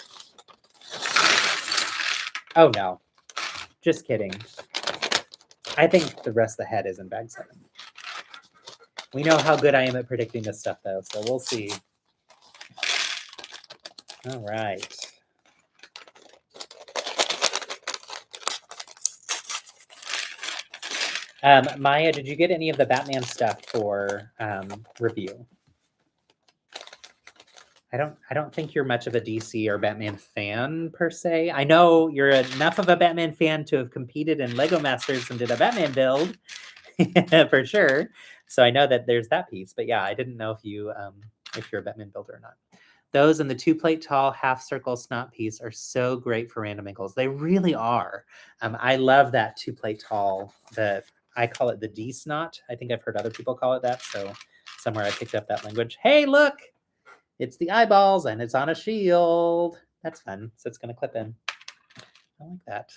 Oh no, just kidding. I think the rest of the head is in bag 7. We know how good I am at predicting this stuff, though, so we'll see. All right. Maya, did you get any of the Batman stuff for review? I don't think you're much of a DC or Batman fan per se. I know you're enough of a Batman fan to have competed in LEGO Masters and did a Batman build for sure. So I know that there's that piece, but yeah, I didn't know if you're a Batman builder or not. Those and the 2-plate tall half circle snot piece are so great for random angles. They really are. I love that 2-plate tall. I call it the D snot. I think I've heard other people call it that. So somewhere I picked up that language. Hey, look, it's the eyeballs and it's on a shield. That's fun. So it's going to clip in. I like that.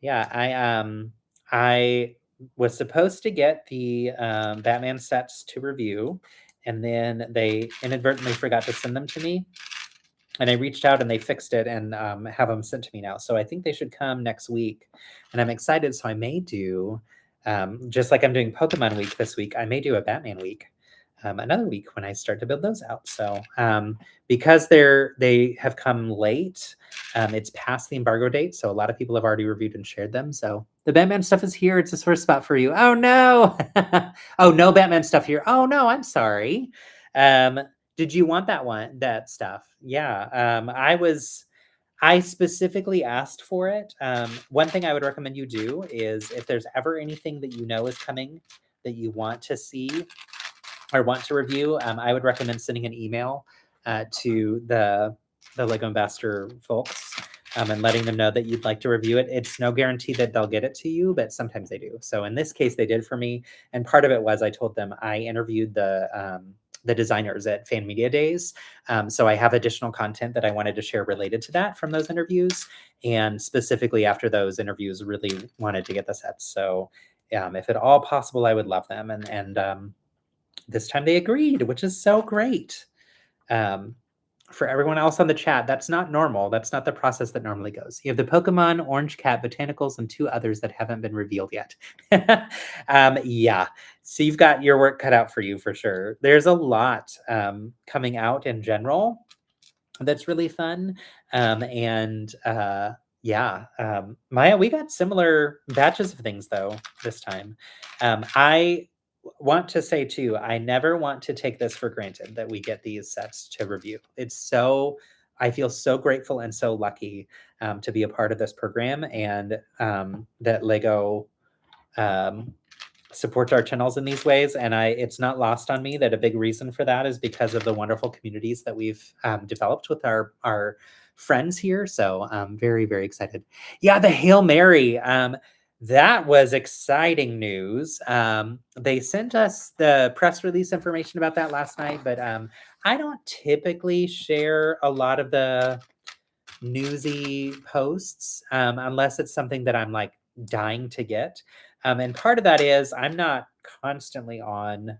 Yeah, I was supposed to get the Batman sets to review, and then they inadvertently forgot to send them to me. And I reached out and they fixed it and have them sent to me now. So I think they should come next week. And I'm excited. So I may do, just like I'm doing Pokemon week this week, I may do a Batman week another week when I start to build those out. So because they have come late, it's past the embargo date. So a lot of people have already reviewed and shared them. So the Batman stuff is here. It's a sore spot for you. Oh no. Oh, no Batman stuff here. Oh no, I'm sorry. Did you want that stuff? Yeah. I specifically asked for it. One thing I would recommend you do is if there's ever anything that you know is coming that you want to see or want to review, I would recommend sending an email to the LEGO Ambassador folks and letting them know that you'd like to review it. It's no guarantee that they'll get it to you, but sometimes they do. So in this case, they did for me. And part of it was I told them I interviewed the designers at Fan Media Days. So I have additional content that I wanted to share related to that from those interviews. And specifically after those interviews, really wanted to get the sets. So if at all possible, I would love them. And this time they agreed, which is so great. For everyone else on the chat, that's not normal. That's not the process that normally goes. You have the Pokemon, Orange Cat, Botanicals, and 2 others that haven't been revealed yet. Yeah, so you've got your work cut out for you for sure. There's a lot coming out in general that's really fun. Maya, we got similar batches of things though this time. I want to say too, I never want to take this for granted that we get these sets to review. I feel so grateful and so lucky to be a part of this program, and that LEGO supports our channels in these ways. And it's not lost on me that a big reason for that is because of the wonderful communities that we've developed with our friends here. So I'm very, very excited. Yeah, the Hail Mary. That was exciting news. They sent us the press release information about that last night, but I don't typically share a lot of the newsy posts unless it's something that I'm like dying to get. And part of that is I'm not constantly on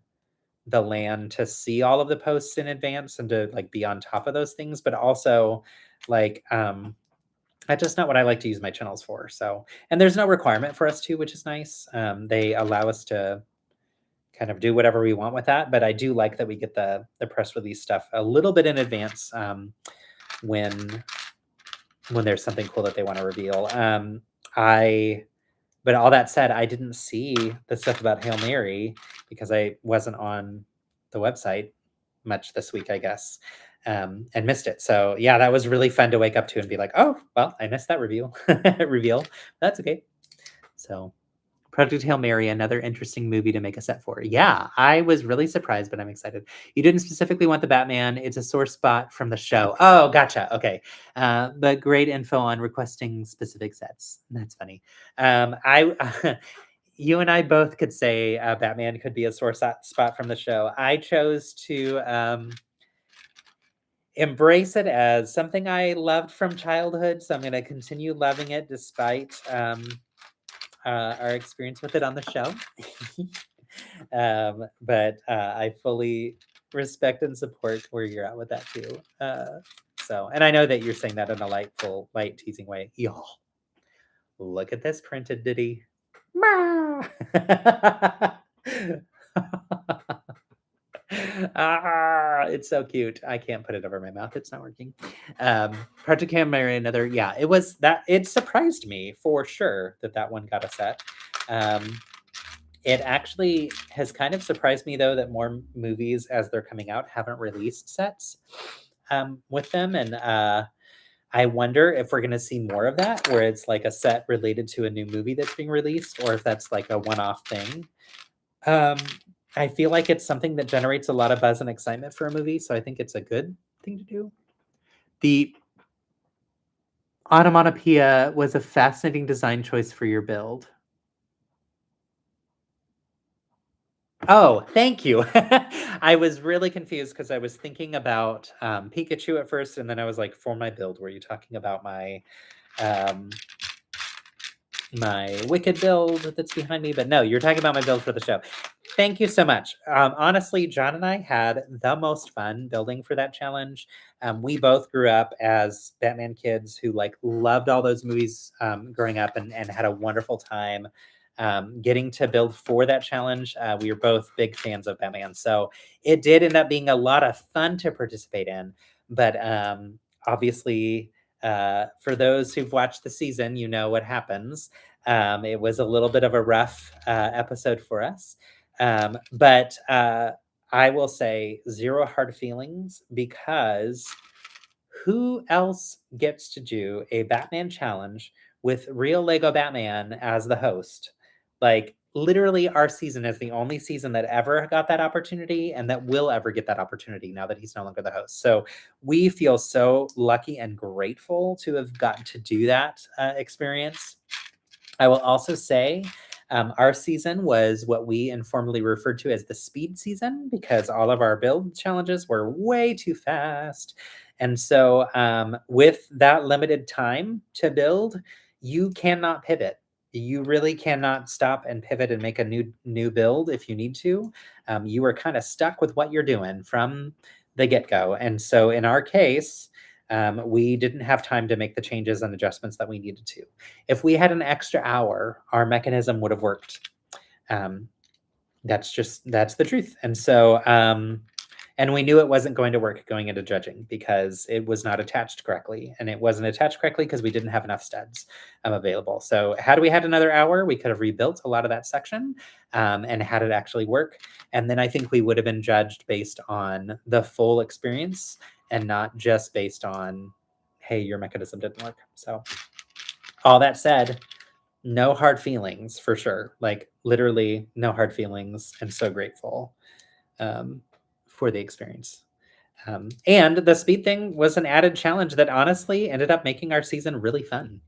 the land to see all of the posts in advance and to like be on top of those things, but also like that's just not what I like to use my channels for. So, and there's no requirement for us to, which is nice. They allow us to kind of do whatever we want with that, but I do like that we get the press release stuff a little bit in advance when there's something cool that they want to reveal. But all that said, I didn't see the stuff about Hail Mary because I wasn't on the website much this week, I guess, and missed it. So yeah, that was really fun to wake up to and be like, oh, well, I missed that reveal. That's okay. So Project Hail Mary, another interesting movie to make a set for. Yeah, I was really surprised, but I'm excited. You didn't specifically want the Batman. It's a sore spot from the show. Oh, gotcha. Okay. But great info on requesting specific sets. That's funny. You and I both could say Batman could be a sore spot from the show. I chose to embrace it as something I loved from childhood. So I'm going to continue loving it despite our experience with it on the show. But I fully respect and support where you're at with that too. And I know that you're saying that in a light teasing way. Y'all, look at this printed ditty. It's so cute. I can't put it over my mouth. It's not working. Project Hail Mary, another, yeah, it surprised me for sure that one got a set. It actually has kind of surprised me though that more movies as they're coming out haven't released sets with them. And I wonder if we're going to see more of that, where it's like a set related to a new movie that's being released, or if that's like a one-off thing. I feel like it's something that generates a lot of buzz and excitement for a movie, so I think it's a good thing to do. The onomatopoeia was a fascinating design choice for your build. Oh, thank you. I was really confused because I was thinking about Pikachu at first, and then I was like, for my build, were you talking about um, my Wicked build that's behind me? But no, you're talking about my build for the show. Thank you so much. Honestly, John and I had the most fun building for that challenge. We both grew up as Batman kids who like loved all those movies growing up and had a wonderful time getting to build for that challenge. We were both big fans of Batman, so it did end up being a lot of fun to participate in. But obviously, for those who've watched the season, you know what happens. It was a little bit of a rough episode for us. But I will say zero hard feelings because who else gets to do a Batman challenge with real Lego Batman as the host? Like, literally, our season is the only season that ever got that opportunity and that will ever get that opportunity now that he's no longer the host. So we feel so lucky and grateful to have gotten to do that experience. I will also say our season was what we informally referred to as the speed season because all of our build challenges were way too fast. And so, with that limited time to build, you cannot pivot. You really cannot stop and pivot and make a new build if you need to. You are kind of stuck with what you're doing from the get go. And so, in our case, we didn't have time to make the changes and adjustments that we needed to. If we had an extra hour, our mechanism would have worked. Um, that's the truth. And so, and we knew it wasn't going to work going into judging because it was not attached correctly, and it wasn't attached correctly because we didn't have enough studs available. So, had we had another hour, we could have rebuilt a lot of that section and had it actually work. And then I think we would have been judged based on the full experience and not just based on, hey, your mechanism didn't work. So, all that said, no hard feelings for sure. Like literally no hard feelings, and so grateful um, for the experience. And the speed thing was an added challenge that honestly ended up making our season really fun.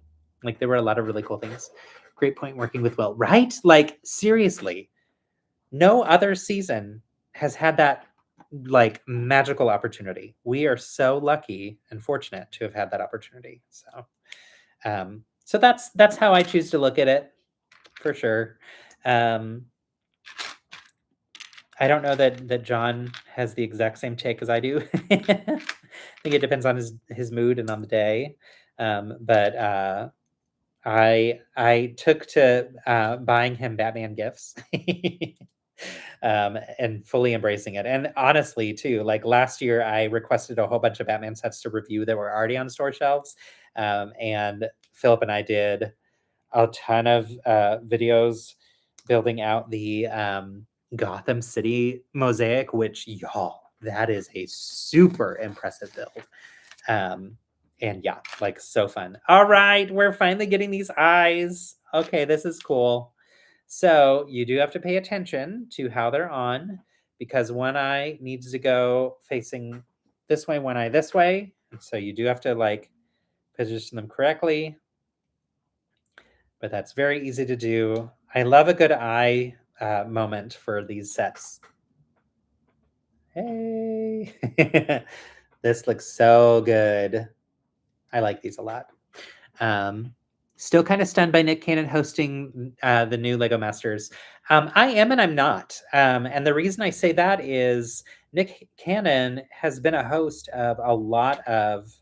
Like there were a lot of really cool things. Great point working with Will, right? Like seriously, no other season has had that like magical opportunity. We are so lucky and fortunate to have had that opportunity. So that's how I choose to look at it for sure. Um, I don't know that John has the exact same take as I do. I think it depends on his mood and on the day. But I took to buying him Batman gifts. And fully embracing it. And honestly, too, like last year, I requested a whole bunch of Batman sets to review that were already on store shelves. And Philip and I did a ton of videos building out the Gotham City mosaic, which y'all, that is a super impressive build. And yeah, like so fun. All right, we're finally getting these eyes. Okay, this is cool. So you do have to pay attention to how they're on because one eye needs to go facing this way, one eye this way. And so you do have to like position them correctly, but that's very easy to do. I love a good eye moment for these sets. Hey, this looks so good. I like these a lot. Um, Still kind of stunned by Nick Cannon hosting the new Lego Masters. I am and I'm not. And the reason I say that is Nick Cannon has been a host of a lot of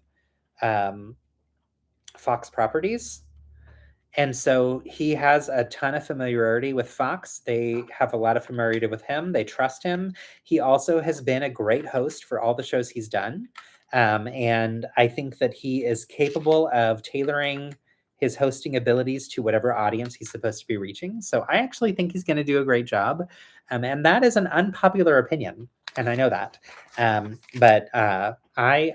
um, Fox properties. And so he has a ton of familiarity with Fox. They have a lot of familiarity with him. They trust him. He also has been a great host for all the shows he's done. And I think that he is capable of tailoring his hosting abilities to whatever audience he's supposed to be reaching. So I actually think he's going to do a great job. And that is an unpopular opinion. And I know that. But I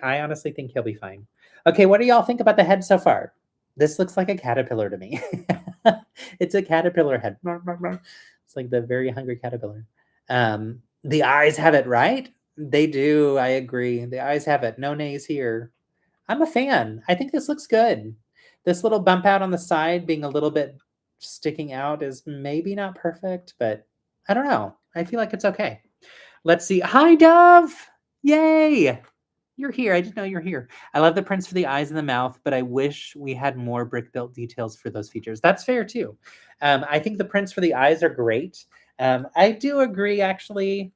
honestly think he'll be fine. Okay, what do y'all think about the head so far? This looks like a caterpillar to me. It's a caterpillar head. It's like the very hungry caterpillar. The eyes have it right. They do. I agree. The eyes have it. No nays here. I'm a fan. I think this looks good. This little bump out on the side being a little bit sticking out is maybe not perfect, but I don't know. I feel like it's okay. Let's see. Hi, Dove. Yay. You're here. I didn't know you're here. I love the prints for the eyes and the mouth, but I wish we had more brick built details for those features. That's fair too. I think the prints for the eyes are great. I do agree, actually.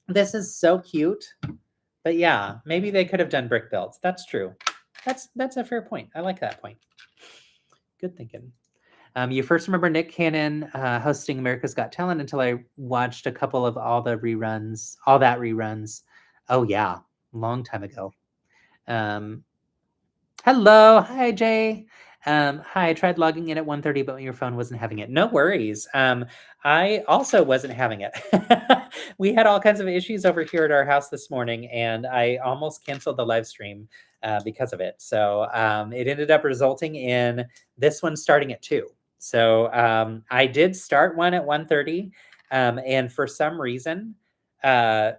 This is so cute. But yeah, maybe they could have done brick builds. That's true. That's a fair point. I like that point. Good thinking. You first remember Nick Cannon hosting America's Got Talent until I watched a couple of all that reruns. Oh yeah, long time ago. Hello, hi Jay. Hi, I tried logging in at 1:30, but your phone wasn't having it. No worries. I also wasn't having it. We had all kinds of issues over here at our house this morning, and I almost canceled the live stream because of it. So it ended up resulting in this one starting at 2. So I did start one at 1:30, and for some reason, uh,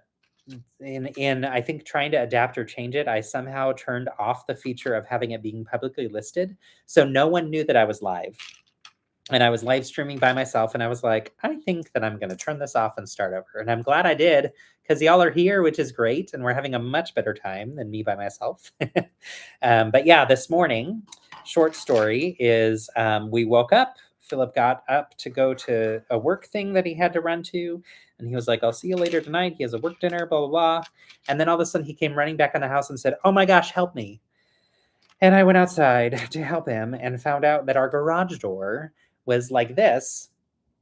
in I think trying to adapt or change it, I somehow turned off the feature of having it being publicly listed. So no one knew that I was live. And I was live streaming by myself, and I was like, I think that I'm going to turn this off and start over. And I'm glad I did, because y'all are here, which is great. And we're having a much better time than me by myself. But yeah, this morning, short story is we woke up. Philip got up to go to a work thing that he had to run to. And he was like, I'll see you later tonight. He has a work dinner, blah, blah, blah. And then all of a sudden he came running back in the house and said, oh my gosh, help me. And I went outside to help him and found out that our garage door was like this,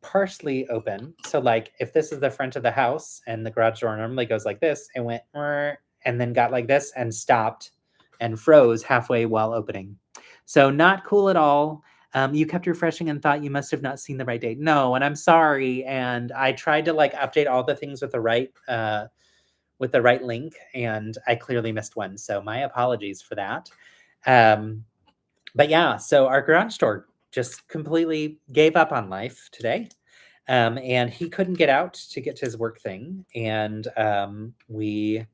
partially open. So like if this is the front of the house and the garage door normally goes like this, it went and then got like this and stopped and froze halfway while opening. So not cool at all. You kept refreshing and thought you must have not seen the right date. No, and I'm sorry. And I tried to like update all the things with the right link, and I clearly missed one. So my apologies for that. But yeah, so our garage door just completely gave up on life today. And he couldn't get out to get to his work thing. And we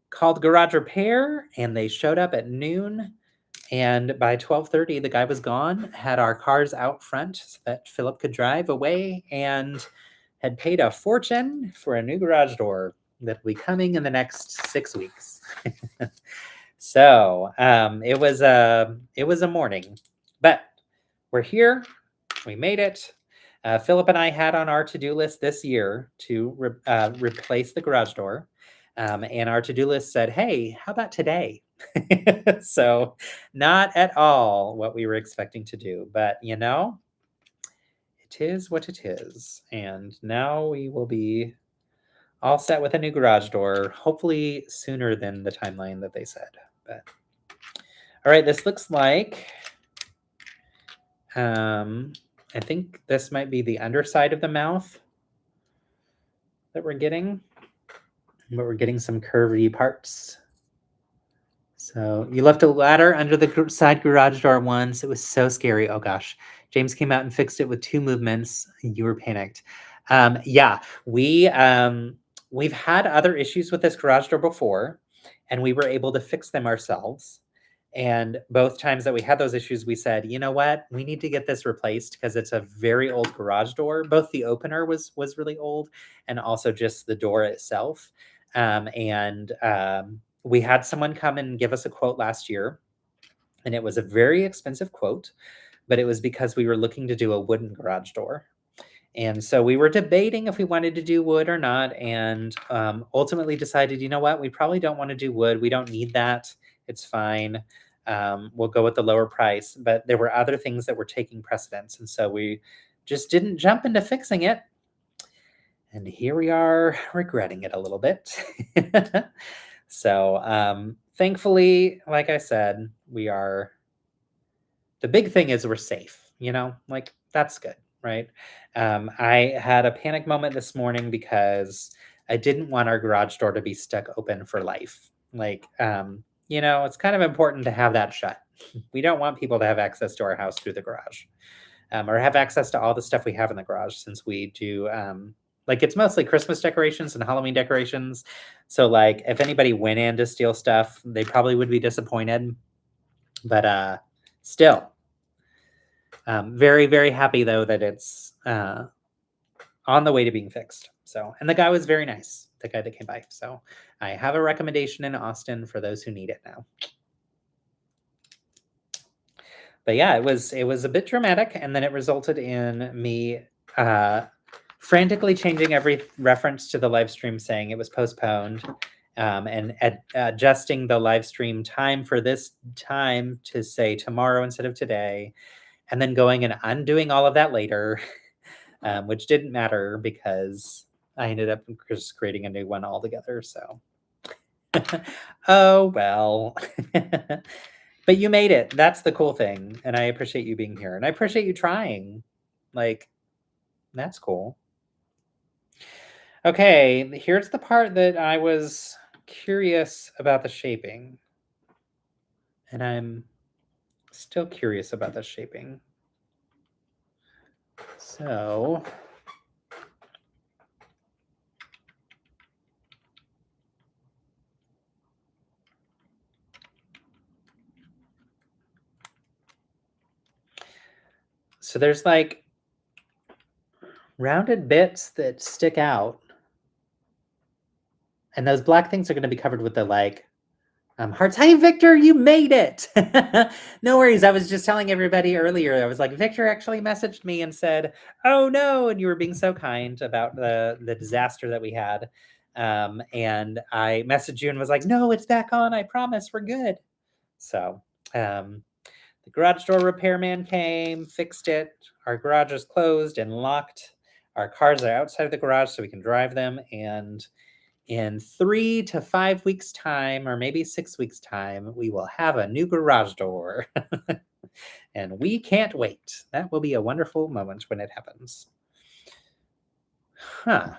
called garage repair, and they showed up at noon. And by 12:30, the guy was gone, had our cars out front so that Philip could drive away, and had paid a fortune for a new garage door that will be coming in the next 6 weeks. So it was a morning, but we're here. We made it. Philip and I had on our to-do list this year to replace the garage door. And our to-do list said, hey, how about today? So not at all what we were expecting to do, but you know, it is what it is. And now we will be all set with a new garage door, hopefully sooner than the timeline that they said. But all right, this looks like I think this might be the underside of the mouth that we're getting, but we're getting some curvy parts. So you left a ladder under the side garage door once. It was so scary. Oh gosh. James came out and fixed it with 2 movements. You were panicked. Yeah, we've had other issues with this garage door before, and we were able to fix them ourselves. And both times that we had those issues, we said, you know what, we need to get this replaced because it's a very old garage door. Both the opener was really old, and also just the door itself. We had someone come and give us a quote last year, and it was a very expensive quote, but it was because we were looking to do a wooden garage door. And so we were debating if we wanted to do wood or not, and ultimately decided, you know what, we probably don't want to do wood. We don't need that. It's fine. We'll go with the lower price. But there were other things that were taking precedence. And so we just didn't jump into fixing it. And here we are regretting it a little bit. So thankfully, like I said, the big thing is we're safe, you know, like that's good, right? I had a panic moment this morning because I didn't want our garage door to be stuck open for life. Like, you know, it's kind of important to have that shut. We don't want people to have access to our house through the garage, or have access to all the stuff we have in the garage, since we do Like, it's mostly Christmas decorations and Halloween decorations. So, like, if anybody went in to steal stuff, they probably would be disappointed. But still, very, very happy, though, that it's on the way to being fixed. So, and the guy was very nice, the guy that came by. So I have a recommendation in Austin for those who need it now. But yeah, it was a bit dramatic, and then it resulted in me frantically changing every reference to the live stream, saying it was postponed, and adjusting the live stream time for this time to say tomorrow instead of today, and then going and undoing all of that later, which didn't matter because I ended up just creating a new one altogether. So, oh well. But you made it. That's the cool thing. And I appreciate you being here. And I appreciate you trying. Like, that's cool. Okay, here's the part that I was curious about the shaping. And I'm still curious about the shaping. So, there's like rounded bits that stick out. And those black things are going to be covered with the like hearts. Hey, Victor, you made it. No worries. I was just telling everybody earlier. I was like, Victor actually messaged me and said, "Oh no!" And you were being so kind about the disaster that we had. And I messaged you and was like, "No, it's back on. I promise, we're good." So the garage door repairman came, fixed it. Our garage is closed and locked. Our cars are outside of the garage so we can drive them. And in 3 to 5 weeks' time, or maybe 6 weeks' time, we will have a new garage door. And we can't wait. That will be a wonderful moment when it happens. Huh.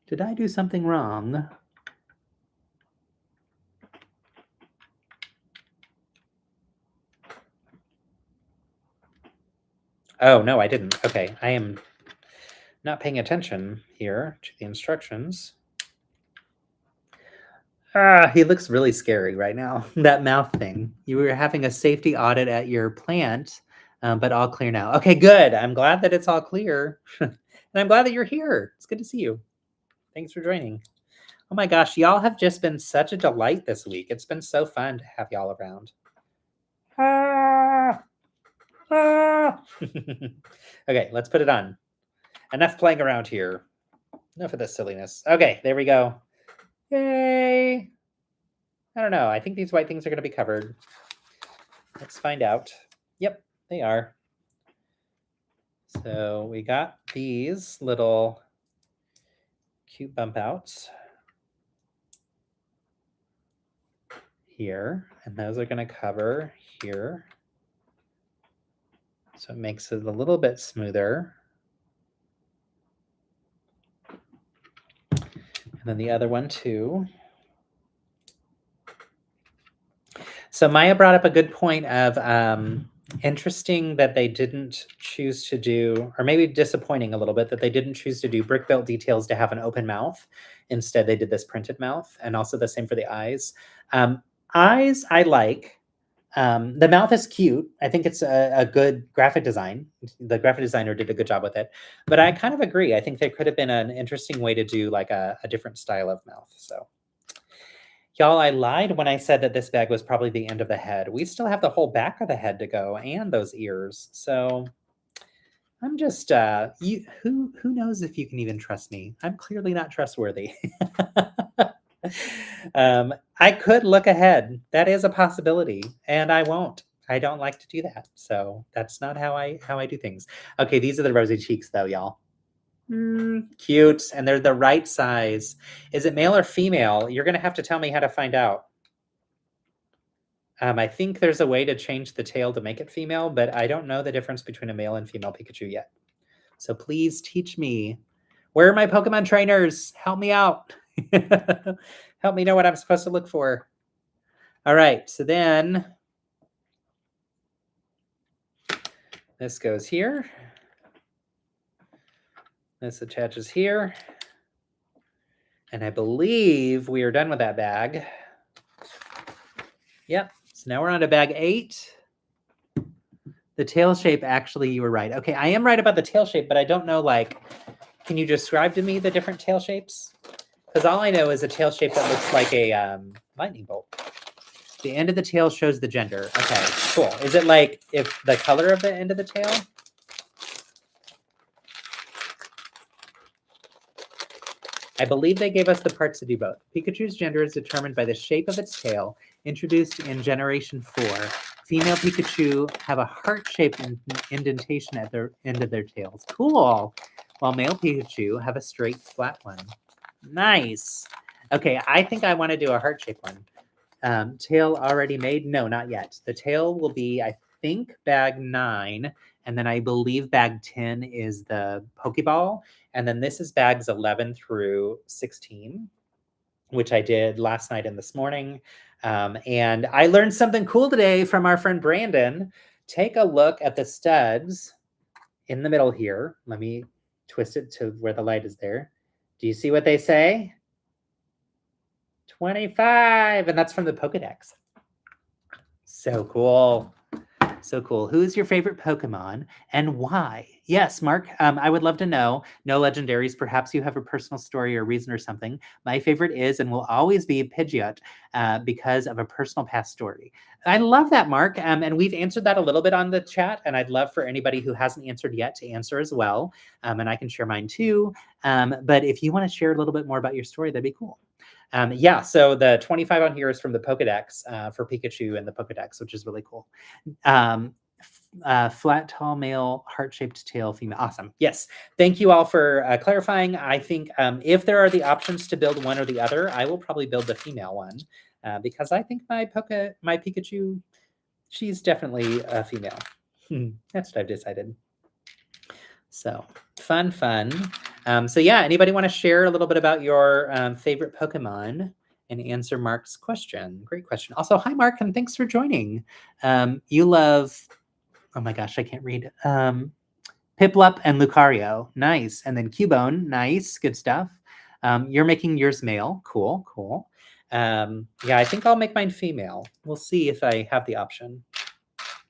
Did I do something wrong? Oh, no, I didn't. Okay, I am not paying attention here to the instructions. He looks really scary right now. That mouth thing. You were having a safety audit at your plant, but all clear now. Okay, good. I'm glad that it's all clear. And I'm glad that you're here. It's good to see you. Thanks for joining. Oh my gosh, y'all have just been such a delight this week. It's been so fun to have y'all around. Ah, ah. Okay, let's put it on. Enough playing around here. Enough of this silliness. Okay, there we go. Yay. I don't know. I think these white things are going to be covered. Let's find out. Yep, they are. So we got these little cute bump outs here, and those are going to cover here. So it makes it a little bit smoother. And then the other one too. So Maya brought up a good point of interesting that they didn't choose to do, or maybe disappointing a little bit, that they didn't choose to do brick built details to have an open mouth. Instead, they did this printed mouth, and also the same for the eyes. Eyes, I like. The mouth is cute. I think it's a good graphic design. The graphic designer did a good job with it. But I kind of agree. I think there could have been an interesting way to do like a different style of mouth. So, y'all, I lied when I said that this bag was probably the end of the head. We still have the whole back of the head to go and those ears. So I'm just who knows if you can even trust me? I'm clearly not trustworthy. I could look ahead. That is a possibility, and I won't. I don't like to do that. So that's not how I do things. Okay, these are the rosy cheeks though, y'all. Cute, and they're the right size. Is it male or female? You're gonna have to tell me how to find out. I think there's a way to change the tail to make it female, but I don't know the difference between a male and female Pikachu yet. So please teach me. Where are my Pokemon trainers? Help me out. Help me know what I'm supposed to look for. All right, so then this goes here. This attaches here. And I believe we are done with that bag. Yep. So now we're on to bag 8. The tail shape, actually, you were right. Okay, I am right about the tail shape, but I don't know, like, can you describe to me the different tail shapes? Because all I know is a tail shape that looks like a lightning bolt. The end of the tail shows the gender. Okay, cool. Is it like if the color of the end of the tail? I believe they gave us the parts to do both. Pikachu's gender is determined by the shape of its tail, introduced in Generation 4. Female Pikachu have a heart-shaped indentation at their end of their tails. Cool. While male Pikachu have a straight, flat one. Nice. Okay, I think I want to do a heart-shaped one. Tail already made? No, not yet. The tail will be, I think, bag 9, and then I believe bag 10 is the Pokeball, and then this is bags 11 through 16, which I did last night and this morning. And I learned something cool today from our friend Brandon. Take a look at the studs in the middle here. Let me twist it to where the light is there. Do you see what they say? 25, and that's from the Pokedex. So cool. So cool. Who's your favorite Pokemon and why? Yes, Mark, I would love to know. No legendaries. Perhaps you have a personal story or reason or something. My favorite is and will always be Pidgeot because of a personal past story. I love that, Mark. And we've answered that a little bit on the chat. And I'd love for anybody who hasn't answered yet to answer as well. And I can share mine too. But if you want to share a little bit more about your story, that'd be cool. Yeah, so the 25 on here is from the Pokedex for Pikachu and the Pokedex, which is really cool. Flat, tall, male, heart-shaped tail, female. Awesome. Yes. Thank you all for clarifying. I think if there are the options to build one or the other, I will probably build the female one because I think my Pikachu, she's definitely a female. That's what I've decided. So fun. So yeah, anybody want to share a little bit about your favorite Pokemon and answer Mark's question? Great question. Also, hi Mark, and thanks for joining. You love, oh my gosh, I can't read. Piplup and Lucario, nice. And then Cubone, nice, good stuff. You're making yours male, cool. Yeah, I think I'll make mine female. We'll see if I have the option.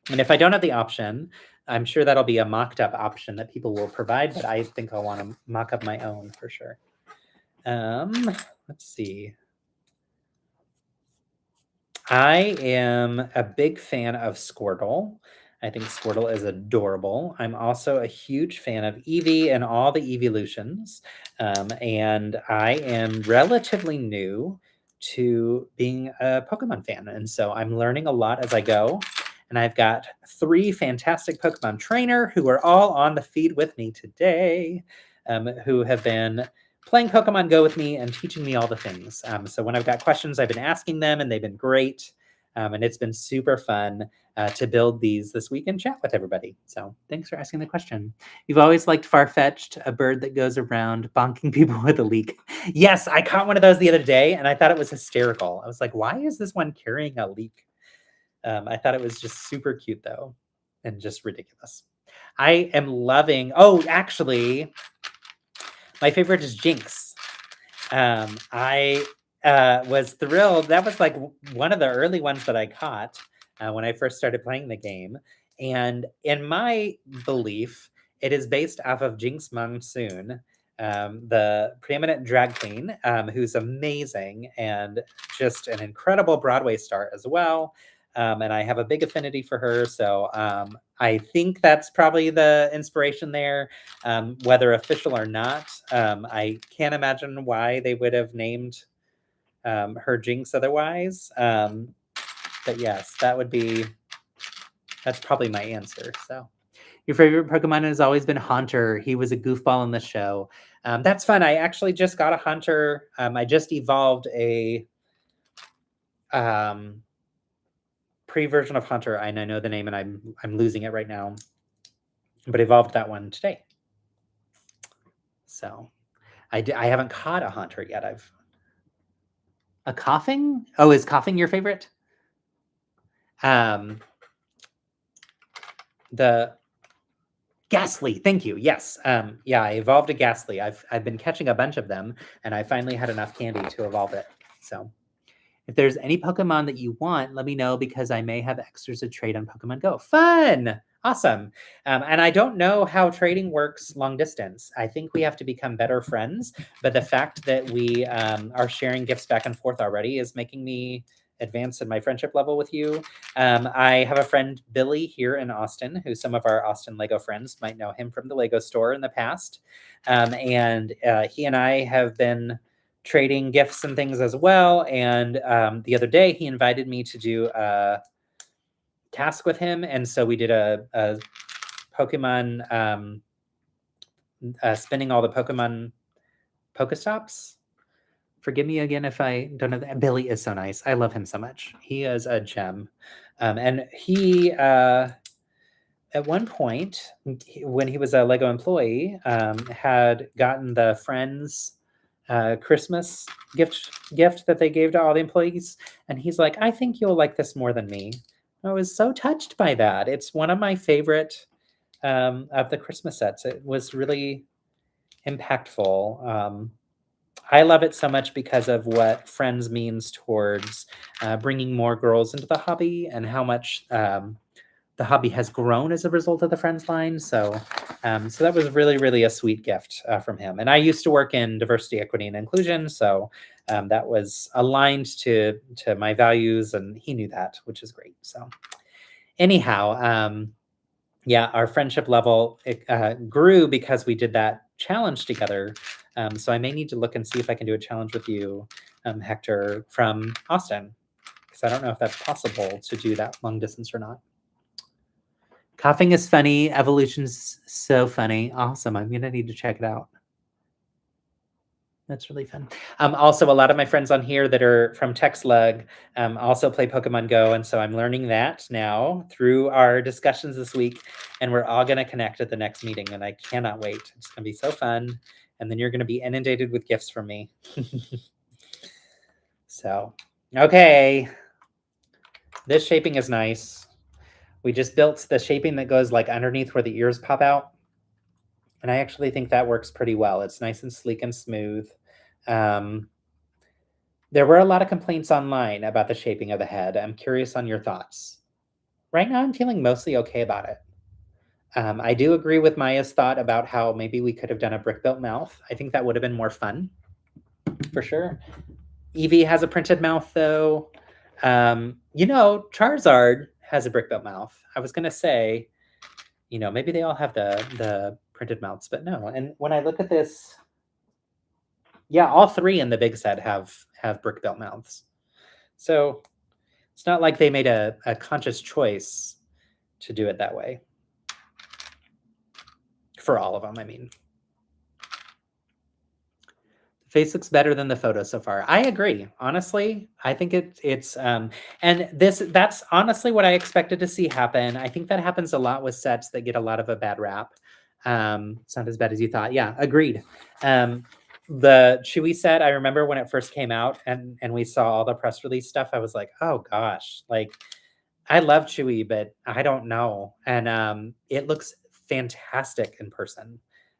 And if I don't have the option, I'm sure that'll be a mocked up option that people will provide, but I think I'll want to mock up my own for sure. Let's see. I am a big fan of Squirtle. I think Squirtle is adorable. I'm also a huge fan of Eevee and all the evolutions. And I am relatively new to being a Pokemon fan. And so I'm learning a lot as I go. And I've got 3 fantastic Pokemon trainer who are all on the feed with me today, who have been playing Pokemon Go with me and teaching me all the things. So when I've got questions, I've been asking them and they've been great. And it's been super fun to build these this week and chat with everybody. So thanks for asking the question. You've always liked Farfetch'd, a bird that goes around bonking people with a leek. Yes, I caught one of those the other day and I thought it was hysterical. I was like, why is this one carrying a leek? I thought it was just super cute though, and just ridiculous. I am loving, oh, actually, my favorite is Jinx. I was thrilled. That was like one of the early ones that I caught when I first started playing the game. And in my belief, it is based off of Jinx Monsoon, the preeminent drag queen, who's amazing and just an incredible Broadway star as well. And I have a big affinity for her. So I think that's probably the inspiration there, whether official or not. I can't imagine why they would have named her Jinx otherwise. But yes, that's probably my answer. So your favorite Pokemon has always been Haunter. He was a goofball in the show. That's fun. I actually just got a Haunter. I just evolved a pre-version of Hunter, and I know the name and I'm losing it right now, but evolved that one today. So I haven't caught a Hunter yet. A Coughing? Oh, is Coughing your favorite? The Ghastly, thank you. Yes. Yeah, I evolved a Ghastly. I've been catching a bunch of them, and I finally had enough candy to evolve it. So if there's any Pokemon that you want, let me know because I may have extras to trade on Pokemon Go. Fun! Awesome. And I don't know how trading works long distance. I think we have to become better friends, but the fact that we are sharing gifts back and forth already is making me advance in my friendship level with you. I have a friend, Billy, here in Austin, who some of our Austin Lego friends might know him from the Lego store in the past. And he and I have been trading gifts and things as well. And the other day, he invited me to do a task with him, and so we did a Pokemon spinning all the Pokemon Pokestops. Forgive me again if I don't know that. Billy is so nice. I love him so much. He is a gem, and he. At one point, when he was a Lego employee, had gotten the Friends Christmas gift that they gave to all the employees, and he's like, "I think you'll like this more than me." I was so touched by that. It's one of my favorite of the Christmas sets. It was really impactful. I love it so much because of what Friends means towards bringing more girls into the hobby and how much the hobby has grown as a result of the Friends line. So that was really, really a sweet gift from him. And I used to work in diversity, equity, and inclusion. So that was aligned to my values, and he knew that, which is great. So anyhow, yeah, our friendship level grew because we did that challenge together. So I may need to look and see if I can do a challenge with you, Hector, from Austin, because I don't know if that's possible to do that long distance or not. Coughing is funny. Evolution's so funny. Awesome. I'm going to need to check it out. That's really fun. Also, a lot of my friends on here that are from TechSlug also play Pokemon Go. And so I'm learning that now through our discussions this week. And we're all going to connect at the next meeting. And I cannot wait. It's going to be so fun. And then you're going to be inundated with gifts from me. So, okay. This shaping is nice. We just built the shaping that goes like underneath where the ears pop out. And I actually think that works pretty well. It's nice and sleek and smooth. There were a lot of complaints online about the shaping of the head. I'm curious on your thoughts. Right now, I'm feeling mostly okay about it. I do agree with Maya's thought about how maybe we could have done a brick-built mouth. I think that would have been more fun, for sure. Eevee has a printed mouth, though. Charizard has a brick-built mouth. I was going to say, maybe they all have the printed mouths, but no. And when I look at this, yeah, all three in the big set have brick-built mouths. So it's not like they made a conscious choice to do it that way. For all of them, I mean. The face looks better than the photo so far. I agree. Honestly, I think it's and that's honestly what I expected to see happen. I think that happens a lot with sets that get a lot of a bad rap. It's not as bad as you thought. Yeah, agreed. The Chewy set, I remember when it first came out and we saw all the press release stuff, I was like, oh gosh, like I love Chewy, but I don't know. And it looks fantastic in person.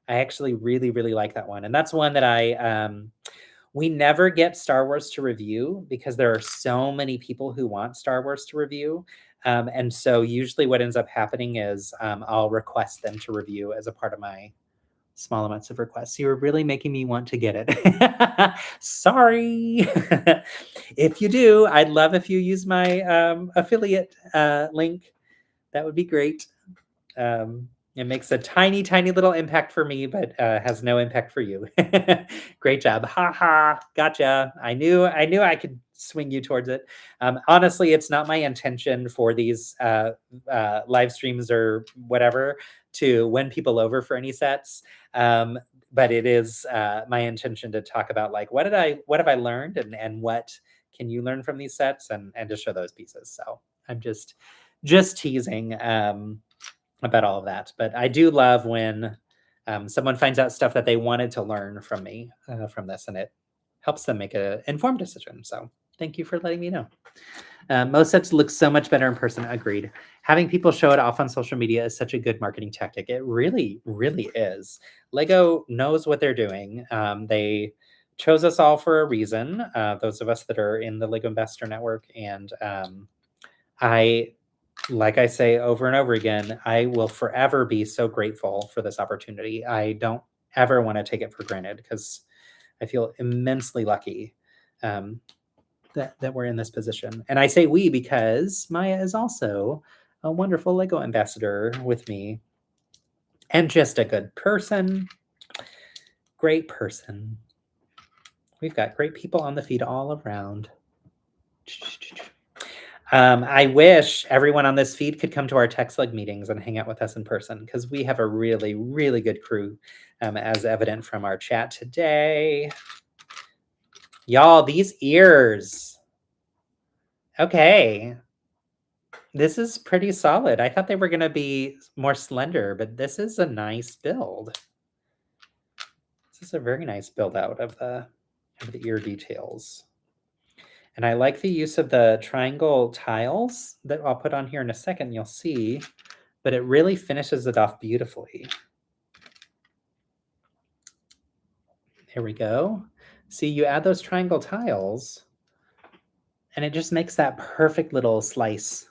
I actually really, really like that one. And that's one that we never get Star Wars to review because there are so many people who want Star Wars to review. And so usually what ends up happening is I'll request them to review as a part of my small amounts of requests. You were really making me want to get it. Sorry. If you do, I'd love if you use my affiliate link. That would be great. It makes a tiny, tiny little impact for me, but has no impact for you. Great job. Ha ha. Gotcha. I knew I could swing you towards it. Honestly, it's not my intention for these live streams or whatever to win people over for any sets. But it is my intention to talk about like what have I learned and what can you learn from these sets and to show those pieces. So I'm just teasing about all of that. But I do love when someone finds out stuff that they wanted to learn from me from this, and it helps them make an informed decision. So Thank you for letting me know. Most sets look so much better in person. Agreed. Having people show it off on social media is such a good marketing tactic. It really, really is. Lego knows what they're doing. They chose us all for a reason, those of us that are in the Lego Investor Network. And I, like I say over and over again, I will forever be so grateful for this opportunity. I don't ever want to take it for granted because I feel immensely lucky. That we're in this position. And I say we because Maya is also a wonderful Lego ambassador with me and just a good person. Great person. We've got great people on the feed all around. I wish everyone on this feed could come to our TextLeg meetings and hang out with us in person because we have a really, really good crew, as evident from our chat today. Y'all, these ears. Okay. This is pretty solid. I thought they were going to be more slender, but this is a nice build. This is a very nice build out of the ear details. And I like the use of the triangle tiles that I'll put on here in a second. You'll see, but it really finishes it off beautifully. There we go. See, you add those triangle tiles and it just makes that perfect little slice.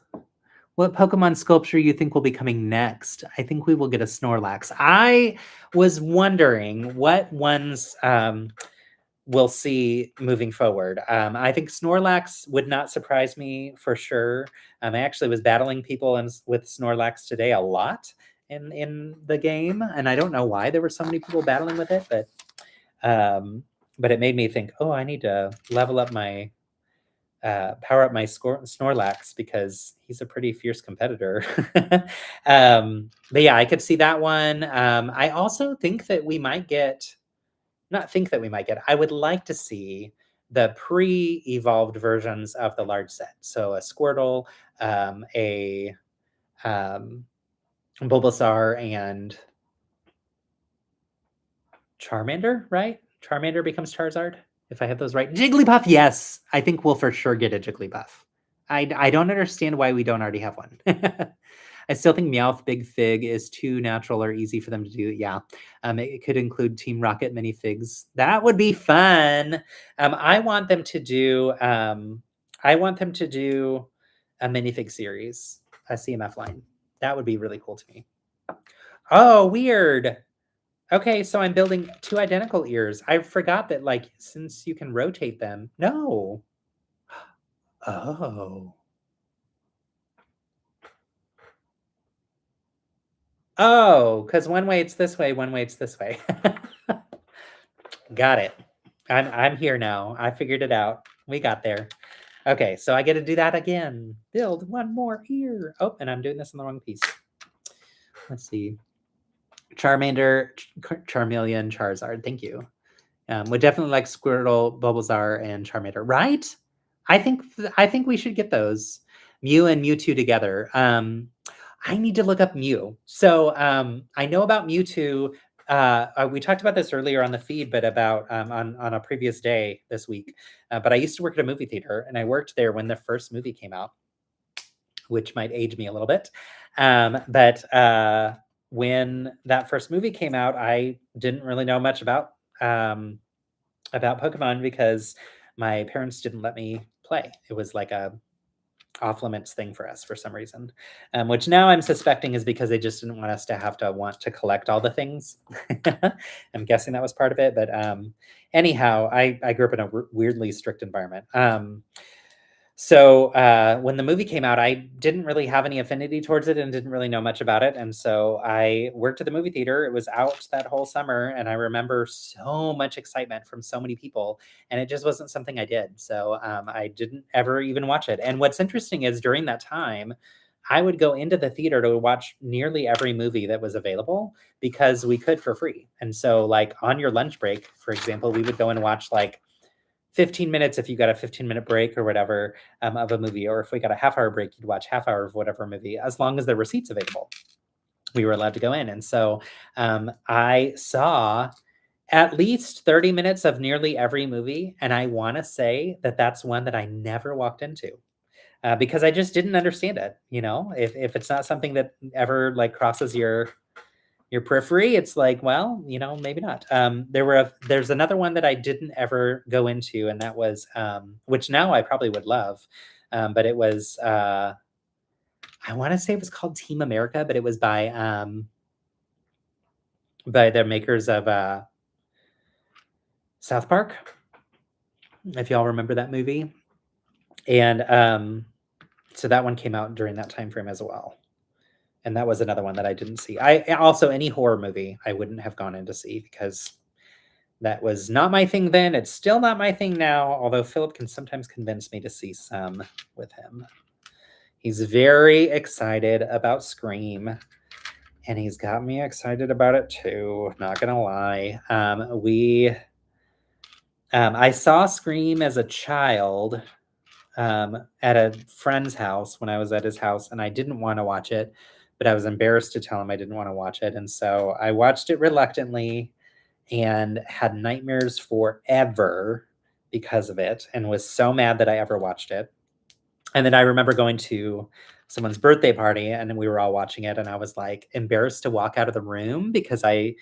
What Pokemon sculpture you think will be coming next? I think we will get a Snorlax. I was wondering what ones we'll see moving forward. I think Snorlax would not surprise me for sure. I actually was battling people with Snorlax today a lot in the game, and I don't know why there were so many people battling with it, but it made me think, oh, I need to level up my power up my Snorlax because he's a pretty fierce competitor. But yeah, I could see that one. I also think that we might get, not think that we might get, I would like to see the pre-evolved versions of the large set. So a Squirtle, a Bulbasaur, and Charmander, right? Charmander becomes Charizard, if I have those right. Jigglypuff, yes. I think we'll for sure get a Jigglypuff. I don't understand why we don't already have one. I still think Meowth Big Fig is too natural or easy for them to do. Yeah. It could include Team Rocket minifigs. That would be fun. I want them to do a minifig series, a CMF line. That would be really cool to me. Oh, weird. Okay, so I'm building two identical ears. I forgot that, like, since you can rotate them. No. Oh. Oh, because one way it's this way, one way it's this way. Got it. I'm here now. I figured it out. We got there. Okay, so I get to do that again. Build one more ear. Oh, and I'm doing this in the wrong piece. Let's see. Charmander, Charmeleon, Charizard. Thank you. Would definitely like Squirtle, Bulbasaur, and Charmander. Right? I think we should get those. Mew and Mewtwo together. I need to look up Mew. So I know about Mewtwo. We talked about this earlier on the feed, but about on a previous day this week. But I used to work at a movie theater, and I worked there when the first movie came out, which might age me a little bit. But when that first movie came out, I didn't really know much about Pokemon because my parents didn't let me play. It was like a off limits thing for us for some reason, which now I'm suspecting is because they just didn't want us to have to want to collect all the things. I'm guessing that was part of it. But anyhow, I grew up in a weirdly strict environment. So when the movie came out, I didn't really have any affinity towards it and didn't really know much about it. And so I worked at the movie theater. It was out that whole summer. And I remember so much excitement from so many people. And it just wasn't something I did. So I didn't ever even watch it. And what's interesting is during that time, I would go into the theater to watch nearly every movie that was available because we could for free. And so like on your lunch break, for example, we would go and watch like 15 minutes if you got a 15-minute break or whatever of a movie, or if we got a half-hour break, you'd watch half hour of whatever movie, as long as there were seats available. We were allowed to go in. And so I saw at least 30 minutes of nearly every movie, and I wanna say that that's one that I never walked into, because I just didn't understand it, you know? If it's not something that ever, like, crosses your periphery, it's like, well, you know, maybe not. There's another one that I didn't ever go into, and that was, which now I probably would love, but it was, I wanna say it was called Team America, but it was by the makers of, South Park, if y'all remember that movie. And, so that one came out during that time frame as well, and that was another one that I didn't see. I also, any horror movie, I wouldn't have gone in to see because that was not my thing then, it's still not my thing now, although Philip can sometimes convince me to see some with him. He's very excited about Scream, and he's got me excited about it too, not gonna lie. I saw Scream as a child, at a friend's house when I was at his house, and I didn't wanna watch it, but I was embarrassed to tell him I didn't wanna watch it, and so I watched it reluctantly and had nightmares forever because of it, and was so mad that I ever watched it. And then I remember going to someone's birthday party, and we were all watching it, and I was, like, embarrassed to walk out of the room because I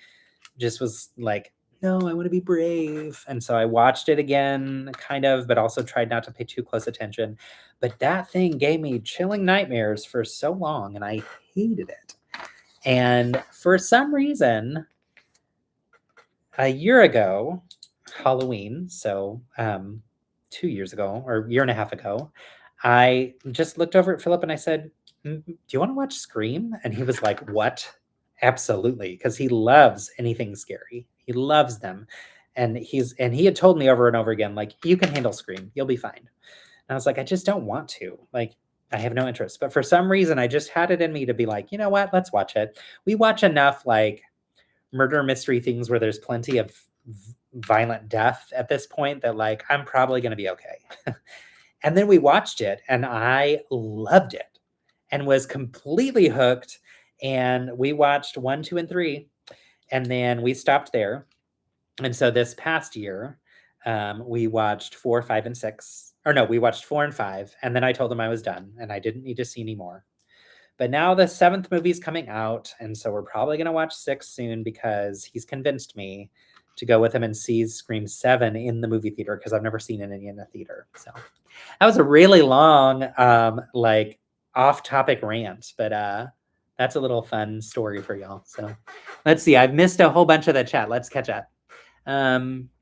just was like, "No, I wanna be brave." And so I watched it again, kind of, but also tried not to pay too close attention. But that thing gave me chilling nightmares for so long, and I hated it. And for some reason, a year ago, Halloween, so, 2 years ago or a year and a half ago, I just looked over at Philip and I said, "Do you wanna watch Scream?" And he was like, "What?" Absolutely, because he loves anything scary. He loves them. And he had told me over and over again, like, "You can handle Scream. You'll be fine." And I was like, "I just don't want to. Like, I have no interest." But for some reason, I just had it in me to be like, "You know what? Let's watch it." We watch enough, like, murder mystery things where there's plenty of violent death at this point that, like, I'm probably gonna be okay. And then we watched it, and I loved it and was completely hooked, and we watched 1, 2, and 3, and then we stopped there. And so this past year, we watched 4, 5, and 6. Or no, we watched 4 and 5, and then I told him I was done, and I didn't need to see any more. But now the 7th movie's coming out, and so we're probably gonna watch 6 soon because he's convinced me to go with him and see Scream 7 in the movie theater because 'cause I've never seen any in the theater, so that was a really long, like, off-topic rant, but, that's a little fun story for y'all, so let's see, I've missed a whole bunch of the chat, let's catch up.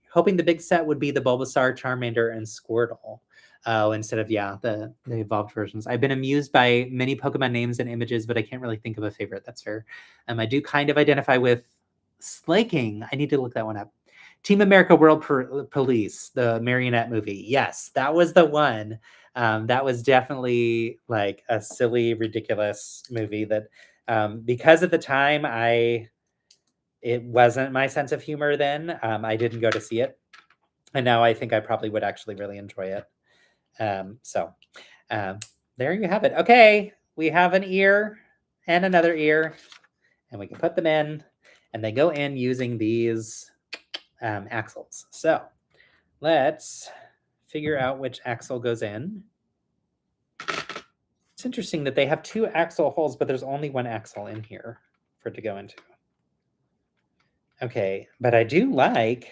Hoping the big set would be the Bulbasaur, Charmander, and Squirtle. Oh, instead of, yeah, the evolved versions. I've been amused by many Pokemon names and images, but I can't really think of a favorite, that's fair. I do kind of identify with Slaking, I need to look that one up. Team America World Police, the marionette movie. Yes, that was the one. That was definitely like a silly, ridiculous movie that, because at the time it wasn't my sense of humor then. I didn't go to see it, and now I think I probably would actually really enjoy it. So um, there you have it. Okay, we have an ear and another ear, and we can put them in, and they go in using these axles. So let's figure out which axle goes in. It's interesting that they have 2 axle holes, but there's only 1 axle in here for it to go into. Okay, but I do like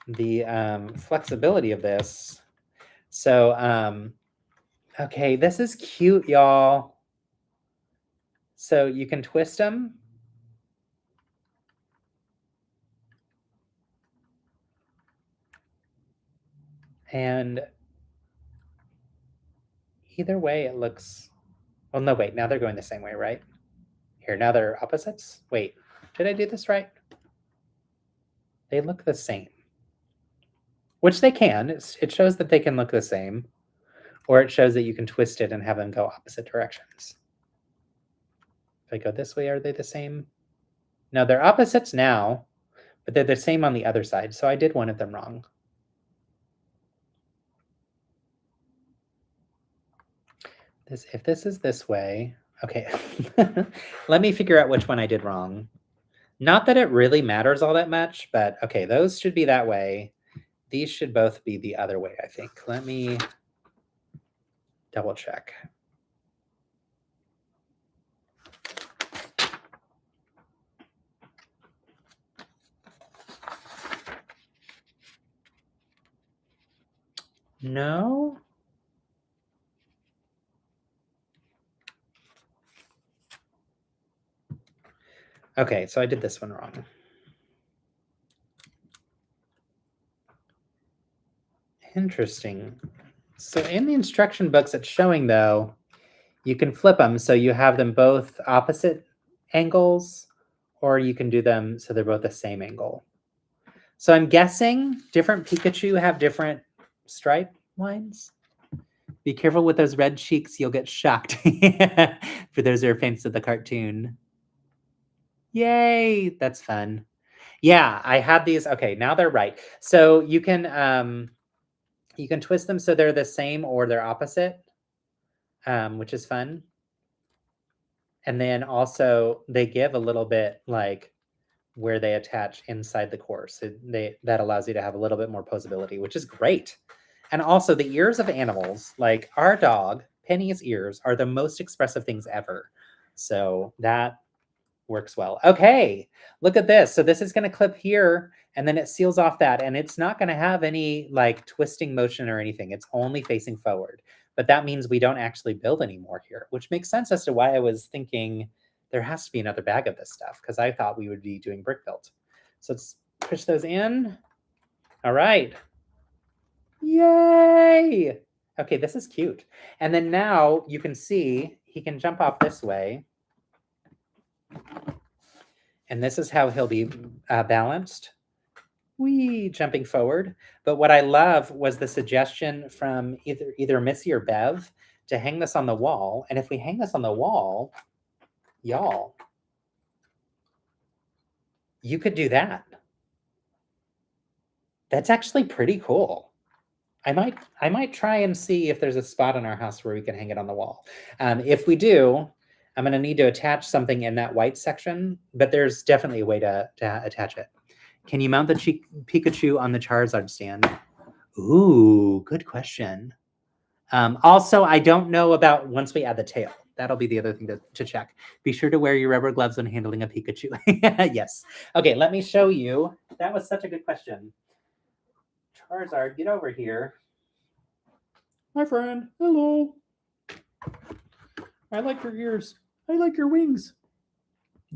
the flexibility of this. So, okay, this is cute, y'all. So you can twist them. And either way, it looks, well, no, wait, now they're going the same way, right? Here, now they're opposites. Wait, did I do this right? They look the same. Which they can. It shows that they can look the same, or it shows that you can twist it and have them go opposite directions. If I go this way, are they the same? No, they're opposites now, but they're the same on the other side, so I did one of them wrong. If this is this way, okay. Let me figure out which one I did wrong. Not that it really matters all that much, but okay, those should be that way. These should both be the other way, I think. Let me double check. No? Okay, so I did this one wrong. Interesting. So in the instruction books it's showing, though, you can flip them so you have them both opposite angles, or you can do them so they're both the same angle. So I'm guessing different Pikachu have different stripe lines. Be careful with those red cheeks, you'll get shocked. For those who are fans of the cartoon. Yay, that's fun. Yeah, I had these. Okay, now they're right. So you can twist them so they're the same or they're opposite, which is fun. And then also they give a little bit like where they attach inside the core. So that allows you to have a little bit more posability, which is great. And also the ears of animals, like our dog, Penny's ears are the most expressive things ever. So that works well. Okay, look at this. So this is going to clip here and then it seals off that, and it's not going to have any like twisting motion or anything. It's only facing forward. But that means we don't actually build anymore here, which makes sense as to why I was thinking there has to be another bag of this stuff, because I thought we would be doing brick build. So let's push those in. All right. Yay! Okay, this is cute. And then now you can see he can jump off this way. And this is how he'll be balanced. Whee, jumping forward. But what I love was the suggestion from either Missy or Bev to hang this on the wall. And if we hang this on the wall, y'all, you could do that. That's actually pretty cool. I might try and see if there's a spot in our house where we can hang it on the wall. If we do, I'm going to need to attach something in that white section, but there's definitely a way to attach it. Can you mount the Pikachu on the Charizard stand? Ooh, good question. Also, I don't know about once we add the tail. That'll be the other thing to check. Be sure to wear your rubber gloves when handling a Pikachu. Yes. Okay, let me show you. That was such a good question. Charizard, get over here. My friend, hello. I like your ears. I like your wings.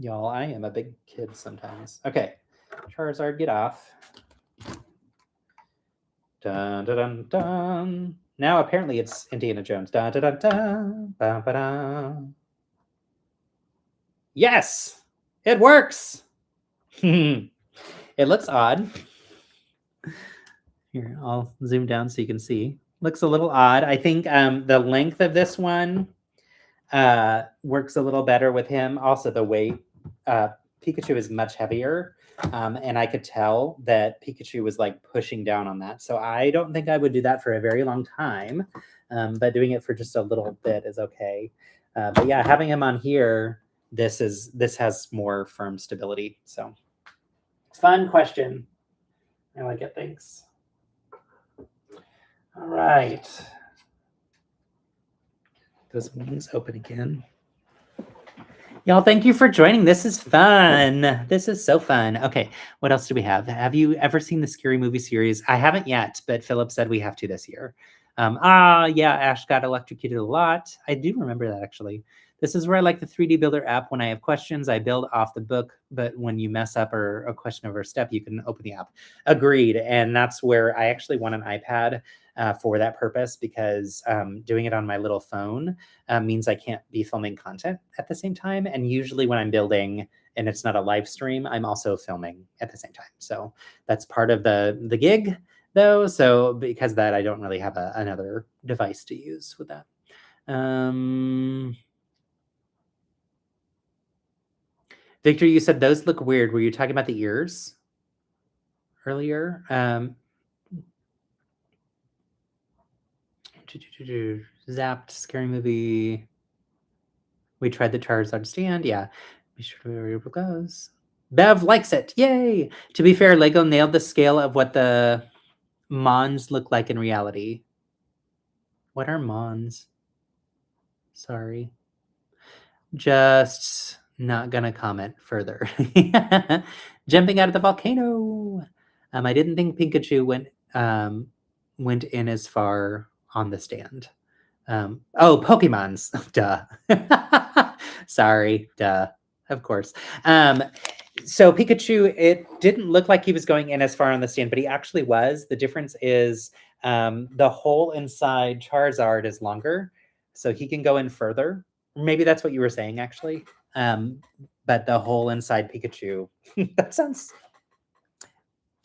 Y'all, I am a big kid sometimes. Okay, Charizard, get off. Dun, dun, dun, dun. Now apparently it's Indiana Jones. Dun, dun, dun, dun, dun, dun, dun. Yes, it works. It looks odd. Here, I'll zoom down so you can see. Looks a little odd. I think the length of this one works a little better with him. Also, the weight. Pikachu is much heavier, and I could tell that Pikachu was like pushing down on that. So I don't think I would do that for a very long time, but doing it for just a little bit is okay. But yeah, having him on here, this has more firm stability. So fun question. I like it. Thanks. All right. Those wings open again. Y'all, thank you for joining. This is fun. This is so fun. Okay, what else do we have? Have you ever seen the Scary Movie series? I haven't yet, but Philip said we have to this year. Yeah, Ash got electrocuted a lot. I do remember that, actually. This is where I like the 3D Builder app. When I have questions, I build off the book, but when you mess up or a question over a step, you can open the app. Agreed, and that's where I actually want an iPad for that purpose, because doing it on my little phone means I can't be filming content at the same time. And usually when I'm building and it's not a live stream, I'm also filming at the same time. So that's part of the gig, though. So because of that, I don't really have another device to use with that. Victor, you said those look weird. Were you talking about the ears earlier? Zapped, Scary Movie. We tried the Charizard stand. Yeah. Be sure to wear your gloves. Bev likes it. Yay! To be fair, LEGO nailed the scale of what the Mons look like in reality. What are Mons? Sorry. Just not gonna comment further. Jumping out of the volcano. I didn't think Pikachu went in as far on the stand. Oh, Pokemons. Duh. Sorry. Duh. Of course. So Pikachu, it didn't look like he was going in as far on the stand, but he actually was. The difference is the hole inside Charizard is longer, so he can go in further. Maybe that's what you were saying, actually. But the hole inside Pikachu, that sounds.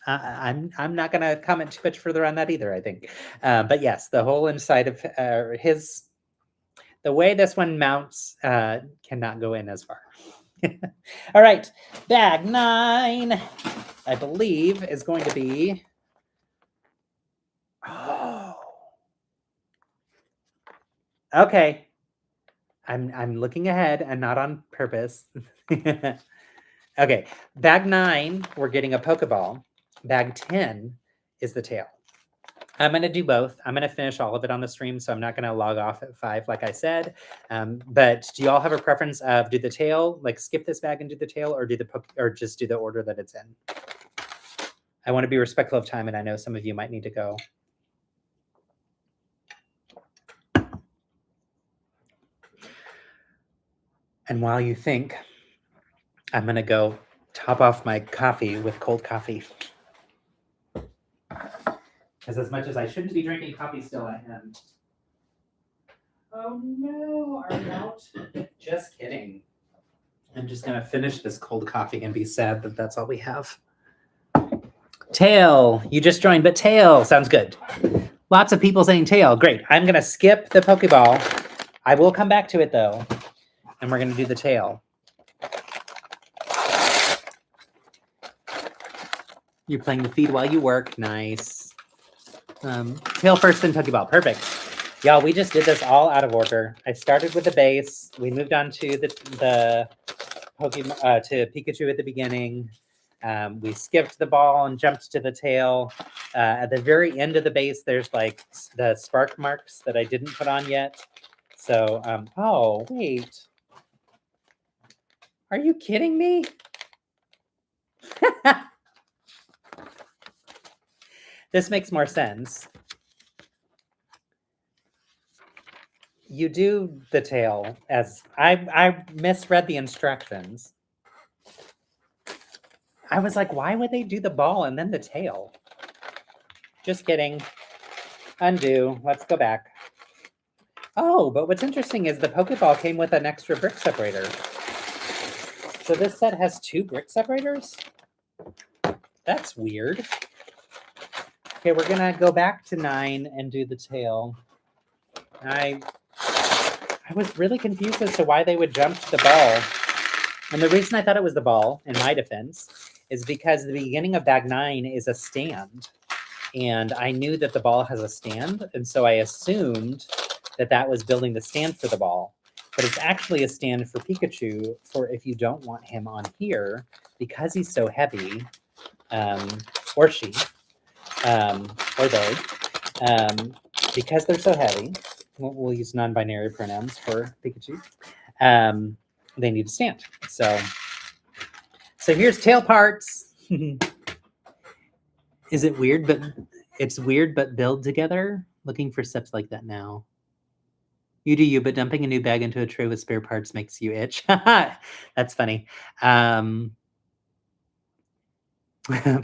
I'm not going to comment too much further on that either, I think. But yes, the hole inside of the way this one mounts cannot go in as far. All right, bag 9, I believe, is going to be. Oh. Okay. I'm looking ahead and not on purpose. Okay, bag 9, we're getting a Pokeball. Bag 10 is the tail. I'm going to do both. I'm going to finish all of it on the stream, so I'm not going to log off at 5 like I said. But do you all have a preference of do the tail, like skip this bag and do the tail, or or just do the order that it's in? I want to be respectful of time, and I know some of you might need to go. And while you think, I'm going to go top off my coffee with cold coffee. Because as much as I shouldn't be drinking coffee still, I am. Oh no, are you out? Just kidding. I'm just going to finish this cold coffee and be sad that that's all we have. Tail. You just joined, but tail sounds good. Lots of people saying tail. Great. I'm going to skip the Pokeball. I will come back to it, though. And we're going to do the tail. You're playing the feed while you work. Nice. Tail first, then Pokeball. Perfect. Y'all, we just did this all out of order. I started with the base. We moved on to the Pokemon to Pikachu at the beginning. We skipped the ball and jumped to the tail. At the very end of the base, there's like the spark marks that I didn't put on yet. So, oh, wait. Are you kidding me? This makes more sense. You do the tail as I misread the instructions. I was like, why would they do the ball and then the tail? Just kidding. Undo. Let's go back. Oh, but what's interesting is the Pokeball came with an extra brick separator. So this set has 2 brick separators? That's weird. Okay, we're gonna go back to 9 and do the tail. I was really confused as to why they would jump to the ball. And the reason I thought it was the ball, in my defense, is because the beginning of bag 9 is a stand. And I knew that the ball has a stand, and so I assumed that that was building the stand for the ball. But it's actually a stand for Pikachu for if you don't want him on here, because he's so heavy, or she, or they, because they're so heavy, we'll use non-binary pronouns for Pikachu, they need to stand. So here's tail parts. Is it weird, but it's weird, but build together? Looking for steps like that now. You do you, but dumping a new bag into a tray with spare parts makes you itch. That's funny. But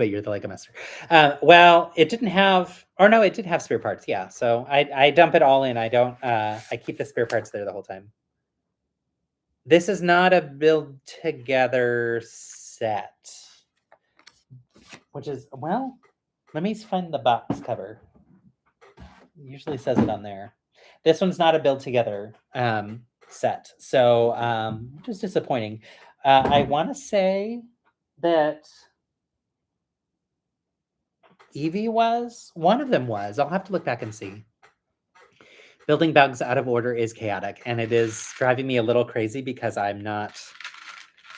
you're the Lego master. Well, it didn't have, or no, it did have spare parts. Yeah. So I dump it all in. I don't, I keep the spare parts there the whole time. This is not a build together set, which is, well, let me find the box cover. It usually says it on there. This one's not a build together set. So which is disappointing. I want to say that Eevee was. One of them was. I'll have to look back and see. Building bugs out of order is chaotic, and it is driving me a little crazy because I'm not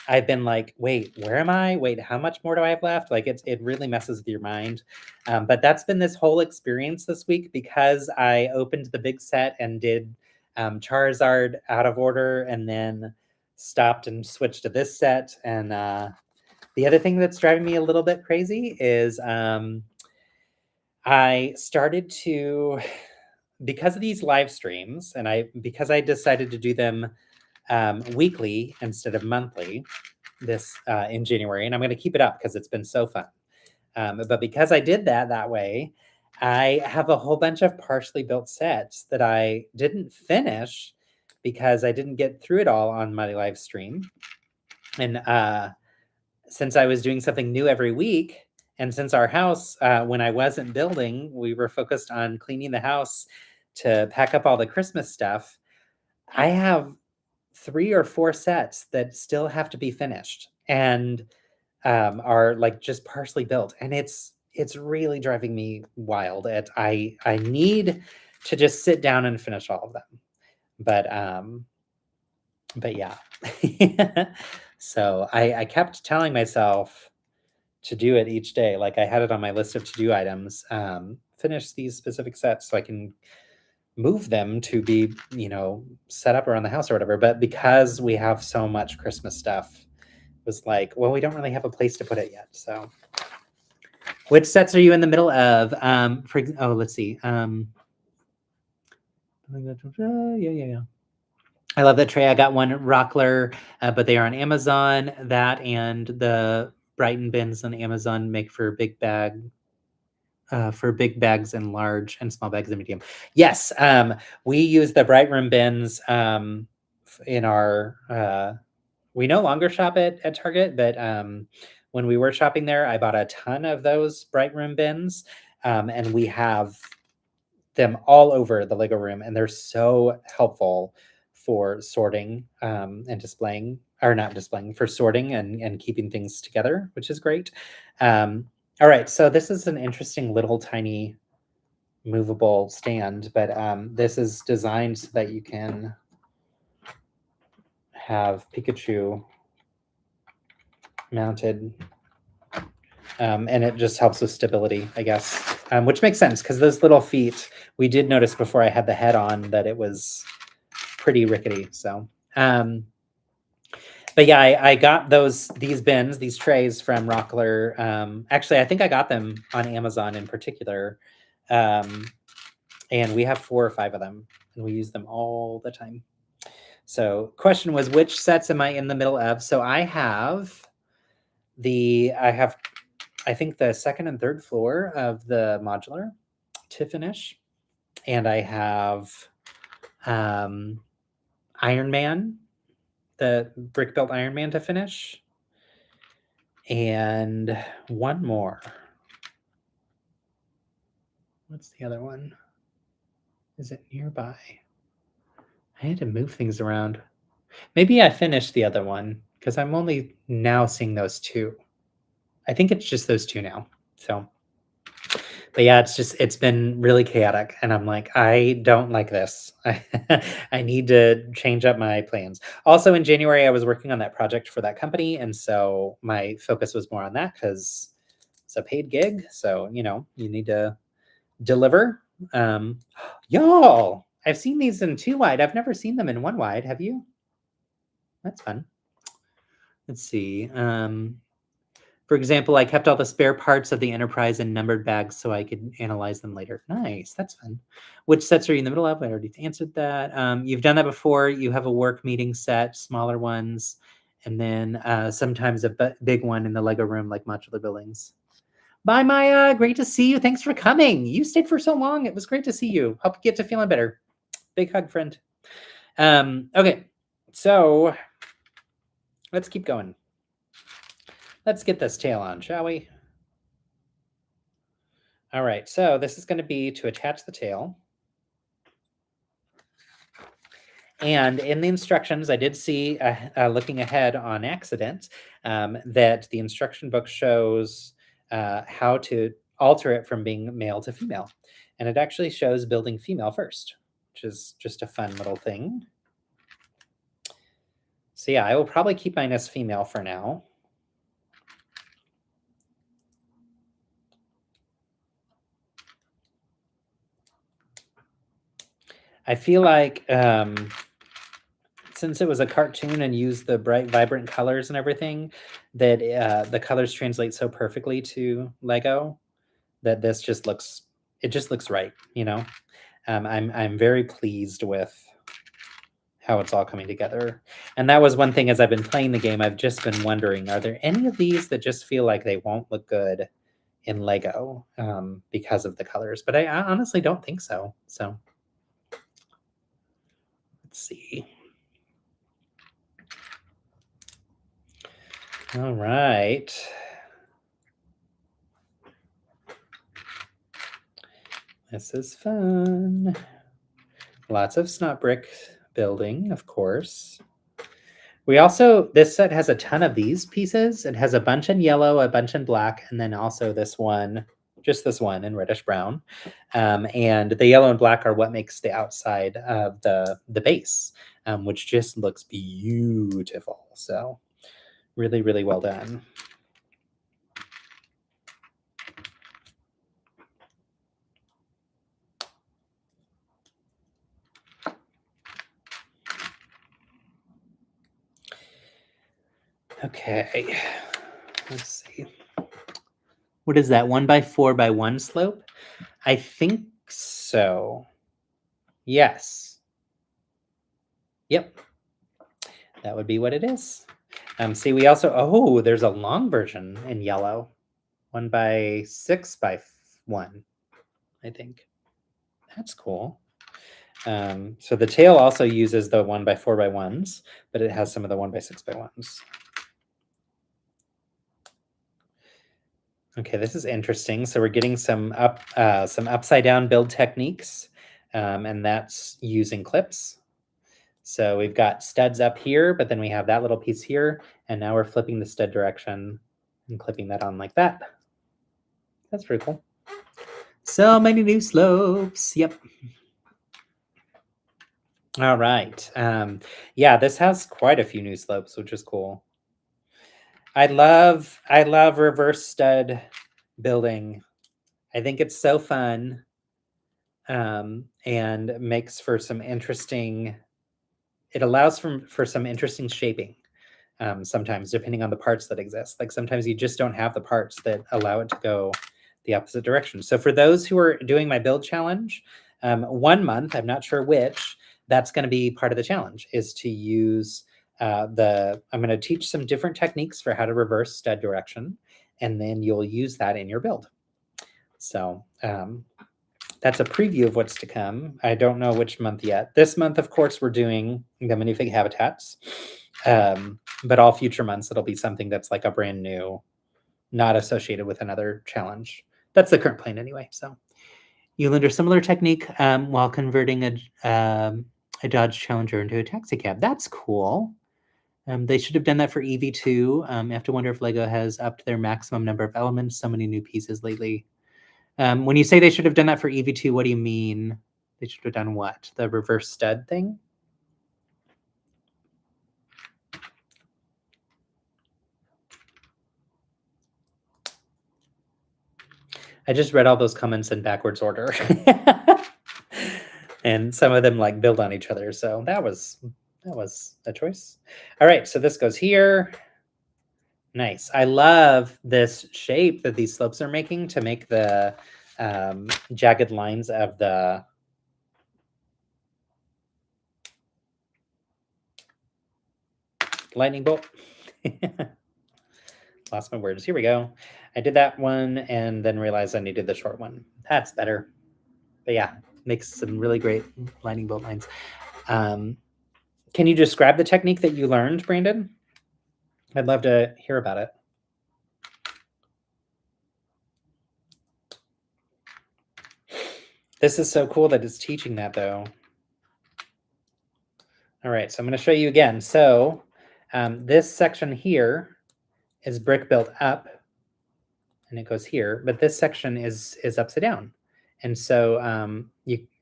I've been like, wait, where am I? Wait, how much more do I have left? Like it really messes with your mind. But that's been this whole experience this week because I opened the big set and did Charizard out of order and then stopped and switched to this set. And the other thing that's driving me a little bit crazy is I started to, because of these live streams, and because I decided to do them weekly instead of monthly this in January, and I'm going to keep it up because it's been so fun. But because I did that way, I have a whole bunch of partially built sets that I didn't finish because I didn't get through it all on my live stream. And since I was doing something new every week, and since our house, when I wasn't building, we were focused on cleaning the house to pack up all the Christmas stuff, I have 3 or 4 sets that still have to be finished and are like just partially built, and it's really driving me wild. I need to just sit down and finish all of them, but yeah. So I kept telling myself to do it each day. Like I had it on my list of to-do items, finish these specific sets so I can move them to be, set up around the house or whatever. But because we have so much Christmas stuff, it was like, well, we don't really have a place to put it yet. So which sets are you in the middle of? Let's see. Yeah. I love that tray. I got one Rockler, but they are on Amazon. That and the Brighton bins on Amazon make for big bags and large and small bags and medium. Yes, we use the Bright Room bins in our. We no longer shop at Target, but when we were shopping there, I bought a ton of those Bright Room bins, and we have them all over the Lego room, and they're so helpful for sorting and displaying, or not displaying, for sorting and keeping things together, which is great. All right, so this is an interesting little tiny movable stand, but this is designed so that you can have Pikachu mounted, and it just helps with stability, I guess, which makes sense because those little feet, we did notice before I had the head on that it was pretty rickety. So, but yeah, I got these trays from Rockler. Actually, I think I got them on Amazon in particular. And we have 4 or 5 of them, and we use them all the time. So question was, which sets am I in the middle of? So I think the second and third floor of the modular to finish. And I have Iron Man, the brick built Iron Man to finish. And one more. What's the other one? Is it nearby? I had to move things around. Maybe I finished the other one because I'm only now seeing those 2. I think it's just those 2 now. So, but yeah, it's been really chaotic, and I'm like, I don't like this. I need to change up my plans. Also, in January, I was working on that project for that company, and so my focus was more on that because it's a paid gig. So you need to deliver. Y'all, I've seen these in 2 wide. I've never seen them in 1 wide. Have you? That's fun. Let's see. For example, I kept all the spare parts of the Enterprise in numbered bags so I could analyze them later. Nice, that's fun. Which sets are you in the middle of? I already answered that. You've done that before. You have a work meeting set, smaller ones, and then sometimes a big one in the Lego room, like modular buildings. Bye, Maya. Great to see you. Thanks for coming. You stayed for so long. It was great to see you. Hope you get to feeling better. Big hug, friend. Okay, so let's keep going. Let's get this tail on, shall we? All right, so this is going to be to attach the tail. And in the instructions, I did see, looking ahead on accident, that the instruction book shows how to alter it from being male to female. And it actually shows building female first, which is just a fun little thing. So yeah, I will probably keep mine as female for now. I feel like since it was a cartoon and used the bright, vibrant colors and everything, that the colors translate so perfectly to Lego that this just looks right, you know. I'm very pleased with how it's all coming together. And that was one thing as I've been playing the game, I've just been wondering, are there any of these that just feel like they won't look good in Lego because of the colors? But I honestly don't think so. So let's see. All right. This is fun. Lots of snot brick building, of course. We also, this set has a ton of these pieces. It has a bunch in yellow, a bunch in black, and then also this one, just this one in reddish brown. And the yellow and black are what makes the outside of the base, which just looks beautiful. So really, really well done. Okay, let's see. What is that, 1x4x1 slope? I think so. Yes. Yep. That would be what it is. See, we also, oh, there's a long version in yellow. 1x6x1, I think. That's cool. So the tail also uses the 1x4x1s, but it has some of the 1x6x1s. Okay, this is interesting. So we're getting some upside down build techniques, and that's using clips. So we've got studs up here, but then we have that little piece here, and now we're flipping the stud direction and clipping that on like that. That's pretty cool. So many new slopes. Yep. All right. Yeah, this has quite a few new slopes, which is cool. I love reverse stud building. I think it's so fun, and makes for some interesting. It allows for some interesting shaping. Sometimes, depending on the parts that exist, like sometimes you just don't have the parts that allow it to go the opposite direction. So for those who are doing my build challenge, 1 month, I'm not sure which, that's going to be part of the challenge, is to use I'm going to teach some different techniques for how to reverse stud direction, and then you'll use that in your build. So that's a preview of what's to come. I don't know which month yet. This month, of course, we're doing the minifig habitats, but all future months, it'll be something that's like a brand new, not associated with another challenge. That's the current plan anyway. So you'll learn a similar technique while converting a Dodge Challenger into a taxi cab. That's cool. They should have done that for Eevee too. I have to wonder if LEGO has upped their maximum number of elements. So many new pieces lately. When you say they should have done that for Eevee 2, what do you mean? They should have done what? The reverse stud thing? I just read all those comments in backwards order. And some of them like build on each other. So that was a choice. All right, so this goes here. Nice. I love this shape that these slopes are making to make the jagged lines of the lightning bolt. Lost my words. Here we go. I did that one and then realized I needed the short one. That's better. But yeah, makes some really great lightning bolt lines. Can you describe the technique that you learned, Brandon? I'd love to hear about it. This is so cool that it's teaching that, though. All right, so I'm going to show you again. So this section here is brick built up, and it goes here, but this section is upside down. And so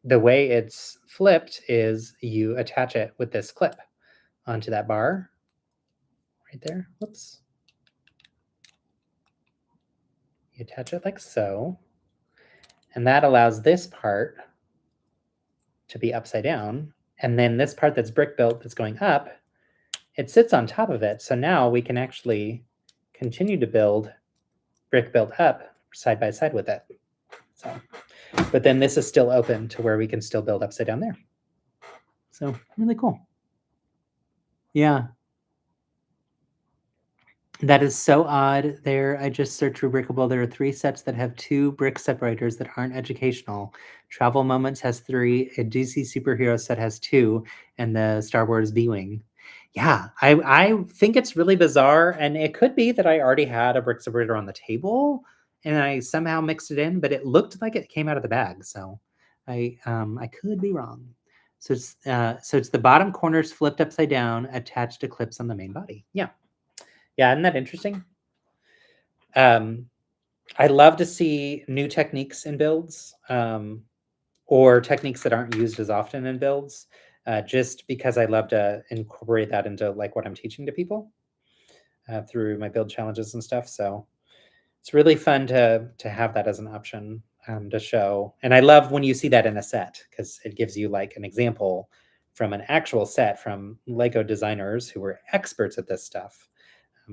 the way it's flipped is you attach it with this clip onto that bar, right there. Whoops. You attach it like so. And that allows this part to be upside down. And then this part that's brick built that's going up, it sits on top of it. So now we can actually continue to build brick built up side by side with it. So, but then this is still open to where we can still build upside down there. So really cool. Yeah. That is so odd there. I just searched Rubricable. There are 3 sets that have 2 brick separators that aren't educational. Travel Moments has 3, a DC Superhero set has 2, and the Star Wars B-Wing. Yeah, I think it's really bizarre, and it could be that I already had a brick separator on the table, and I somehow mixed it in, but it looked like it came out of the bag, so I could be wrong. So it's the bottom corners flipped upside down, attached to clips on the main body. Yeah. Yeah, isn't that interesting? I love to see new techniques in builds, or techniques that aren't used as often in builds, just because I love to incorporate that into like what I'm teaching to people through my build challenges and stuff. So it's really fun to have that as an option to show. And I love when you see that in a set because it gives you like an example from an actual set from Lego designers who were experts at this stuff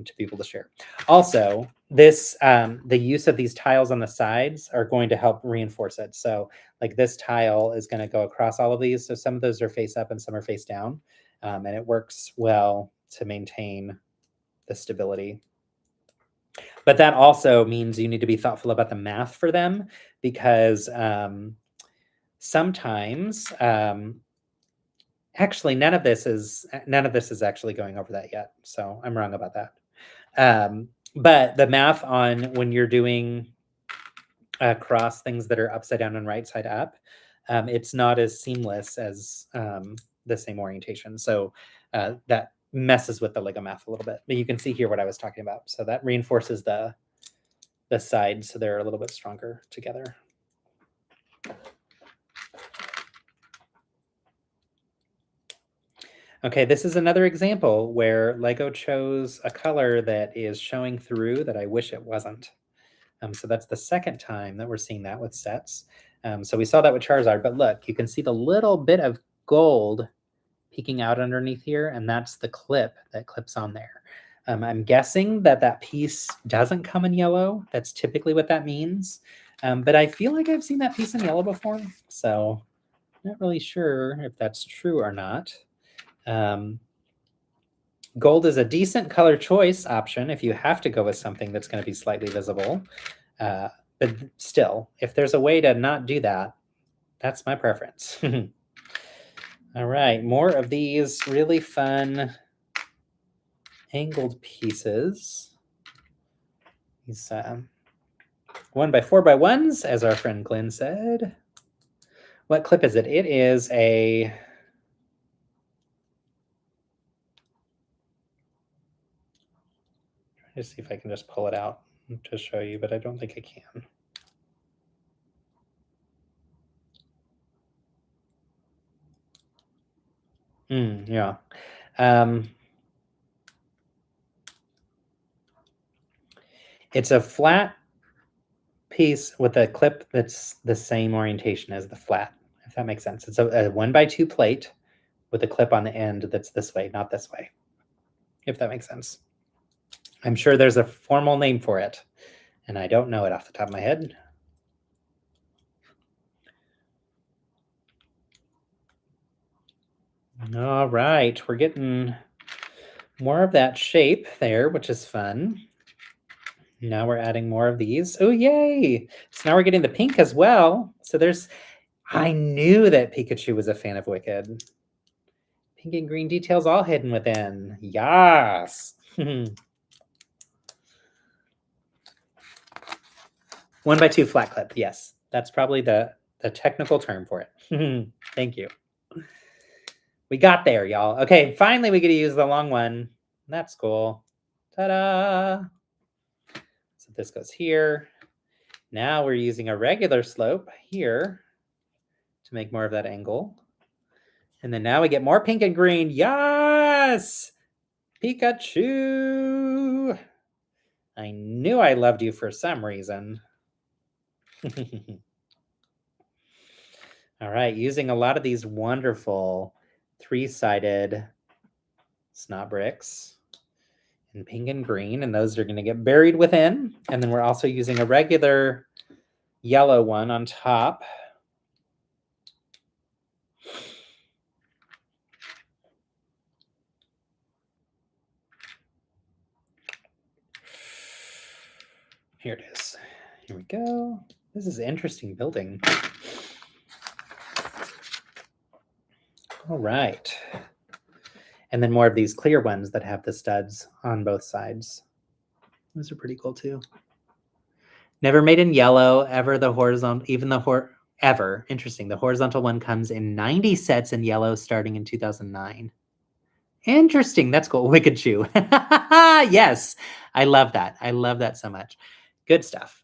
to be able to share. Also, this the use of these tiles on the sides are going to help reinforce it. So like this tile is going to go across all of these. So some of those are face up and some are face down. And it works well to maintain the stability. But that also means you need to be thoughtful about the math for them because sometimes actually none of this is actually going over that yet. So I'm wrong about that. But the math on when you're doing across things that are upside down and right side up, it's not as seamless as the same orientation. So that messes with the Lego math a little bit. But you can see here what I was talking about. So that reinforces the sides so they're a little bit stronger together. Okay, this is another example where Lego chose a color that is showing through that I wish it wasn't. So that's the second time that we're seeing that with sets. So we saw that with Charizard, but look, you can see the little bit of gold peeking out underneath here, and that's the clip that clips on there. I'm guessing that that piece doesn't come in yellow. That's typically what that means. But I feel like I've seen that piece in yellow before, so I'm not really sure if that's true or not. Gold is a decent color choice option if you have to go with something that's going to be slightly visible. But still, if there's a way to not do that, that's my preference. All right, more of these really fun angled pieces. These 1x4x1s, as our friend Glenn said. What clip is it? It is a... Let's see if I can just pull it out to show you, but I don't think I can. Yeah. It's a flat piece with a clip that's the same orientation as the flat, if that makes sense. It's a 1x2 plate with a clip on the end that's this way, not this way, if that makes sense. I'm sure there's a formal name for it, and I don't know it off the top of my head. All right, we're getting more of that shape there, which is fun. Now we're adding more of these. Oh, yay! So now we're getting the pink as well. So there's... I knew that Pikachu was a fan of Wicked. Pink and green details all hidden within. Yes! 1x2 flat clip. Yes, that's probably the technical term for it. Thank you. We got there, y'all. Okay, finally we get to use the long one. That's cool. Ta-da! So this goes here. Now we're using a regular slope here to make more of that angle. And then now we get more pink and green. Yes! Pikachu! I knew I loved you for some reason. All right, using a lot of these wonderful three-sided snot bricks in pink and green, and those are going to get buried within. And then we're also using a regular yellow one on top. Here it is. Here we go. This is an interesting building. All right. And then more of these clear ones that have the studs on both sides. Those are pretty cool too. Never made in yellow, ever the horizontal, even the ever. Interesting. The horizontal one comes in 90 sets in yellow starting in 2009. Interesting. That's cool. Wicked Chew. Yes. I love that. I love that so much. Good stuff.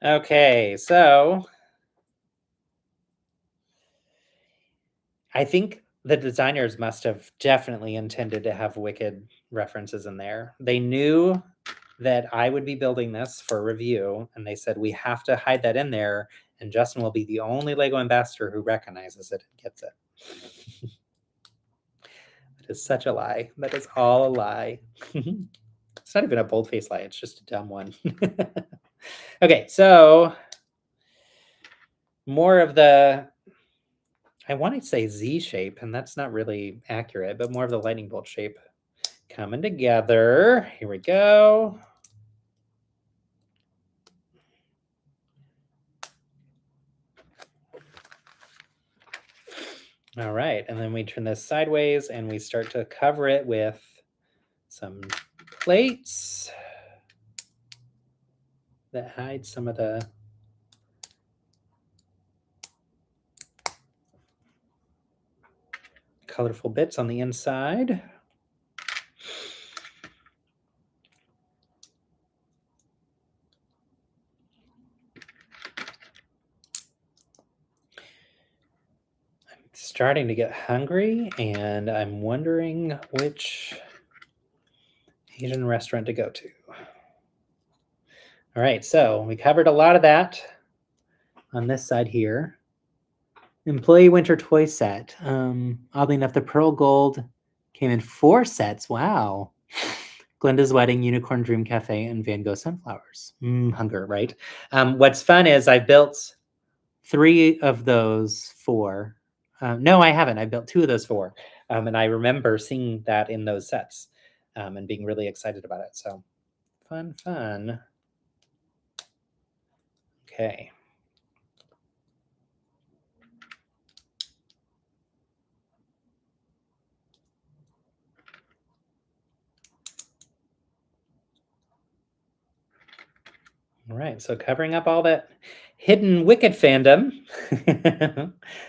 Okay, so I think the designers must have definitely intended to have Wicked references in there. They knew that I would be building this for review, and they said, we have to hide that in there, and Justin will be the only LEGO ambassador who recognizes it and gets it. That is such a lie. That is all a lie. It's not even a bold-faced lie. It's just a dumb one. Okay, so more of the, I want to say Z shape, and that's not really accurate, but more of the lightning bolt shape coming together. Here we go. All right, and then we turn this sideways and we start to cover it with some plates that hide some of the colorful bits on the inside. I'm starting to get hungry, and I'm wondering which Asian restaurant to go to. All right, so we covered a lot of that on this side here. Employee winter toy set. Oddly enough, the pearl gold came in 4 sets. Wow. Glenda's Wedding, Unicorn Dream Cafe, and Van Gogh Sunflowers. Hunger, right? What's fun is I've built 3 of those 4. No, I haven't. I built 2 of those 4. And I remember seeing that in those sets and being really excited about it. So fun, fun. Okay. All right, so covering up all that hidden Wicked fandom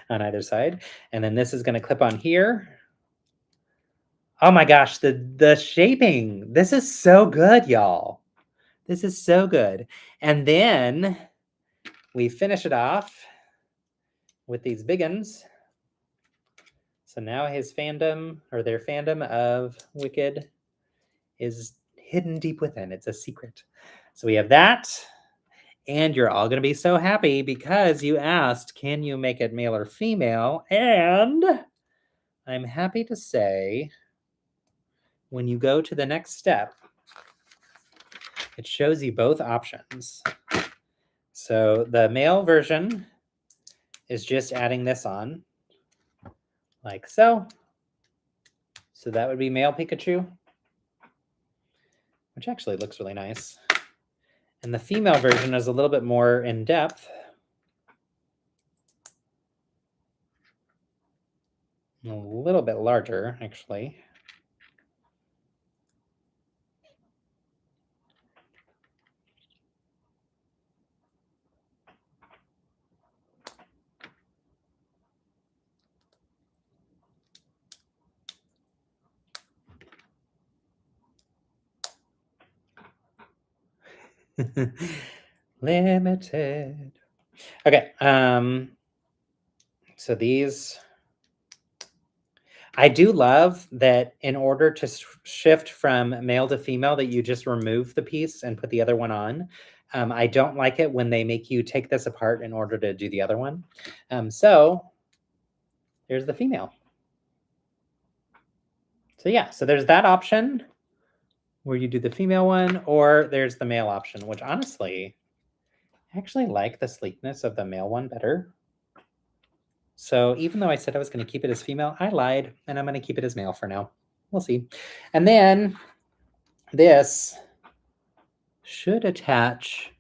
on either side. And then this is going to clip on here. Oh my gosh, the shaping. This is so good, y'all. This is so good. And then we finish it off with these big ones. So now his fandom, or their fandom of Wicked, is hidden deep within. It's a secret. So we have that. And you're all going to be so happy because you asked, can you make it male or female? And I'm happy to say, when you go to the next step, it shows you both options. So the male version is just adding this on, like so. So that would be male Pikachu, which actually looks really nice. And the female version is a little bit more in depth. A little bit larger, actually. Limited. Okay. So these, I do love that in order to shift from male to female that you just remove the piece and put the other one on. I don't like it when they make you take this apart in order to do the other one. So there's the female. So yeah, so there's that option where you do the female one, or there's the male option, which honestly, I actually like the sleekness of the male one better. So even though I said I was going to keep it as female, I lied, and I'm going to keep it as male for now. We'll see. And then this should attach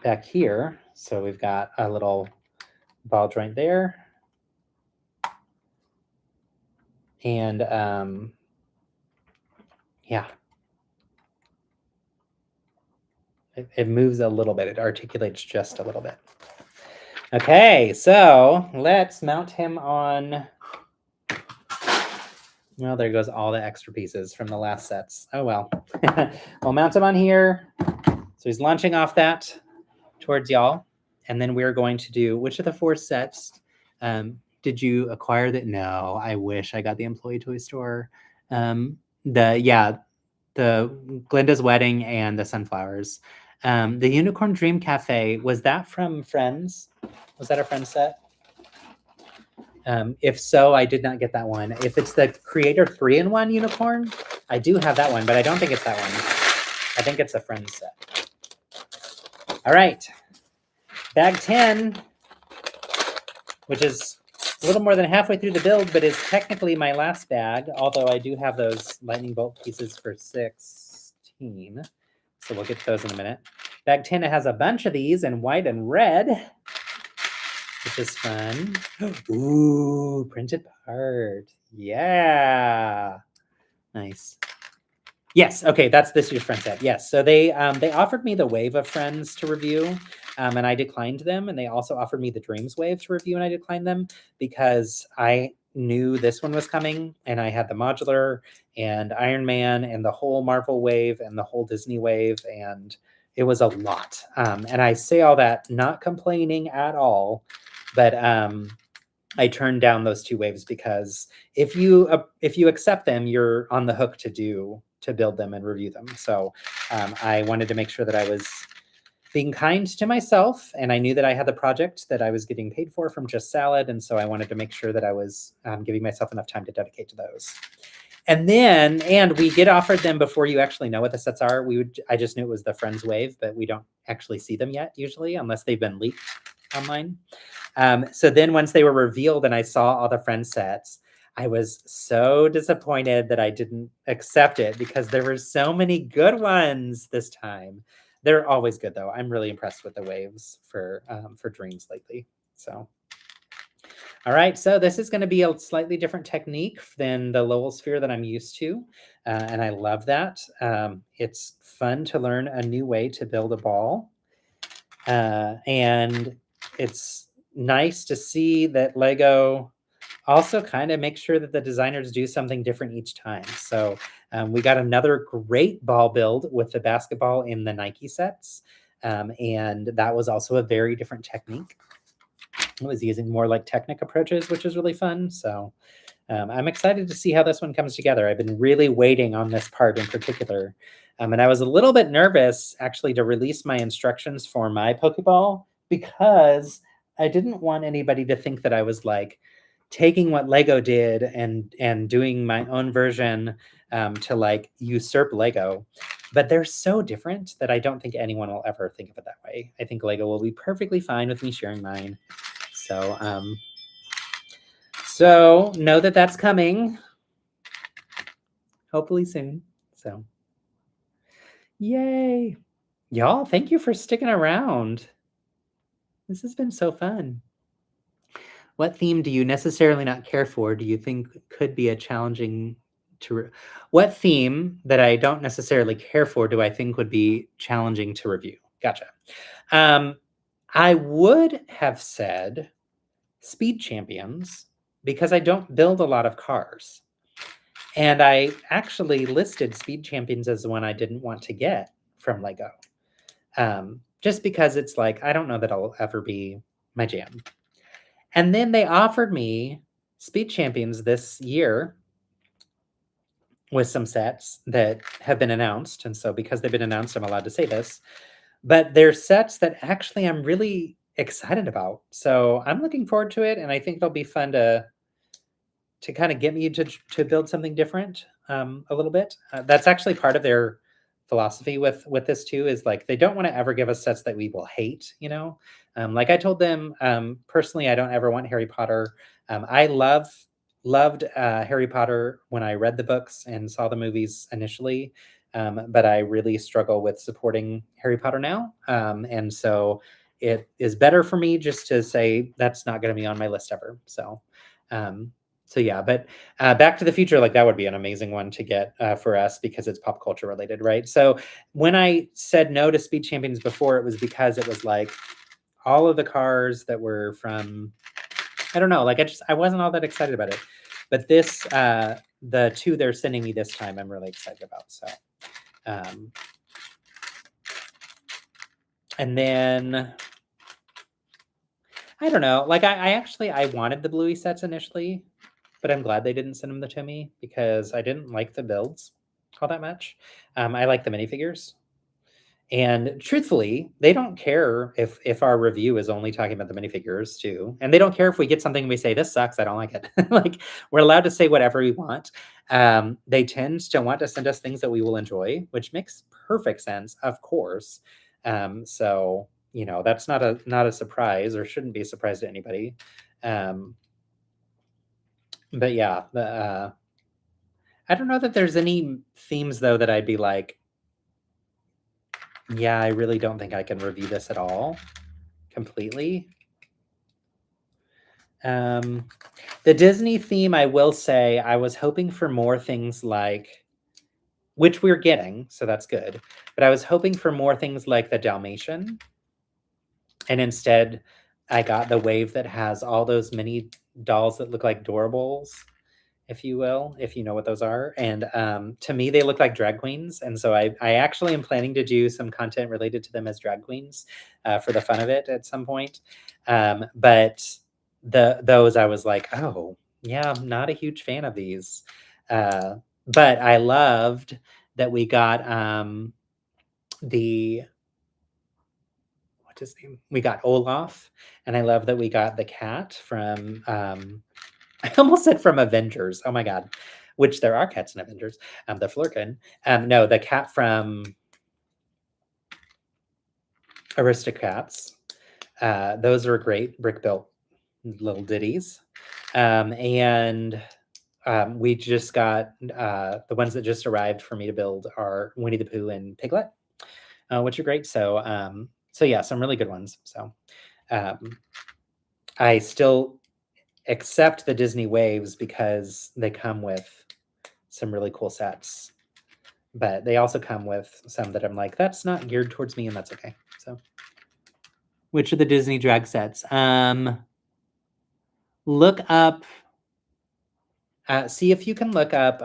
back here. So we've got a little ball joint there. And yeah, it moves a little bit. It articulates just a little bit. Okay, so let's mount him on. Well, there goes all the extra pieces from the last sets. Oh, well. We'll mount him on here. So he's launching off that towards y'all. And then we're going to do, which of the 4 sets did you acquire that? No, I wish I got the Employee Toy Store. The Glinda's Wedding and the Sunflowers. The Unicorn Dream Cafe, was that from Friends? Was that a Friends set? If so, I did not get that one. If it's the Creator 3-in-1 unicorn, I do have that one, but I don't think it's that one. I think it's a Friends set. All right. Bag 10, which is a little more than halfway through the build, but is technically my last bag, although I do have those lightning bolt pieces for 16. So we'll get to those in a minute. Bag 10, it has a bunch of these in white and red, which is fun. Ooh, printed part. Yeah. Nice. Yes, okay, that's this year's Friends set. Yes, so they offered me the Wave of Friends to review, and I declined them. And they also offered me the Dreams Wave to review, and I declined them because I knew this one was coming, and I had the modular and Iron Man and the whole Marvel Wave and the whole Disney Wave, and it was a lot. And I say all that not complaining at all, but I turned down those 2 waves because if you accept them, you're on the hook to build them and review them. So I wanted to make sure that I was being kind to myself, and I knew that I had the project that I was getting paid for from Just Salad, and so I wanted to make sure that I was giving myself enough time to dedicate to those. And we get offered them before you actually know what the sets are. I just knew it was the Friends Wave, but we don't actually see them yet usually unless they've been leaked online. So then once they were revealed and I saw all the Friends sets, I was so disappointed that I didn't accept it because there were so many good ones this time. They're always good though. I'm really impressed with the waves for Dreams lately. So, all right. So this is going to be a slightly different technique than the Lowell sphere that I'm used to. And I love that. It's fun to learn a new way to build a ball. And it's nice to see that LEGO also kind of makes sure that the designers do something different each time. So we got another great ball build with the basketball in the Nike sets. And that was also a very different technique. It was using more like Technic approaches, which is really fun. So I'm excited to see how this one comes together. I've been really waiting on this part in particular. And I was a little bit nervous actually to release my instructions for my Pokeball because I didn't want anybody to think that I was like taking what LEGO did and doing my own version to like usurp LEGO. But they're so different that I don't think anyone will ever think of it that way. I think LEGO will be perfectly fine with me sharing mine. So know that that's coming. Hopefully soon. So yay. Y'all, thank you for sticking around. This has been so fun. What theme do you necessarily not care for? Do you think could be a challenging to what theme that I don't necessarily care for do I think would be challenging to review? Gotcha. I would have said Speed Champions because I don't build a lot of cars. And I actually listed Speed Champions as the one I didn't want to get from LEGO. Just because it's like, I don't know that I'll ever be my jam. And then they offered me Speed Champions this year with some sets that have been announced, and so because they've been announced, I'm allowed to say this, but they're sets that actually I'm really excited about. So I'm looking forward to it, and I think it'll be fun to kind of get me to build something different a little bit. That's actually part of their philosophy with this too. Is like they don't want to ever give us sets that we will hate. You know, like I told them personally, I don't ever want Harry Potter. I loved Harry Potter when I read the books and saw the movies initially. But I really struggle with supporting Harry Potter now. And so it is better for me just to say that's not going to be on my list ever. Um, so yeah, but Back to the Future, like that would be an amazing one to get for us because it's pop culture related, right? So when I said no to Speed Champions before, it was because it was like all of the cars that were from, I don't know, like I wasn't all that excited about it. But this, the two they're sending me this time, I'm really excited about. So, and then I don't know, like I actually I wanted the Bluey sets initially, but I'm glad they didn't send them to me because I didn't like the builds all that much. I like the minifigures. And truthfully, they don't care if our review is only talking about the minifigures too. And they don't care if we get something and we say, this sucks, I don't like it. Like we're allowed to say whatever we want. They tend to want to send us things that we will enjoy, which makes perfect sense, of course. So you know, that's not a surprise or shouldn't be a surprise to anybody. But yeah, I don't know that there's any themes though that I'd be like, yeah, I really don't think I can review this at all completely. The Disney theme, I will say, I was hoping for more things like, which we're getting, so that's good. But I was hoping for more things like the Dalmatian. And instead, I got the wave that has all those mini dolls that look like doorables, if you will, if you know what those are. And to me, they look like drag queens. And so I actually am planning to do some content related to them as drag queens for the fun of it at some point. But those I was like, oh, yeah, I'm not a huge fan of these. But I loved that we got the what's his name? We got Olaf, and I love that we got the cat from I almost said from Avengers. Oh my god. Which there are cats in Avengers. The Flurkin. No, the cat from Aristocats. Those are great brick built little ditties. And we just got the ones that just arrived for me to build are Winnie the Pooh and Piglet, which are great. So yeah, some really good ones. So I still accept the Disney waves because they come with some really cool sets, but they also come with some that I'm like, that's not geared towards me, and that's okay. So, which are the Disney drag sets? Look up, see if you can look up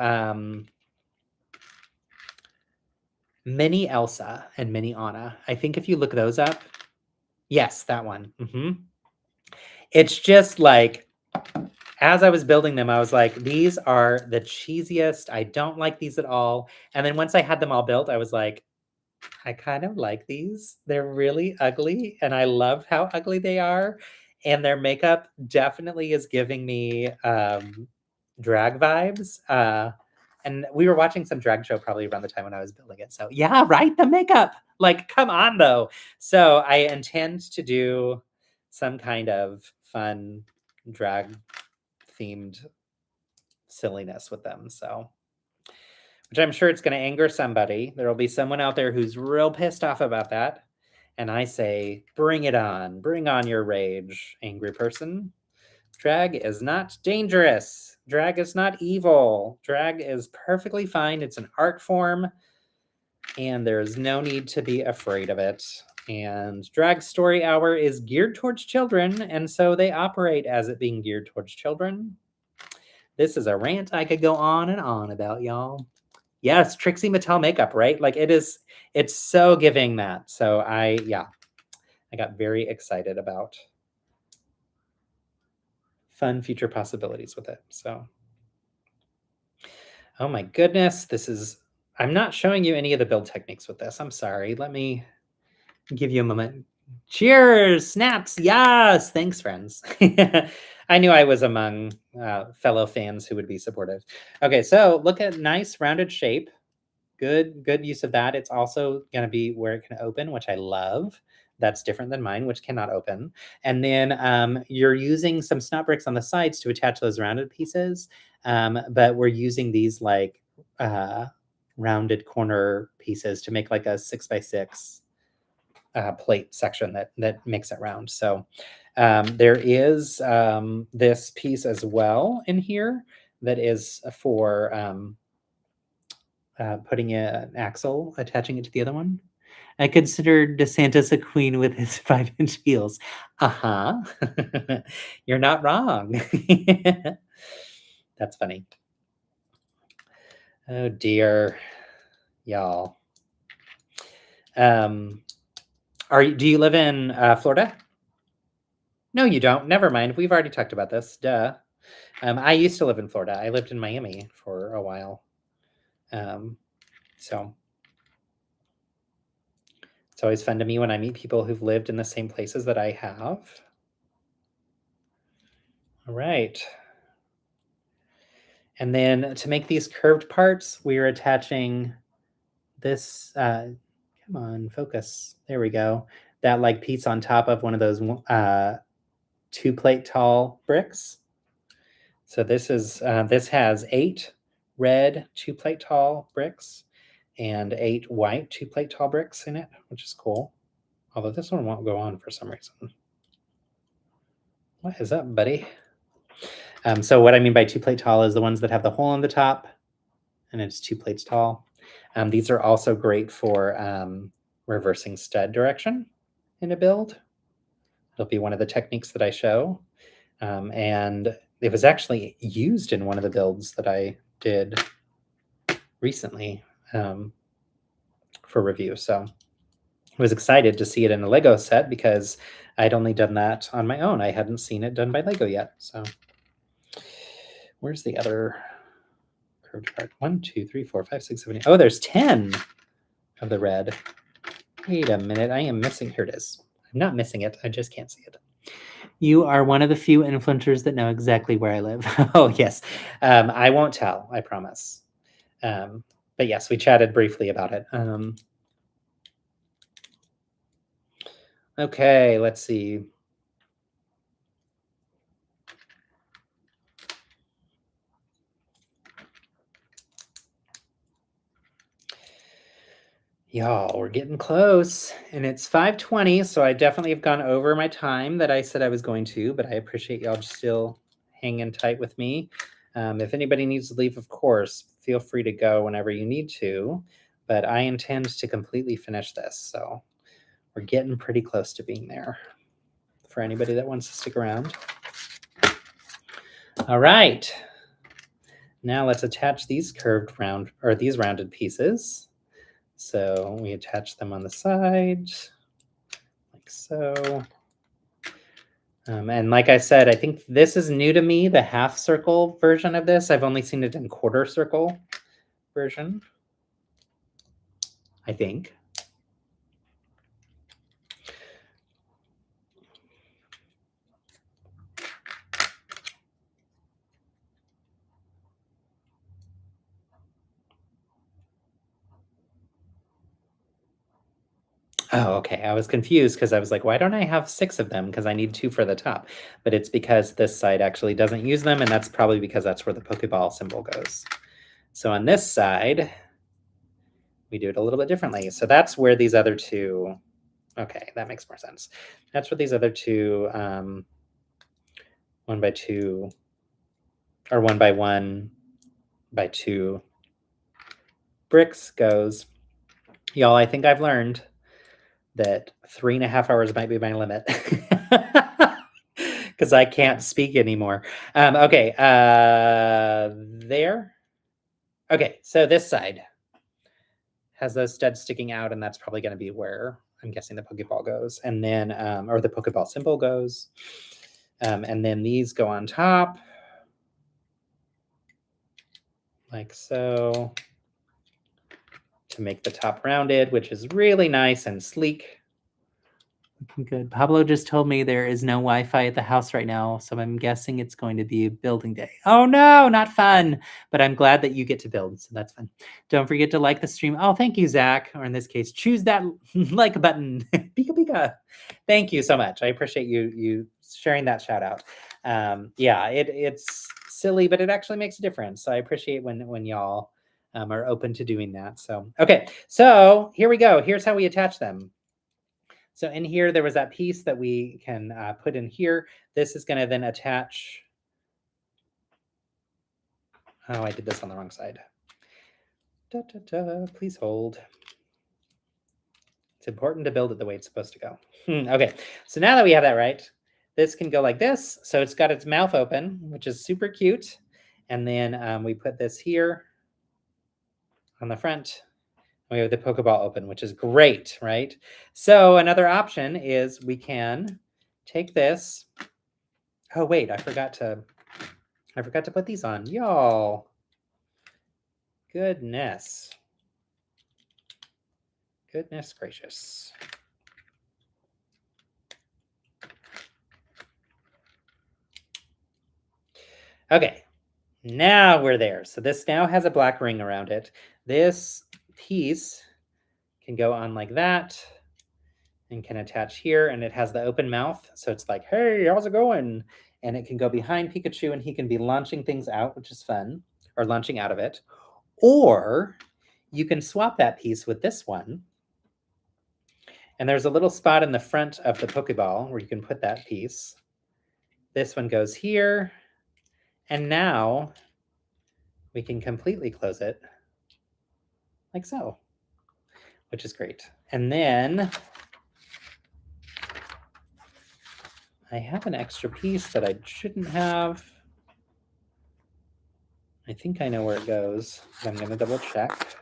Mini Elsa and Mini Anna. I think if you look those up, yes, that one. It's just like, as I was building them, I was like, these are the cheesiest. I don't like these at all. And then once I had them all built, I was like, I kind of like these. They're really ugly, and I love how ugly they are. And their makeup definitely is giving me drag vibes. And we were watching some drag show probably around the time when I was building it. So yeah, right, the makeup. Like, come on though. So I intend to do some kind of fun drag themed silliness with them. So which I'm sure it's going to anger somebody. There will be someone out there who's real pissed off about that. And I say, bring it on. Bring on your rage, angry person. Drag is not dangerous. Drag is not evil. Drag is perfectly fine. It's an art form, and there's no need to be afraid of it. And Drag Story Hour is geared towards children, and so they operate as it being geared towards children. This is a rant I could go on and on about, y'all. Yes, Trixie Mattel makeup, right? Like it's so giving that. So I got very excited about fun future possibilities with it. So, oh my goodness, I'm not showing you any of the build techniques with this. I'm sorry. Let me give you a moment. Cheers, snaps. Yes. Thanks, friends. I knew I was among fellow fans who would be supportive. Okay, so look at nice rounded shape. Good use of that. It's also going to be where it can open, which I love. That's different than mine, which cannot open. And then you're using some snot bricks on the sides to attach those rounded pieces. But we're using these like rounded corner pieces to make like a 6x6 plate section that makes it round. So there is this piece as well in here that is for putting an axle, attaching it to the other one. I considered DeSantis a queen with his 5-inch heels. Uh-huh. You're not wrong. That's funny. Oh dear, y'all. Do you live in Florida? No, you don't. Never mind. We've already talked about this. Duh. I used to live in Florida. I lived in Miami for a while. So it's always fun to me when I meet people who've lived in the same places that I have. All right. And then to make these curved parts, we are attaching this, come on, focus. There we go. That like piece on top of one of those 2-plate tall bricks. So this has 8 red 2-plate tall bricks and 8 white 2-plate tall bricks in it, which is cool. Although this one won't go on for some reason. What is up, buddy? So what I mean by 2-plate tall is the ones that have the hole on the top, and it's 2 plates tall. These are also great for reversing stud direction in a build. It'll be one of the techniques that I show. And it was actually used in one of the builds that I did recently for review. So I was excited to see it in a LEGO set because I'd only done that on my own. I hadn't seen it done by LEGO yet. So where's the other curved part? 1, 2, 3, 4, 5, 6, 7, 8. Oh, there's 10 of the red. Wait a minute. I am missing. Here it is. I'm not missing it. I just can't see it. You are one of the few influencers that know exactly where I live. Oh, yes. I won't tell. I promise. But yes, we chatted briefly about it. Okay, let's see. Y'all, we're getting close, and it's 5:20, so I definitely have gone over my time that I said I was going to, but I appreciate y'all still hanging tight with me. If anybody needs to leave, of course, feel free to go whenever you need to, but I intend to completely finish this, so we're getting pretty close to being there for anybody that wants to stick around. All right. Now let's attach these these rounded pieces. So we attach them on the side, like so. And like I said, I think this is new to me, the half circle version of this. I've only seen it in quarter circle version, I think. Oh, okay. I was confused because I was like, why don't I have 6 of them? Because I need 2 for the top. But it's because this side actually doesn't use them, and that's probably because that's where the Pokeball symbol goes. So on this side, we do it a little bit differently. So that's where these other 2, okay, that makes more sense. That's where these other 2 1 by 2 or 1 by 1 by 2 bricks goes. Y'all, I think I've learned that 3.5 hours might be my limit because I can't speak anymore. Okay, there. Okay, so this side has those studs sticking out, and that's probably going to be where I'm guessing the Pokeball goes, and then or the Pokeball symbol goes. And then these go on top, like so, to make the top rounded, which is really nice and sleek. Looking good. Pablo just told me there is no Wi-Fi at the house right now, so I'm guessing it's going to be a building day. Oh no, not fun. But I'm glad that you get to build, so that's fun. Don't forget to like the stream. Oh, thank you, Zach. Or in this case, choose that like button. Pika pika. Thank you so much. I appreciate you sharing that shout out. Yeah, it's silly, but it actually makes a difference. So I appreciate when y'all are open to doing that. So okay, so here we go. Here's how we attach them. So in here, there was that piece that we can put in here. This is going to then attach. Oh, I did this on the wrong side. Da, da, da. Please hold. It's important to build it the way it's supposed to go. Okay, so now that we have that right, this can go like this. So it's got its mouth open, which is super cute. And then we put this here on the front. We have the Pokeball open, which is great, right? So another option is we can take this. Oh wait, I forgot to put these on, y'all. Goodness gracious. Okay, now we're there. So this now has a black ring around it. This piece can go on like that and can attach here, and it has the open mouth. So it's like, hey, how's it going? And it can go behind Pikachu and he can be launching things out, which is fun, or launching out of it. Or you can swap that piece with this one. And there's a little spot in the front of the Pokeball where you can put that piece. This one goes here. And now we can completely close it like so, which is great. And then I have an extra piece that I shouldn't have. I think I know where it goes. I'm going to double check.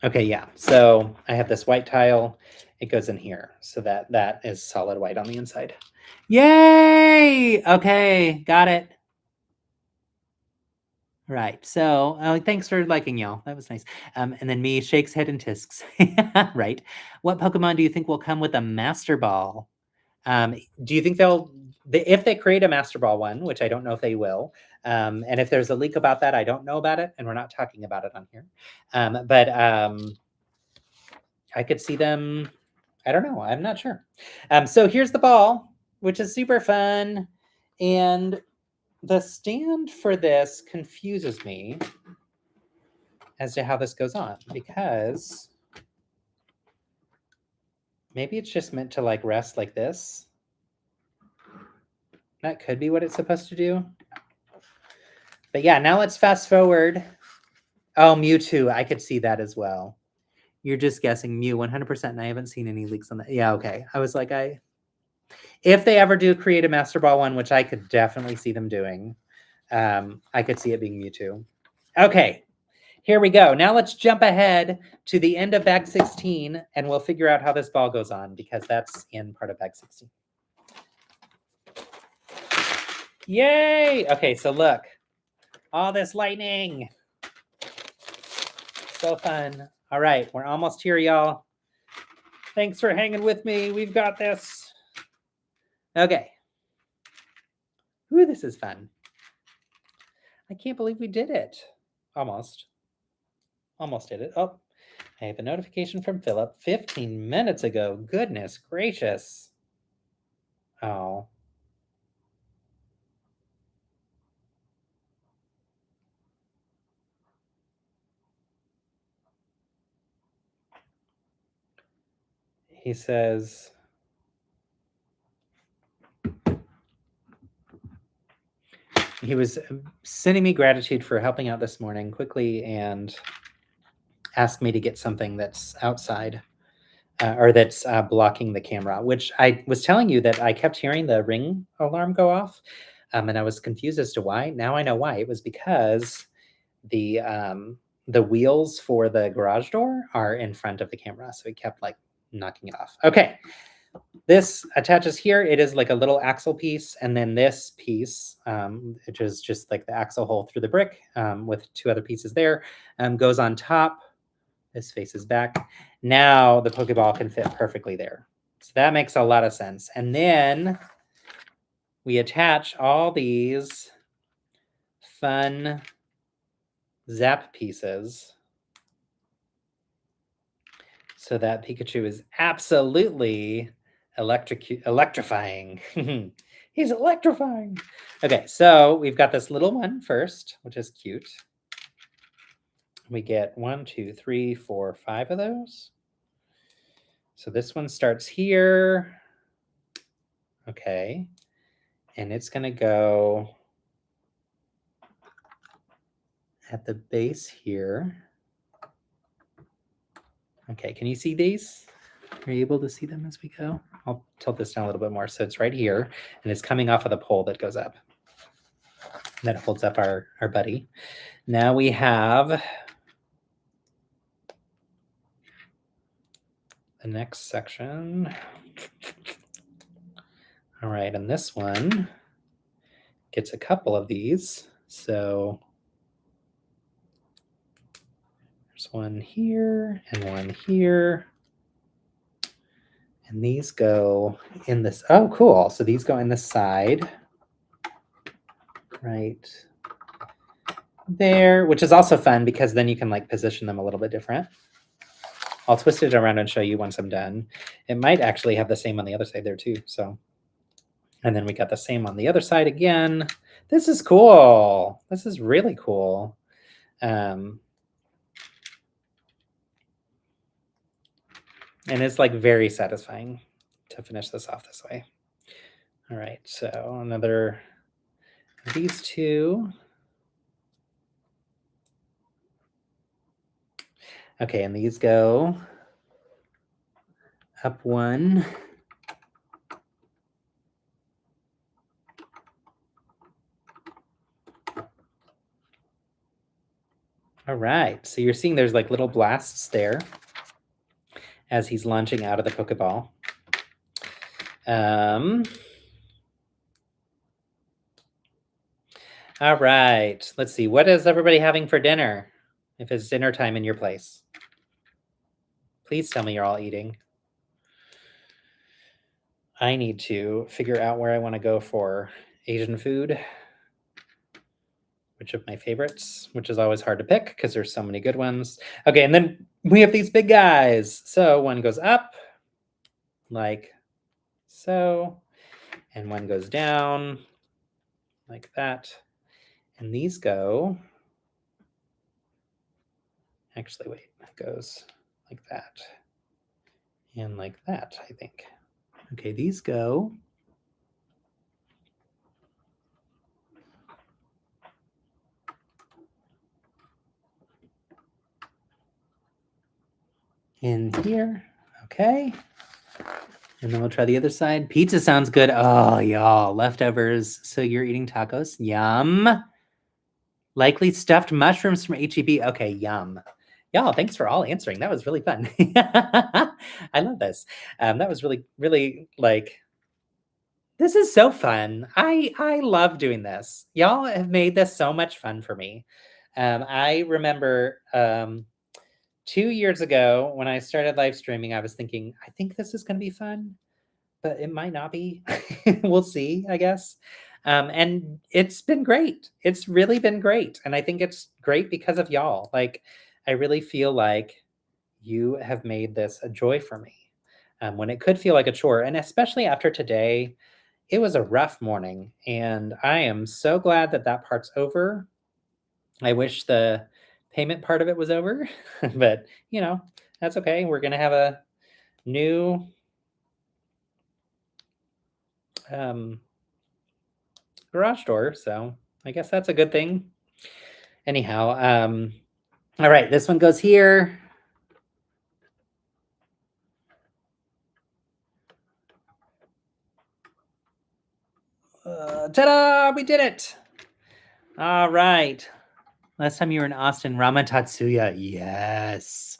Okay, yeah. So I have this white tile. It goes in here. So that is solid white on the inside. Yay! Okay, got it. Right. So thanks for liking, y'all. That was nice. And then me shakes head and tisks. Right. What Pokemon do you think will come with a Master Ball? Do you think if they create a Master Ball one, which I don't know if they will, and if there's a leak about that, I don't know about it, and we're not talking about it on here. But I could see them. I don't know. I'm not sure. So here's the ball, which is super fun, and the stand for this confuses me as to how this goes on, because maybe it's just meant to like rest like this. That could be what it's supposed to do. But yeah, now let's fast forward. Oh, Mewtwo. I could see that as well. You're just guessing Mew 100%, and I haven't seen any leaks on that. Yeah, okay. I was like, if they ever do create a Master Ball one, which I could definitely see them doing, I could see it being Mewtwo. Okay, here we go. Now let's jump ahead to the end of bag 16, and we'll figure out how this ball goes on, because that's in part of bag 16. Yay! Okay, so look. All this lightning. So fun. All right, we're almost here, y'all. Thanks for hanging with me. We've got this. Okay. Ooh, this is fun. I can't believe we did it. Almost did it. Oh, I have a notification from Philip 15 minutes ago. Goodness gracious. Oh. He says, he was sending me gratitude for helping out this morning quickly and asked me to get something that's outside. Or that's blocking the camera, which I was telling you that I kept hearing the ring alarm go off, and I was confused as to why. Now I know why. It was because the wheels for the garage door are in front of the camera, so it kept like knocking it off. Okay, this attaches here. It is like a little axle piece, and then this piece, which is just like the axle hole through the brick with two other pieces there, goes on top. This faces back. Now the Pokeball can fit perfectly there. So that makes a lot of sense. And then we attach all these fun zap pieces so that Pikachu is absolutely electrifying. He's electrifying. Okay, so we've got this little one first, which is cute. We get 1, 2, 3, 4, 5 of those. So this one starts here. Okay. And it's going to go at the base here. Okay, can you see these? Are you able to see them as we go? I'll tilt this down a little bit more. So it's right here, and it's coming off of the pole that goes up. That holds up our buddy. Now we have the next section. All right, and this one gets a couple of these. So there's one here and one here. And these go in this. Oh, cool. So these go in the side. Right there, which is also fun because then you can like position them a little bit different. I'll twist it around and show you once I'm done. It might actually have the same on the other side there too. So, and then we got the same on the other side again. This is cool. This is really cool. And it's like very satisfying to finish this off this way. All right, so another of these two. Okay, and these go up one. All right, so you're seeing there's like little blasts there as he's launching out of the Pokeball. All right, let's see. What is everybody having for dinner? If it's dinner time in your place. Please tell me you're all eating. I need to figure out where I want to go for Asian food. Which of my favorites, which is always hard to pick because there's so many good ones. Okay, and then we have these big guys. So one goes up like so, and one goes down like that. And these go, actually, wait, it goes like that and like that, I think. Okay, these go in here. Okay. And then we'll try the other side. Pizza sounds good. Oh, y'all, leftovers. So you're eating tacos? Yum. Likely stuffed mushrooms from HEB. Okay, yum. Y'all, thanks for all answering. That was really fun. I love this. That was really, really like, this is so fun. I love doing this. Y'all have made this so much fun for me. I remember 2 years ago when I started live streaming, I was thinking, I think this is going to be fun, but it might not be. We'll see, I guess. And it's been great. It's really been great. And I think it's great because of y'all. Like, I really feel like you have made this a joy for me when it could feel like a chore. And especially after today, it was a rough morning. And I am so glad that that part's over. I wish the payment part of it was over, but you know, that's okay. We're going to have a new garage door, so I guess that's a good thing. Anyhow, all right, this one goes here. Ta-da! We did it! All right. Last time you were in Austin, Ramen Tatsuya. Yes.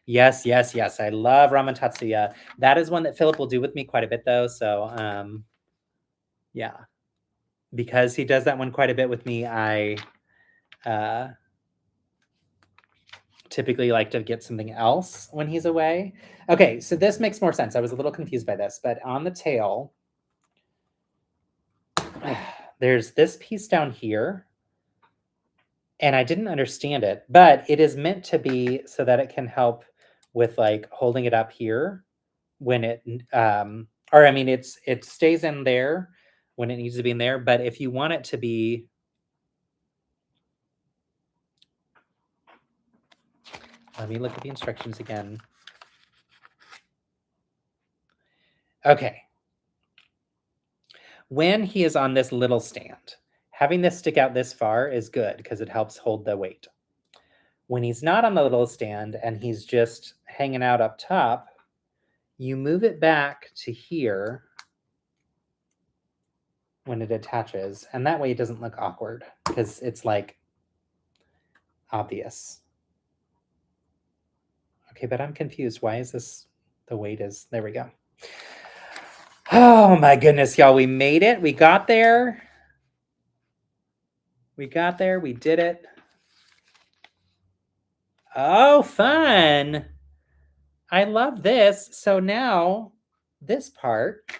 Yes, yes, yes. I love Ramen Tatsuya. That is one that Philip will do with me quite a bit, though. So, yeah. Because he does that one quite a bit with me, I typically like to get something else when he's away. Okay, so this makes more sense. I was a little confused by this, but on the tail, there's this piece down here, and I didn't understand it, but it is meant to be so that it can help with like holding it up here when it, or I mean, it stays in there when it needs to be in there, but if you want it to be, let me look at the instructions again. Okay. When he is on this little stand, having this stick out this far is good because it helps hold the weight. When he's not on the little stand and he's just hanging out up top, you move it back to here when it attaches, and that way it doesn't look awkward because it's like obvious. Okay, but I'm confused. Why is this the weight is? There we go. Oh my goodness, y'all. We made it. We got there. We got there. We did it. Oh, fun. I love this. So now this part,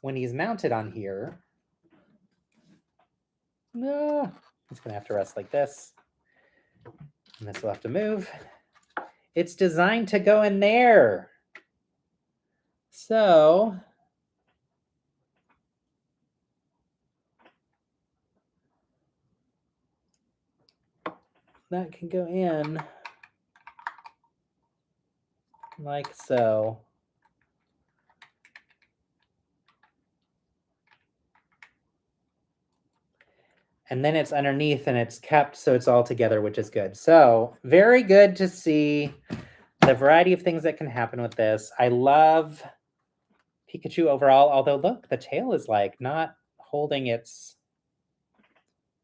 when he's mounted on here, he's going to have to rest like this. And this will have to move. It's designed to go in there. So that can go in like so. And then it's underneath and it's kept so it's all together, which is good. So very good to see the variety of things that can happen with this. I love Pikachu overall, although look, the tail is like not holding its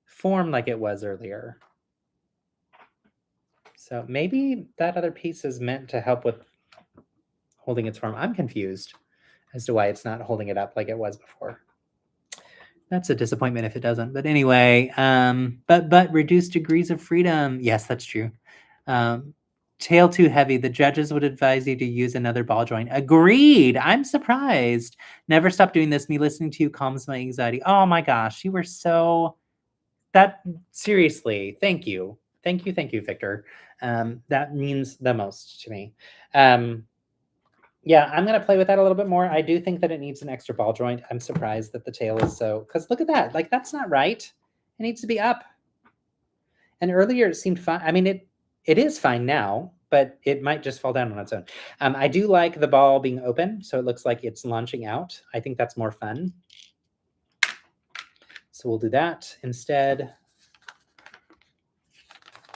form like it was earlier. So maybe that other piece is meant to help with holding its form. I'm confused as to why it's not holding it up like it was before. That's a disappointment if it doesn't. But anyway, but reduced degrees of freedom. Yes, that's true. Tail too heavy. The judges would advise you to use another ball joint. Agreed. I'm surprised. Never stop doing this. Me listening to you calms my anxiety. Oh my gosh, you were so that seriously. Thank you. Thank you, Victor. That means the most to me. Yeah, I'm going to play with that a little bit more. I do think that it needs an extra ball joint. I'm surprised that the tail is so, because look at that. Like, that's not right. It needs to be up. And earlier it seemed fine. I mean, it is fine now, but it might just fall down on its own. I do like the ball being open, so it looks like it's launching out. I think that's more fun. So we'll do that instead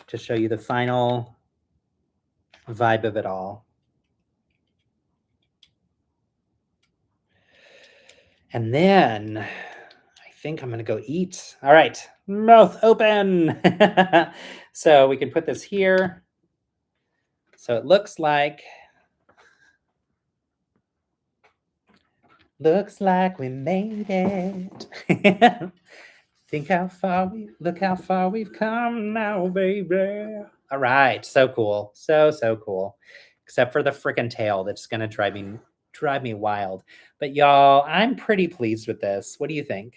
to show you the final vibe of it all. And then I think I'm going to go eat. All right, mouth open. So we can put this here. So it looks like we made it. Look how far we've come now, baby. All right, so cool. So cool. Except for the freaking tail that's going to drive me wild. But y'all, I'm pretty pleased with this. What do you think?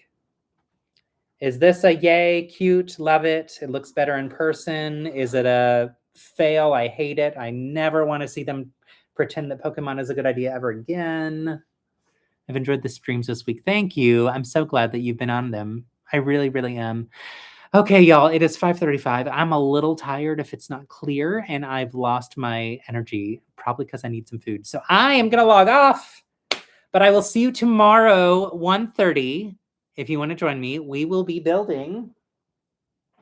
Is this a yay, cute, love it? It looks better in person. Is it a fail? I hate it. I never want to see them pretend that Pokemon is a good idea ever again. I've enjoyed the streams this week. Thank you. I'm so glad that you've been on them. I really, really am. Okay, y'all, it is 5:35. I'm a little tired if it's not clear, and I've lost my energy, probably because I need some food. So I am going to log off, but I will see you tomorrow, 1:30. If you want to join me, we will be building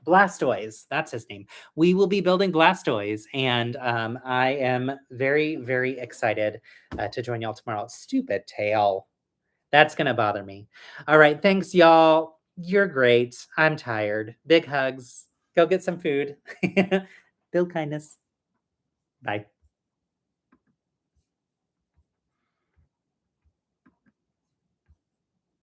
Blastoise. That's his name. We will be building Blastoise, and I am very, very excited to join y'all tomorrow. Stupid tail. That's going to bother me. All right, thanks, y'all. You're great. I'm tired. Big hugs. Go get some food. Build kindness. Bye.